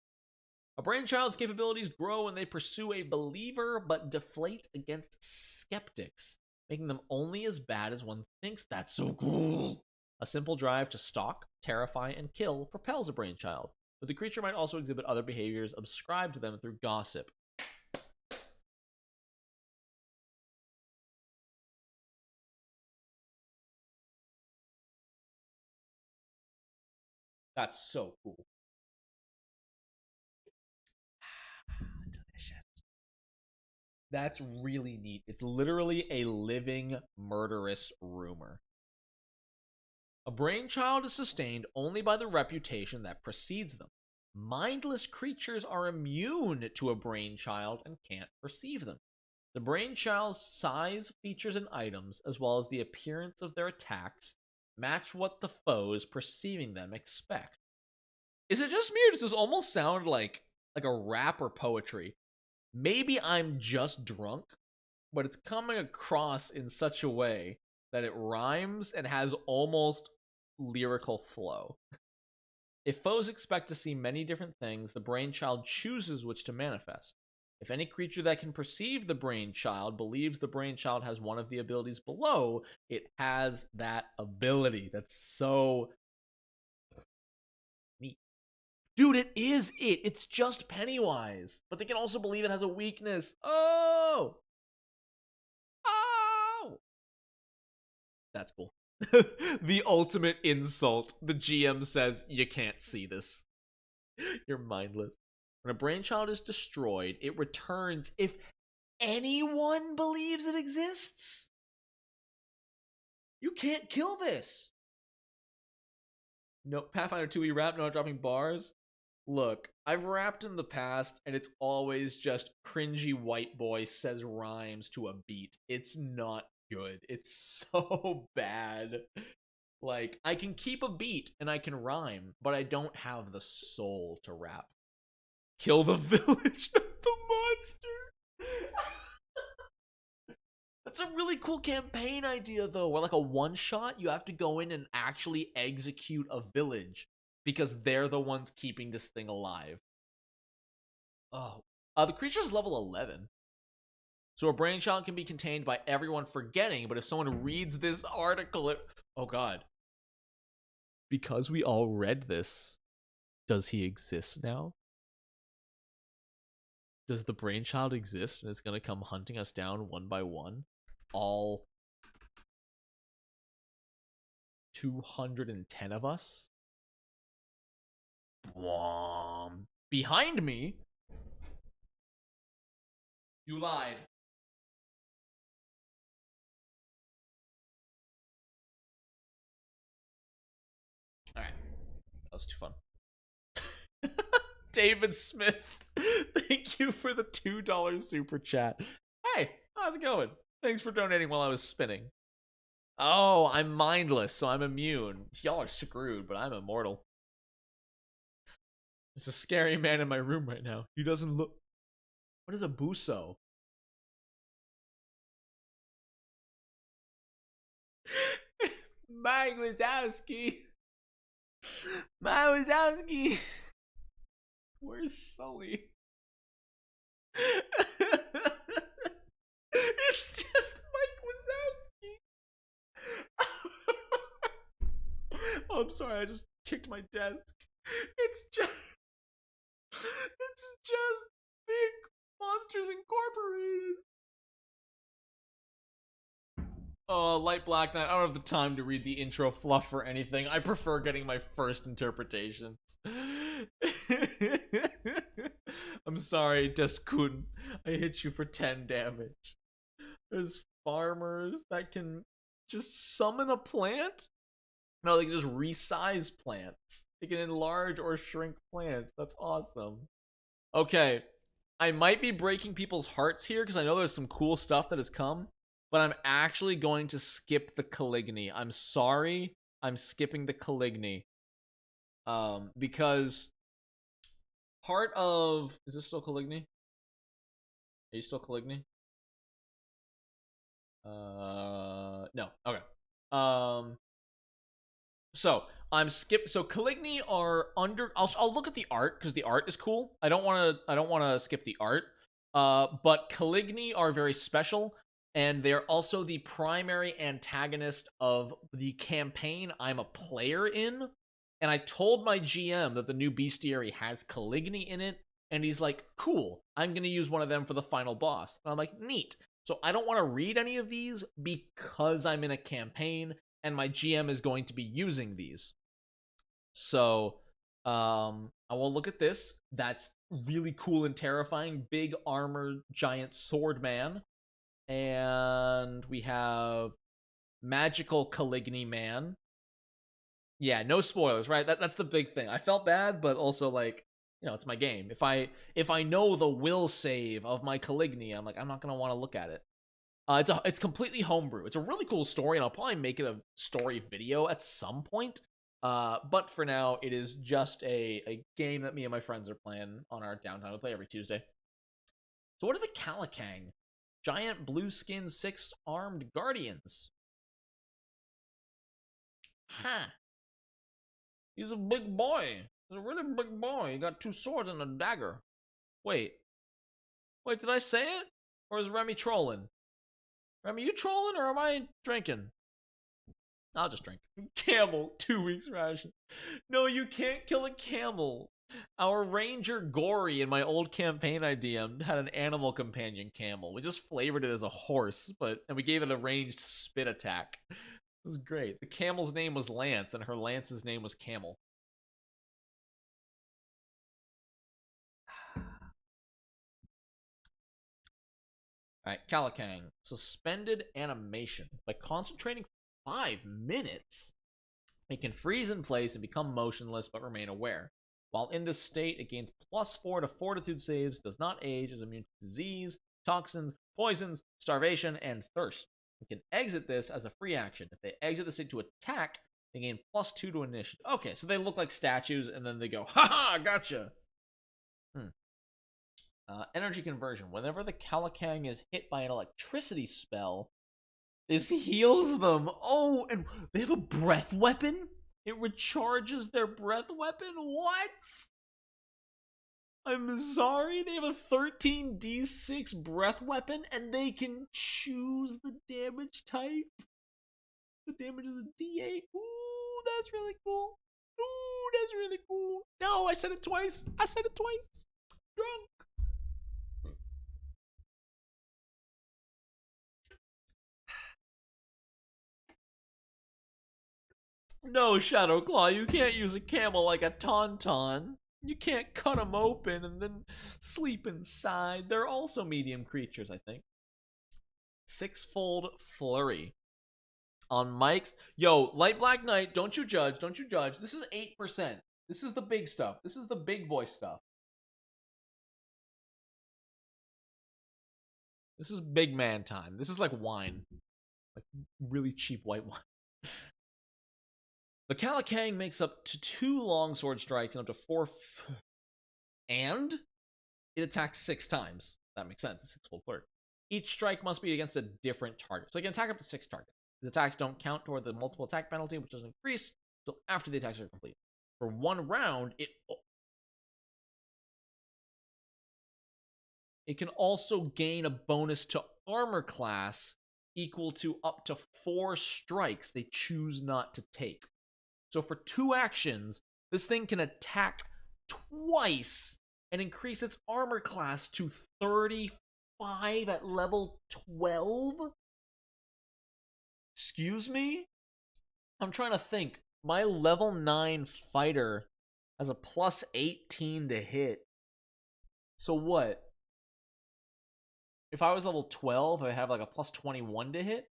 S2: A brainchild's capabilities grow when they pursue a believer but deflate against skeptics, making them only as bad as one thinks. That's so cool. A simple drive to stalk, terrify, and kill propels a brainchild, but the creature might also exhibit other behaviors ascribed to them through gossip. That's so cool. Delicious. That's really neat. It's literally a living, murderous rumor. A brainchild is sustained only by the reputation that precedes them. Mindless creatures are immune to a brainchild and can't perceive them. The brainchild's size, features, and items, as well as the appearance of their attacks, match what the foes perceiving them expect. Is it just me, or does this almost sound like a rap or poetry? Maybe I'm just drunk, but it's coming across in such a way that it rhymes and has almost lyrical flow. If foes expect to see many different things, the brainchild chooses which to manifest. If any creature that can perceive the brainchild believes the brainchild has one of the abilities below, it has that ability. That's so neat. Dude, it is it. It's just Pennywise. But they can also believe it has a weakness. Oh! That's cool. The ultimate insult. The GM says, you can't see this. You're mindless. When a brainchild is destroyed, it returns if anyone believes it exists. You can't kill this. No, Pathfinder 2E rap, not dropping bars. Look, I've rapped in the past, and it's always just cringy white boy says rhymes to a beat. It's not good. It's so bad. Like, I can keep a beat and I can rhyme, but I don't have the soul to rap. Kill the village, not the monster. That's a really cool campaign idea, though, where like a one-shot, you have to go in and actually execute a village because they're the ones keeping this thing alive. Oh, the creature is level 11. So a brainchild can be contained by everyone forgetting, but if someone reads this article, oh god. Because we all read this, does he exist now? Does the brainchild exist and it's gonna come hunting us down one by one? All 210 of us? Behind me? You lied. Alright. That was too fun. David Smith, thank you for the $2 super chat. Hey, how's it going? Thanks for donating while I was spinning. Oh, I'm mindless, so I'm immune. Y'all are screwed, but I'm immortal. There's a scary man in my room right now. He doesn't look... What is a buso? Mike Wazowski. Mike Wazowski. Where's Sully? It's just Mike Wazowski. Oh, I'm sorry, I just kicked my desk. It's just Big Monsters Incorporated. Oh, Light Black Knight. I don't have the time to read the intro fluff or anything. I prefer getting my first interpretations. I'm sorry, Deskun. I hit you for 10 damage. There's farmers that can just summon a plant? No, they can just resize plants. They can enlarge or shrink plants. That's awesome. Okay. I might be breaking people's hearts here because I know there's some cool stuff that has come. But I'm actually going to skip the Caligny. I'm sorry. I'm skipping the Caligny. Because part of... Is this still Caligny? Are you still Caligny? No. Okay. So Caligny are under... I'll look at the art, because the art is cool. I don't want to skip the art. But Caligny are very special. And they're also the primary antagonist of the campaign I'm a player in. And I told my GM that the new Bestiary has Caligny in it. And he's like, cool, I'm going to use one of them for the final boss. And I'm like, neat. So I don't want to read any of these because I'm in a campaign. And my GM is going to be using these. So I will look at this. That's really cool and terrifying. Big armored giant sword man. And we have Magical Caligny Man. Yeah, no spoilers, right? That's the big thing. I felt bad, but also like, you know, it's my game. If I know the will save of my Caligny, I'm like, I'm not gonna want to look at it. It's completely homebrew. It's a really cool story, and I'll probably make it a story video at some point. But for now, it is just a game that me and my friends are playing on our downtime. We play every Tuesday. So what is a Calicang? Giant blue skin 6-armed guardians. Huh. He's a big boy. He's a really big boy. He got 2 swords and a dagger. Wait, did I say it? Or is Remy trolling? Remy, you trolling or am I drinking? I'll just drink. Camel, 2 weeks ration. No, you can't kill a camel. Our ranger Gory in my old campaign idea had an animal companion camel. We just flavored it as a horse, and we gave it a ranged spit attack. It was great. The camel's name was Lance, and her Lance's name was Camel. Alright, Calicang. Suspended animation. By concentrating 5 minutes, it can freeze in place and become motionless but remain aware. While in this state, it gains +4 to fortitude saves, does not age, is immune to disease, toxins, poisons, starvation, and thirst. You can exit this as a free action. If they exit the state to attack, they gain +2 to initiative. Okay, so they look like statues, and then they go, haha, gotcha! Energy conversion. Whenever the Calicang is hit by an electricity spell, This heals them. Oh, and they have a breath weapon? It recharges their breath weapon? What? I'm sorry, they have a 13d6 breath weapon and they can choose the damage type. The damage is a d8. Ooh, that's really cool. Ooh, that's really cool. No, I said it twice. Drunk. No, Shadowclaw, you can't use a camel like a tauntaun. You can't cut them open and then sleep inside. They're also medium creatures, I think. Sixfold Flurry. On Mike's. Yo, Light Black Knight, don't you judge. This is 8%. This is the big stuff. This is the big boy stuff. This is big man time. This is like wine. Like really cheap white wine. The Kalakang makes up to 2 longsword strikes and up to 4 and it attacks 6 times. That makes sense. It's sixfold flurry. Each strike must be against a different target. So it can attack up to 6 targets. His attacks don't count toward the multiple attack penalty, which doesn't increase until after the attacks are complete. For 1 round, it can also gain a bonus to armor class equal to up to 4 strikes they choose not to take. So for 2 actions, this thing can attack twice and increase its armor class to 35 at level 12? Excuse me? I'm trying to think. My level 9 fighter has a plus 18 to hit. So what? If I was level 12, I have like a plus 21 to hit.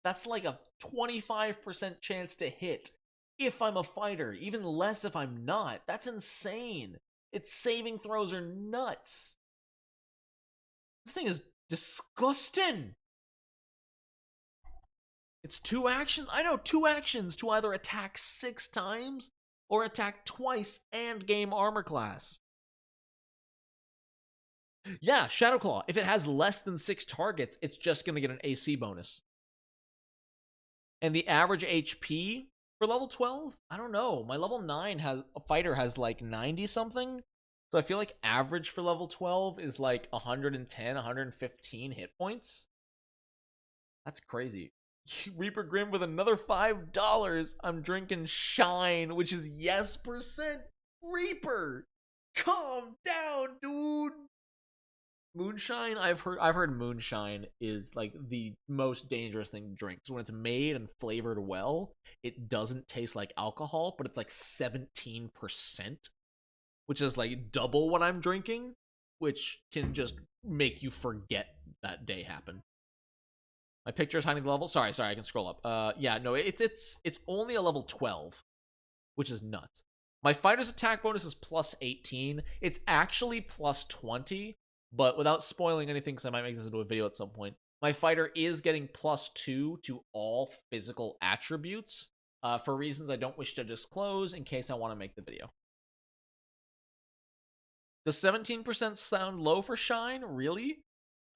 S2: That's like a 25% chance to hit if I'm a fighter. Even less if I'm not. That's insane. Its saving throws are nuts. This thing is disgusting. It's 2 actions. I know, 2 actions to either attack 6 times or attack twice and gain armor class. Yeah, Shadowclaw. If it has less than 6 targets, it's just going to get an AC bonus. And the average HP for level 12? I don't know. My level 9 fighter has like 90 something. So I feel like average for level 12 is like 110, 115 hit points. That's crazy. Reaper Grim with another $5. I'm drinking Shine, which is yes percent. Reaper, calm down, dude. Moonshine, I've heard moonshine is like the most dangerous thing to drink. So when it's made and flavored well, it doesn't taste like alcohol, but it's like 17%, which is like double what I'm drinking, which can just make you forget that day happened. My picture is hiding the level. Sorry, I can scroll up. Yeah, no, it's only a level 12, which is nuts. My fighter's attack bonus is plus 18. It's actually plus 20. But without spoiling anything, because I might make this into a video at some point, my fighter is getting plus 2 to all physical attributes for reasons I don't wish to disclose in case I want to make the video. Does 17% sound low for Shine? Really?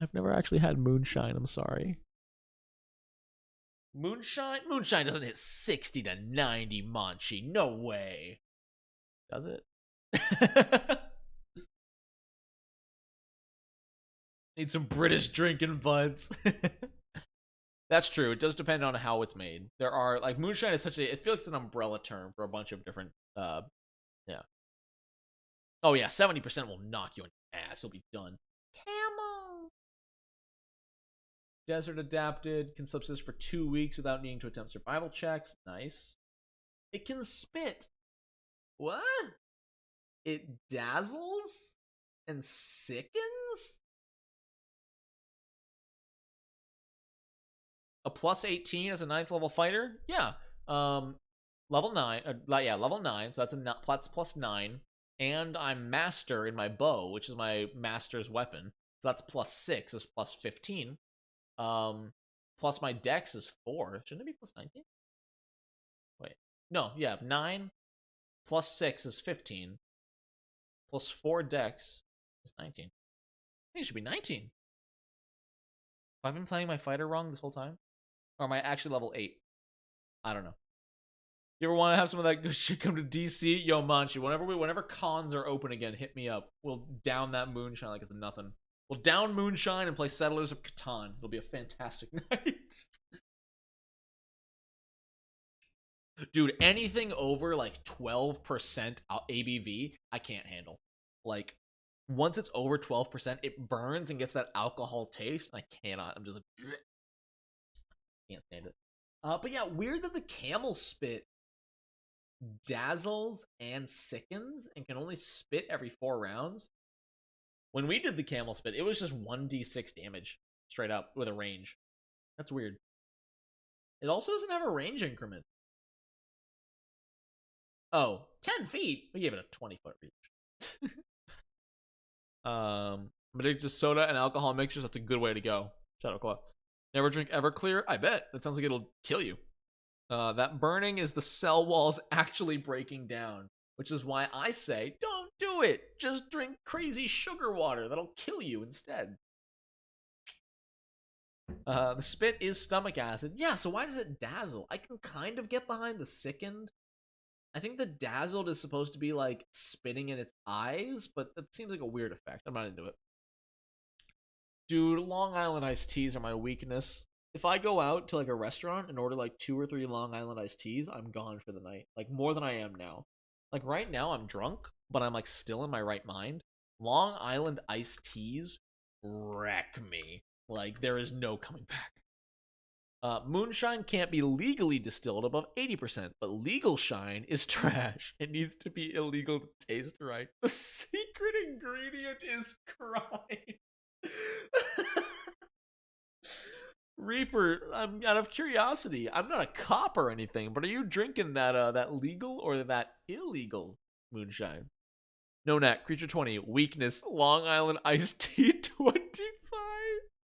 S2: I've never actually had Moonshine, I'm sorry. Moonshine doesn't hit 60 to 90, Manchi. No way. Does it? Need some British drinking buds. That's true. It does depend on how it's made. There are like moonshine is such a it feels like it's an umbrella term for a bunch of different yeah. Oh yeah, 70% will knock you on your ass. You'll be done. Camels. Desert adapted, can subsist for 2 weeks without needing to attempt survival checks. Nice. It can spit. What? It dazzles and sickens? A plus 18 as a 9th level fighter? Yeah. Level 9. Level 9. So that's a plus 9. And I'm master in my bow, which is my master's weapon. So that's plus 6 is plus 15. Plus my dex is 4. Shouldn't it be plus 19? Wait. No, yeah. 9 plus 6 is 15. Plus 4 dex is 19. I think it should be 19. I've been playing my fighter wrong this whole time? Or am I actually level 8? I don't know. You ever want to have some of that good shit come to DC? Yo, Manchi, whenever cons are open again, hit me up. We'll down that moonshine like it's nothing. We'll down moonshine and play Settlers of Catan. It'll be a fantastic night. Dude, anything over like 12% ABV, I can't handle. Like, once it's over 12%, it burns and gets that alcohol taste. I cannot. I'm just like, bleh. Can't stand it. But yeah, weird that the camel spit dazzles and sickens and can only spit every 4 rounds. When we did the camel spit, it was just 1d6 damage straight up with a range. That's weird. It also doesn't have a range increment. Oh, 10 feet? We gave it a 20-foot reach. I'm addicted to soda and alcohol mixtures. That's a good way to go. Shadowclaw. Never drink Everclear? I bet. That sounds like it'll kill you. That burning is the cell walls actually breaking down, which is why I say, don't do it. Just drink crazy sugar water. That'll kill you instead. The spit is stomach acid. Yeah, so why does it dazzle? I can kind of get behind the sickened. I think the dazzled is supposed to be like spitting in its eyes, but that seems like a weird effect. I'm not into it. Dude, Long Island iced teas are my weakness. If I go out to like a restaurant and order like 2 or 3 Long Island iced teas, I'm gone for the night. Like more than I am now. Like right now I'm drunk, but I'm like still in my right mind. Long Island iced teas wreck me. Like there is no coming back. Moonshine can't be legally distilled above 80%, but legal shine is trash. It needs to be illegal to taste right. The secret ingredient is crime. Reaper, I'm out of curiosity. I'm not a cop or anything, but are you drinking that legal or that illegal moonshine? No Nat, Creature 20, weakness, Long Island iced tea 25.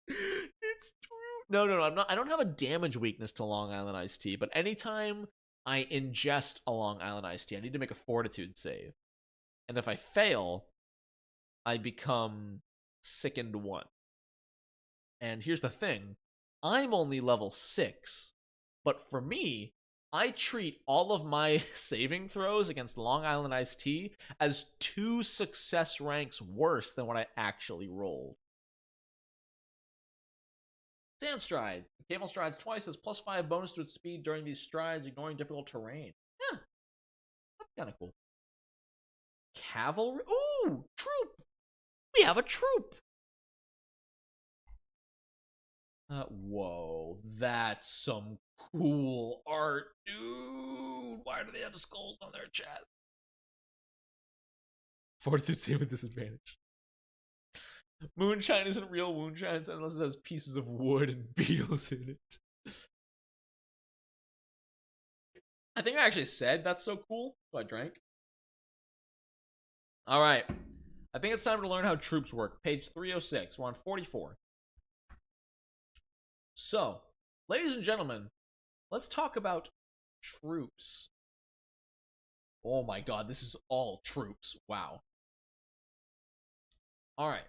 S2: It's true. No, I'm not. I don't have a damage weakness to Long Island iced tea, but anytime I ingest a Long Island iced tea, I need to make a fortitude save. And if I fail, I become sickened 1. And here's the thing. I'm only level 6, but for me, I treat all of my saving throws against Long Island iced tea as 2 success ranks worse than what I actually rolled. Sandstride. Camel strides twice as +5 bonus to its speed during these strides, ignoring difficult terrain. Yeah, that's kind of cool. Cavalry. Ooh, troop. We have a troop. Whoa, that's some cool art, dude. Why do they have skulls on their chest? Fortitude save with disadvantage. Moonshine isn't real moonshine unless it has pieces of wood and beetles in it. I think I actually said that's so cool, so I drank. Alright. I think it's time to learn how troops work. Page 306. We're on 44. So, ladies and gentlemen, let's talk about troops. Oh my god, this is all troops. Wow. Alright.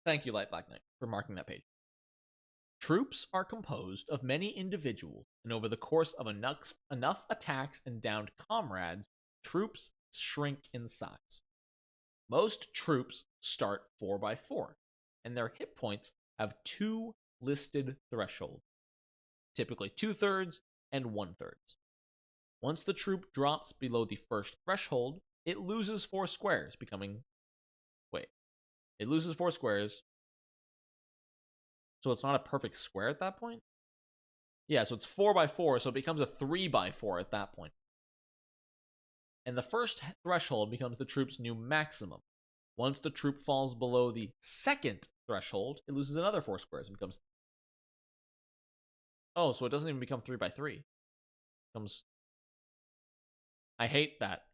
S2: Thank you, Light Black Knight, for marking that page. Troops are composed of many individuals, and over the course of enough attacks and downed comrades, troops shrink in size. Most troops start 4x4, and their hit points have 2 listed thresholds, typically 2/3 and 1/3. Once the troop drops below the first threshold, it loses 4 squares, becoming... It loses 4 squares. So it's not a perfect square at that point? Yeah, so it's 4x4, so it becomes a 3x4 at that point. And the first threshold becomes the troop's new maximum. Once the troop falls below the second threshold, it loses another 4 squares and becomes... Oh, so it doesn't even become 3x3. It becomes... I hate that.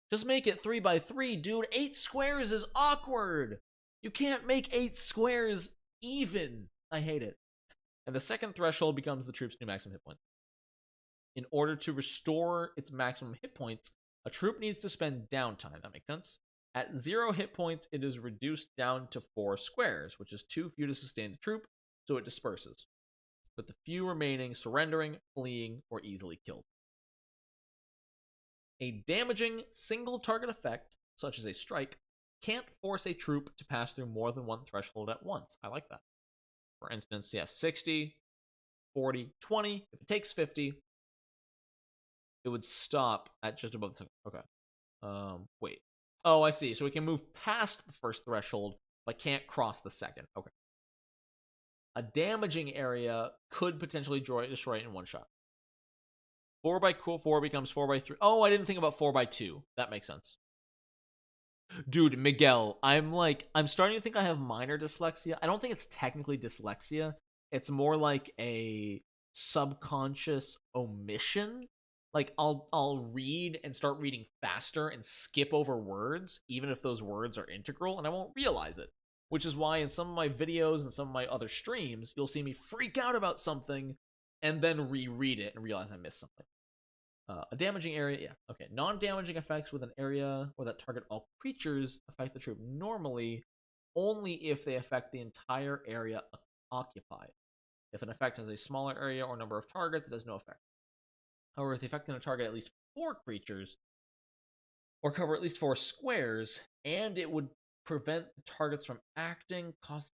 S2: Just make it 3x3, dude. 8 squares is awkward. You can't make 8 squares even. I hate it. And the second threshold becomes the troop's new maximum hit points. In order to restore its maximum hit points, a troop needs to spend downtime. That makes sense? At 0 hit points, it is reduced down to 4 squares, which is too few to sustain the troop, so it disperses, with the few remaining surrendering, fleeing, or easily killed. A damaging single target effect, such as a strike, can't force a troop to pass through more than one threshold at once. I like that. For instance, 60, 40, 20. If it takes 50, it would stop at just above the... Okay. Wait. Oh, I see. So we can move past the first threshold, but can't cross the second. Okay. A damaging area could potentially destroy it in one shot. 4x4 becomes 4x3. Oh, I didn't think about 4x2. That makes sense. Dude, Miguel, I'm starting to think I have minor dyslexia. I don't think it's technically dyslexia. It's more like a subconscious omission. Like I'll read and start reading faster and skip over words, even if those words are integral, and I won't realize it. Which is why in some of my videos and some of my other streams, you'll see me freak out about something and then reread it and realize I missed something. A damaging area, yeah. Okay. Non-damaging effects with an area where that target all creatures affect the troop normally only if they affect the entire area occupied. If an effect has a smaller area or number of targets, it has no effect. However, if the effect can target at least 4 creatures or cover at least 4 squares, and it would prevent the targets from acting, cause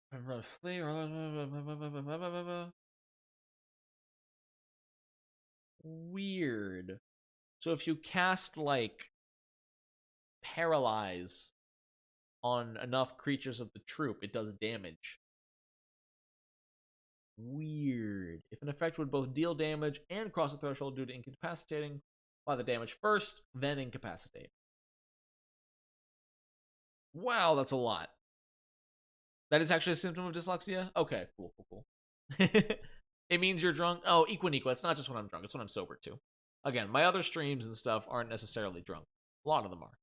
S2: weird. So if you cast like paralyze on enough creatures of the troop, it does damage. Weird. If an effect would both deal damage and cross the threshold due to incapacitating, apply the damage first, then incapacitate. Wow, that's a lot. That is actually a symptom of dyslexia? Okay, cool. It means you're drunk? Oh, equiniqua. It's not just when I'm drunk, it's when I'm sober too. Again, my other streams and stuff aren't necessarily drunk. A lot of them are.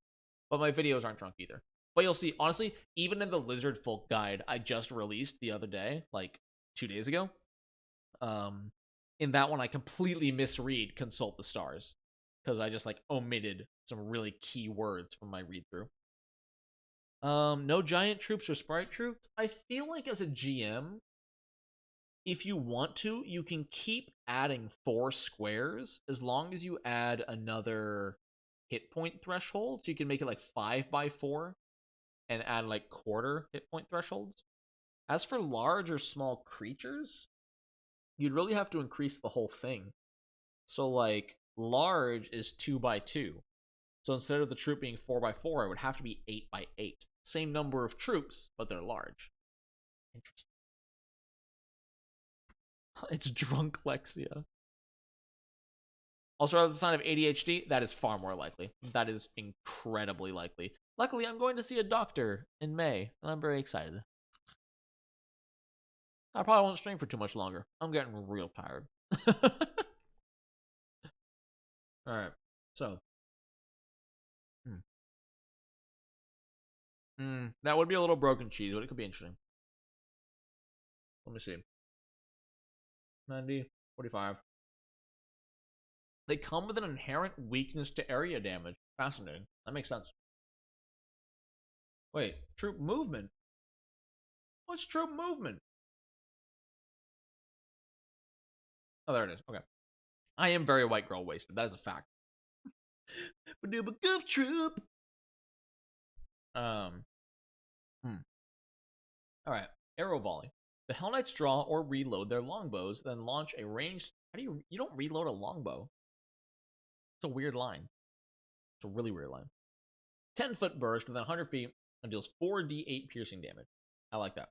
S2: But my videos aren't drunk either. But you'll see, honestly, even in the Lizard Folk guide I just released the other day, like 2 days ago, in that one I completely misread consult the stars. Because I just like omitted some really key words from my read through. No giant troops or sprite troops. I feel like as a GM, if you want to, you can keep adding 4 squares as long as you add another hit point threshold. So you can make it like 5x4 and add like quarter hit point thresholds. As for large or small creatures, you'd really have to increase the whole thing. So like large is 2x2. So instead of the troop being 4x4, it would have to be 8x8. Same number of troops, but they're large. Interesting. It's drunklexia. Also, the sign of ADHD, that is far more likely. That is incredibly likely. Luckily, I'm going to see a doctor in May, and I'm very excited. I probably won't stream for too much longer. I'm getting real tired. Alright, so. That would be a little broken cheese, but it could be interesting. Let me see. 90, 45. They come with an inherent weakness to area damage. Fascinating. That makes sense. Wait, troop movement? What's troop movement? Oh, there it is. Okay. I am very white girl wasted. That is a fact. Goof troop. Alright. Arrow volley. The Hell Knights draw or reload their longbows, then launch a ranged... How do you don't reload a longbow? It's a weird line. It's a really weird line. 10-foot burst within 100 feet and deals 4d8 piercing damage. I like that.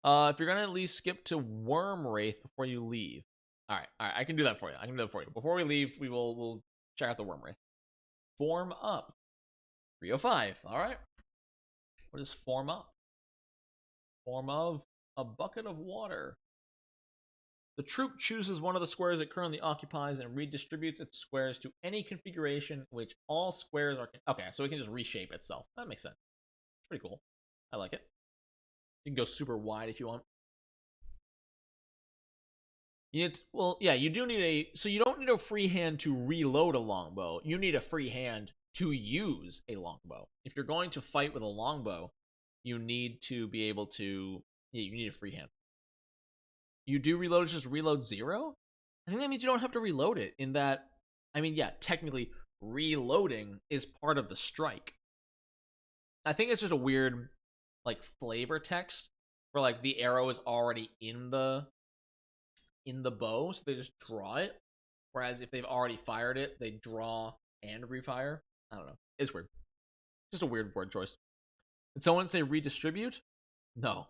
S2: If you're gonna at least skip to Worm Wraith before you leave. Alright, I can do that for you. Before we leave, we'll check out the Worm Wraith. Form up. 305. Alright. What is form up? Form of a bucket of water. The troop chooses one of the squares it currently occupies and redistributes its squares to any configuration in which all squares are... Okay, so it can just reshape itself. That makes sense. It's pretty cool. I like it. You can go super wide if you want. Well, yeah, you do need a... So you don't need a free hand to reload a longbow. You need a free hand to use a longbow. If you're going to fight with a longbow, you need to be able to. Yeah, you need a free hand. You do reload, just reload 0? I think that means you don't have to reload it, in that, I mean, yeah, technically, reloading is part of the strike. I think it's just a weird, like, flavor text, where, like, the arrow is already in the bow, so they just draw it, whereas if they've already fired it, they draw and refire. I don't know. It's weird. Just a weird word choice. Did someone say redistribute? No.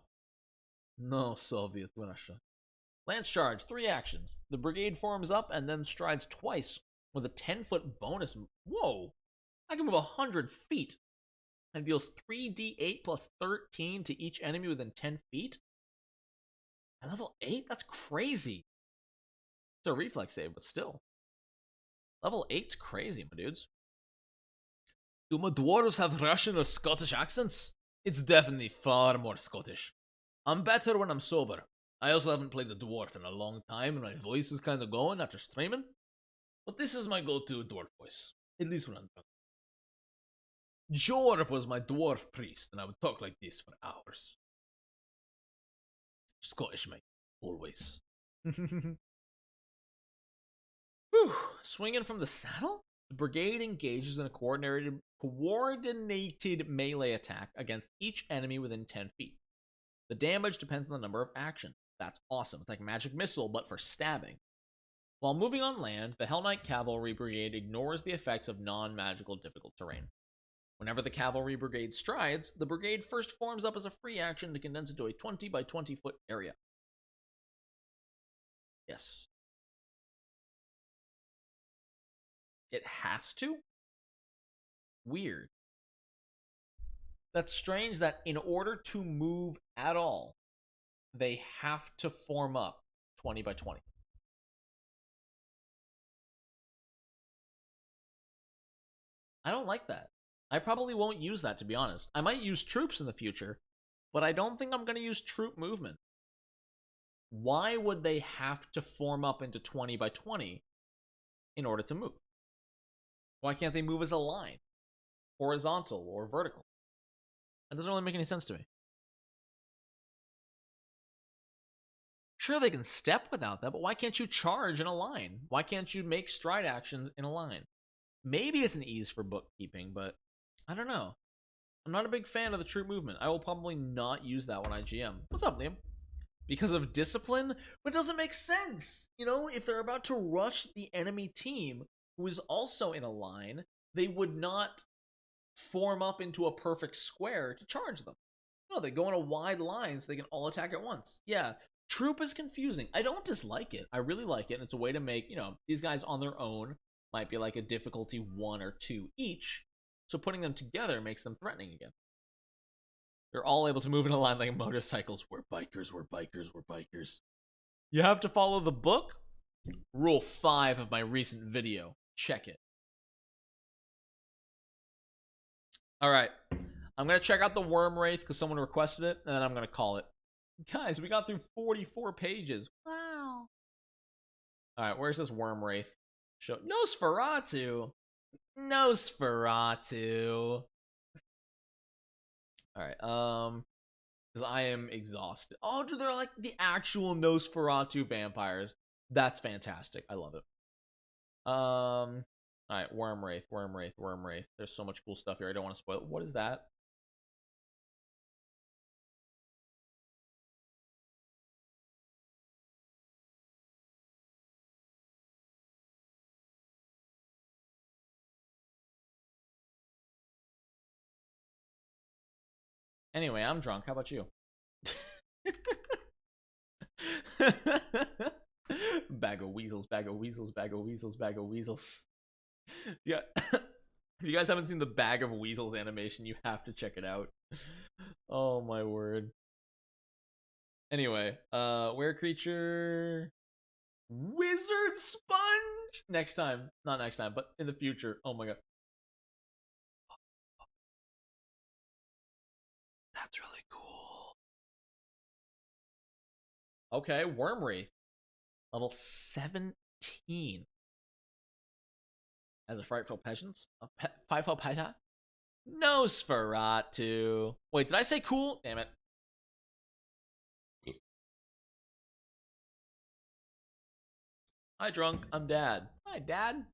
S2: No, Soviet Russia. Lance charge, 3 actions. The brigade forms up and then strides twice with a 10-foot bonus. Whoa! I can move 100 feet and deals 3d8 plus 13 to each enemy within 10 feet? At level 8? That's crazy. It's a reflex save, but still. Level 8's crazy, my dudes. Do my dwarves have Russian or Scottish accents? It's definitely far more Scottish. I'm better when I'm sober. I also haven't played a dwarf in a long time, and my voice is kind of going after streaming. But this is my go-to dwarf voice, at least when I'm drunk. Jorp was my dwarf priest, and I would talk like this for hours. Scottish, mate. Always. Whew. Swinging from the saddle? The brigade engages in a coordinated melee attack against each enemy within 10 feet. The damage depends on the number of actions. That's awesome. It's like Magic Missile, but for stabbing. While moving on land, the Hell Knight Cavalry Brigade ignores the effects of non-magical difficult terrain. Whenever the Cavalry Brigade strides, the brigade first forms up as a free action to condense into a 20 by 20 foot area. Yes. It has to? Weird. That's strange that in order to move at all, they have to form up 20 by 20. I don't like that. I probably won't use that, to be honest. I might use troops in the future, but I don't think I'm going to use troop movement. Why would they have to form up into 20 by 20 in order to move? Why can't they move as a line? Horizontal or vertical? That doesn't really make any sense to me. Sure, they can step without that, but why can't you charge in a line? Why can't you make stride actions in a line? Maybe it's an ease for bookkeeping, but I don't know. I'm not a big fan of the troop movement. I will probably not use that when I GM. What's up, Liam? Because of discipline? But it doesn't make sense. You know, if they're about to rush the enemy team, who is also in a line, they would not form up into a perfect square to charge them. No, they go in a wide line so they can all attack at once. Yeah, troop is confusing. I don't dislike it. I really like it, and it's a way to make, you know, these guys on their own might be like a difficulty 1 or 2 each, so putting them together makes them threatening again. They're all able to move in a line like motorcycles. We're bikers, we're bikers, we're bikers. You have to follow the book? Rule 5 of my recent video. Check it. Alright. I'm going to check out the Worm Wraith because someone requested it, and then I'm going to call it. Guys, we got through 44 pages. Wow. Alright, where's this Worm Wraith? Show Nosferatu. Nosferatu. Alright, because I am exhausted. Oh, dude, they're like the actual Nosferatu vampires. That's fantastic. I love it. Alright, Worm Wraith, Worm Wraith, Worm Wraith. There's so much cool stuff here. I don't want to spoil it. What is that? Anyway, I'm drunk. How about you? Bag of weasels, bag of weasels, bag of weasels, bag of weasels. Yeah. If you guys haven't seen the Bag of Weasels animation, you have to check it out. Oh my word. Anyway, were creature wizard sponge next time. Not next time, but in the future. Oh my god. That's really cool. Okay, Worm Wraith. Level 17. As a frightful peasant, frightful peasant. Nosferatu. Wait, did I say cool? Damn it. Hi, drunk. I'm Dad. Hi, Dad.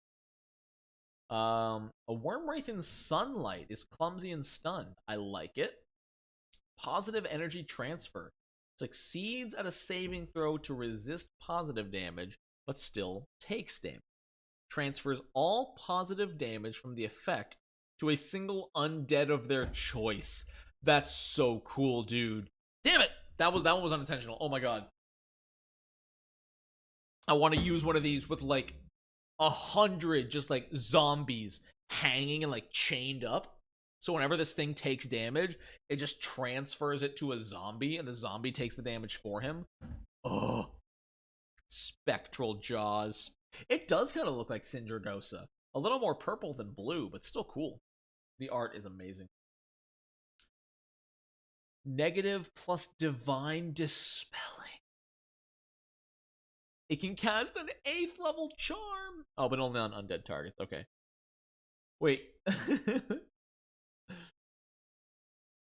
S2: A worm wraith in sunlight is clumsy and stunned. I like it. Positive energy transfer. Succeeds at a saving throw to resist positive damage, but still takes damage. Transfers all positive damage from the effect to a single undead of their choice. That's so cool, dude. Damn it! That one was unintentional. Oh my god. I want to use one of these with like 100 just like zombies hanging and like chained up. So whenever this thing takes damage, it just transfers it to a zombie, and the zombie takes the damage for him. Oh, spectral jaws. It does kind of look like Sindragosa. A little more purple than blue, but still cool. The art is amazing. Negative plus divine dispelling. It can cast an 8th level charm. Oh, but only on undead targets. Okay. Wait.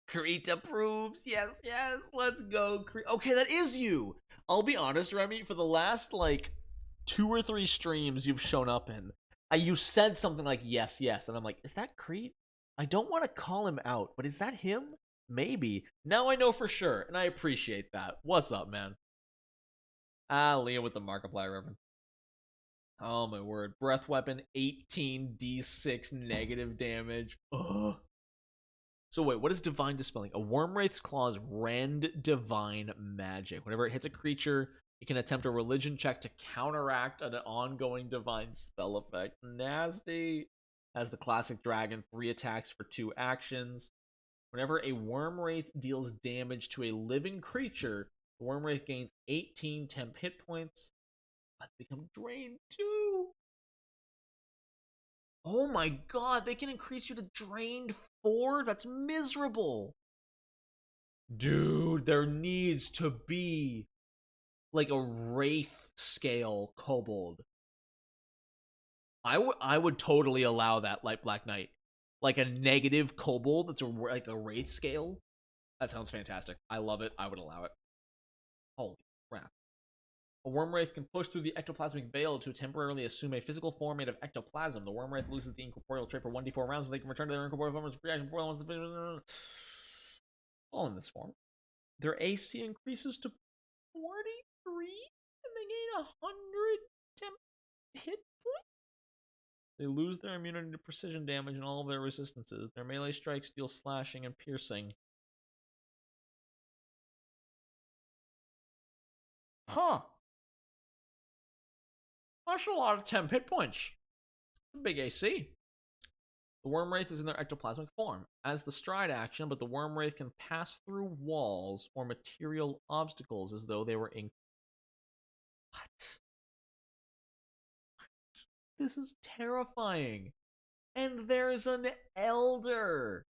S2: Crete approves. Yes, yes. Let's go. Okay, that is you. I'll be honest, Remy. For the last, like, 2 or 3 streams you've shown up in, you said something like, yes, yes. And I'm like, is that Crete? I don't want to call him out, but is that him? Maybe. Now I know for sure, and I appreciate that. What's up, man? Leah with the Markiplier reference. Oh my word. Breath weapon, 18d6 negative damage. Ugh. So wait, what is Divine Dispelling? A Worm Wraith's Claws rend Divine Magic. Whenever it hits a creature, it can attempt a religion check to counteract an ongoing divine spell effect. Nasty. Has the classic dragon, 3 attacks for 2 actions. Whenever a Worm Wraith deals damage to a living creature, the Worm Wraith gains 18 temp hit points. But become drained too. Oh my god, they can increase you to drained 4? That's miserable. Dude, there needs to be like a Wraith scale kobold. I would totally allow that, like Black Knight. Like a negative kobold that's like a Wraith scale. That sounds fantastic. I love it. I would allow it. Holy crap. A worm wraith can push through the ectoplasmic veil to temporarily assume a physical form made of ectoplasm. The worm wraith loses the incorporeal trait for 1d4 rounds, so they can return to their incorporeal form as a free action before all in this form. Their AC increases to 43, and they gain 100 temp hit points. They lose their immunity to precision damage and all of their resistances. Their melee strikes deal slashing and piercing. Huh. That's a lot of temp hit points. Big AC. The Worm Wraith is in their ectoplasmic form. As the stride action, but the Worm Wraith can pass through walls or material obstacles as though they were in... What? This is terrifying. And there's an Elder.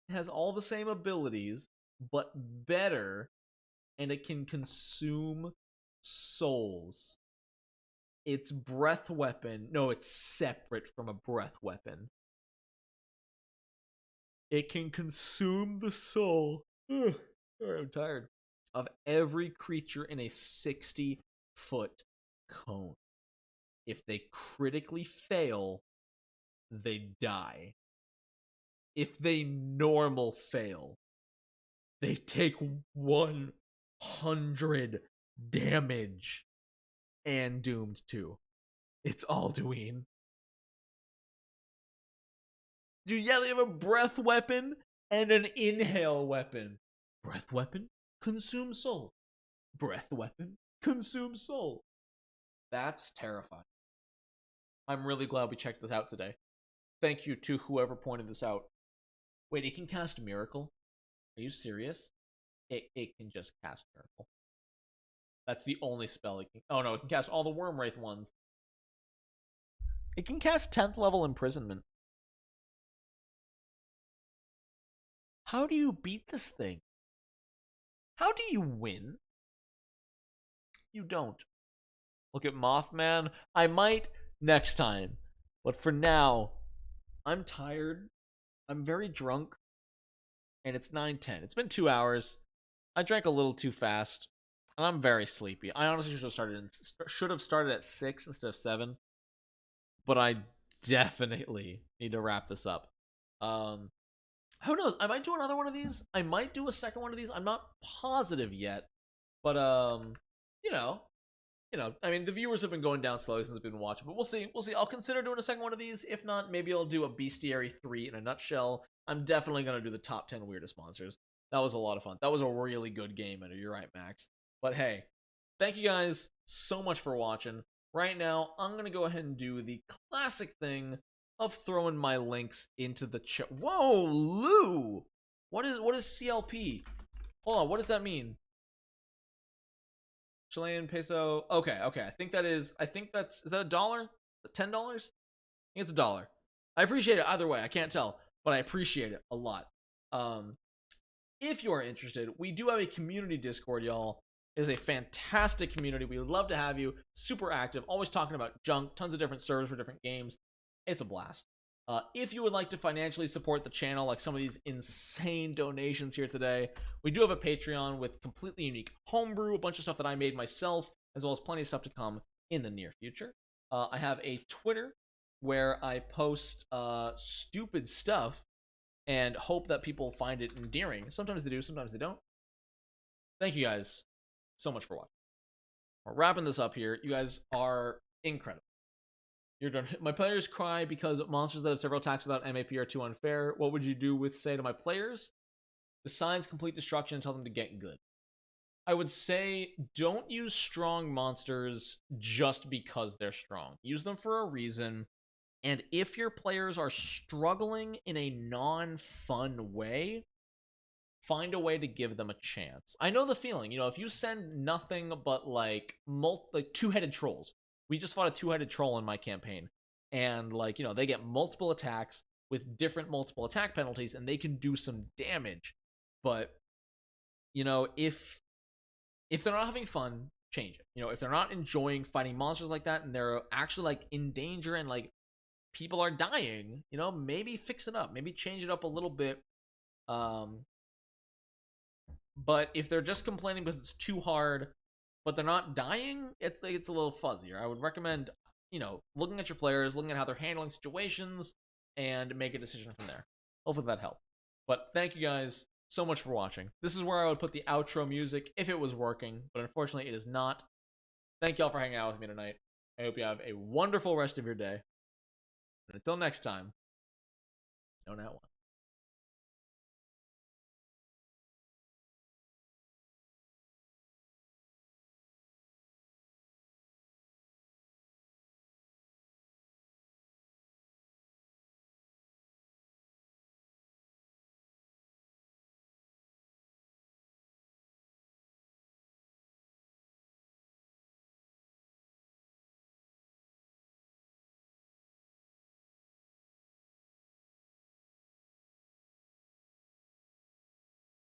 S2: It has all the same abilities, but better, and it can consume souls. Its breath weapon... No, it's separate from a breath weapon. It can consume the soul. Ugh, I'm tired. Of every creature in a 60-foot cone. If they critically fail, they die. If they normal fail, they take 100 damage. And doomed too. It's Alduin. Dude, yeah, they have a breath weapon and an inhale weapon. Breath weapon, consume soul. Breath weapon, consume soul. That's terrifying. I'm really glad we checked this out today. Thank you to whoever pointed this out. Wait, it can cast Miracle? Are you serious? It can just cast Miracle. That's the only spell it can... Oh no, it can cast all the Worm Wraith ones. It can cast 10th level Imprisonment. How do you beat this thing? How do you win? You don't. Look at Mothman. I might next time. But for now, I'm tired. I'm very drunk. And it's 9:10. It's been 2 hours. I drank a little too fast. And I'm very sleepy. I honestly should have started at 6 instead of 7. But I definitely need to wrap this up. Who knows? I might do another one of these. I might do a second one of these. I'm not positive yet. But you know, I mean, the viewers have been going down slowly since I've been watching, but we'll see. We'll see. I'll consider doing a second one of these. If not, maybe I'll do a Bestiary 3 in a nutshell. I'm definitely going to do the top 10 weirdest monsters. That was a lot of fun. That was a really good game, and you're right, Max. But hey, thank you guys so much for watching. Right now, I'm going to go ahead and do the classic thing of throwing my links into the chat. Whoa, Lou! What is CLP? Hold on, what does that mean? Chilean peso. Okay. I think that's, is that $1? $10? I think it's $1. I appreciate it either way. I can't tell, but I appreciate it a lot. If you are interested, we do have a community Discord, y'all. It is a fantastic community. We would love to have you. Super active, always talking about junk, tons of different servers for different games. It's a blast. If you would like to financially support the channel, like some of these insane donations here today, we do have a Patreon with completely unique homebrew, a bunch of stuff that I made myself, as well as plenty of stuff to come in the near future. I have a Twitter where I post stupid stuff and hope that people find it endearing. Sometimes they do, sometimes they don't. Thank you guys so much for watching. We're wrapping this up here. You guys are incredible. You're done. My players cry because monsters that have several attacks without MAP are too unfair. What would you do with, say, to my players? Besides complete destruction and tell them to get good. I would say don't use strong monsters just because they're strong. Use them for a reason. And if your players are struggling in a non-fun way, find a way to give them a chance. I know the feeling. If you send nothing but like two-headed trolls. We just fought a two-headed troll in my campaign. And they get multiple attacks with different multiple attack penalties, and they can do some damage. But, if they're not having fun, change it. If they're not enjoying fighting monsters like that, and they're actually in danger and people are dying, maybe fix it up. Maybe change it up a little bit. But if they're just complaining because it's too hard, but they're not dying, it's a little fuzzier. I would recommend, looking at your players, looking at how they're handling situations, and make a decision from there. Hopefully that helped. But thank you guys so much for watching. This is where I would put the outro music if it was working, but unfortunately it is not. Thank y'all for hanging out with me tonight. I hope you have a wonderful rest of your day. And until next time, know that one.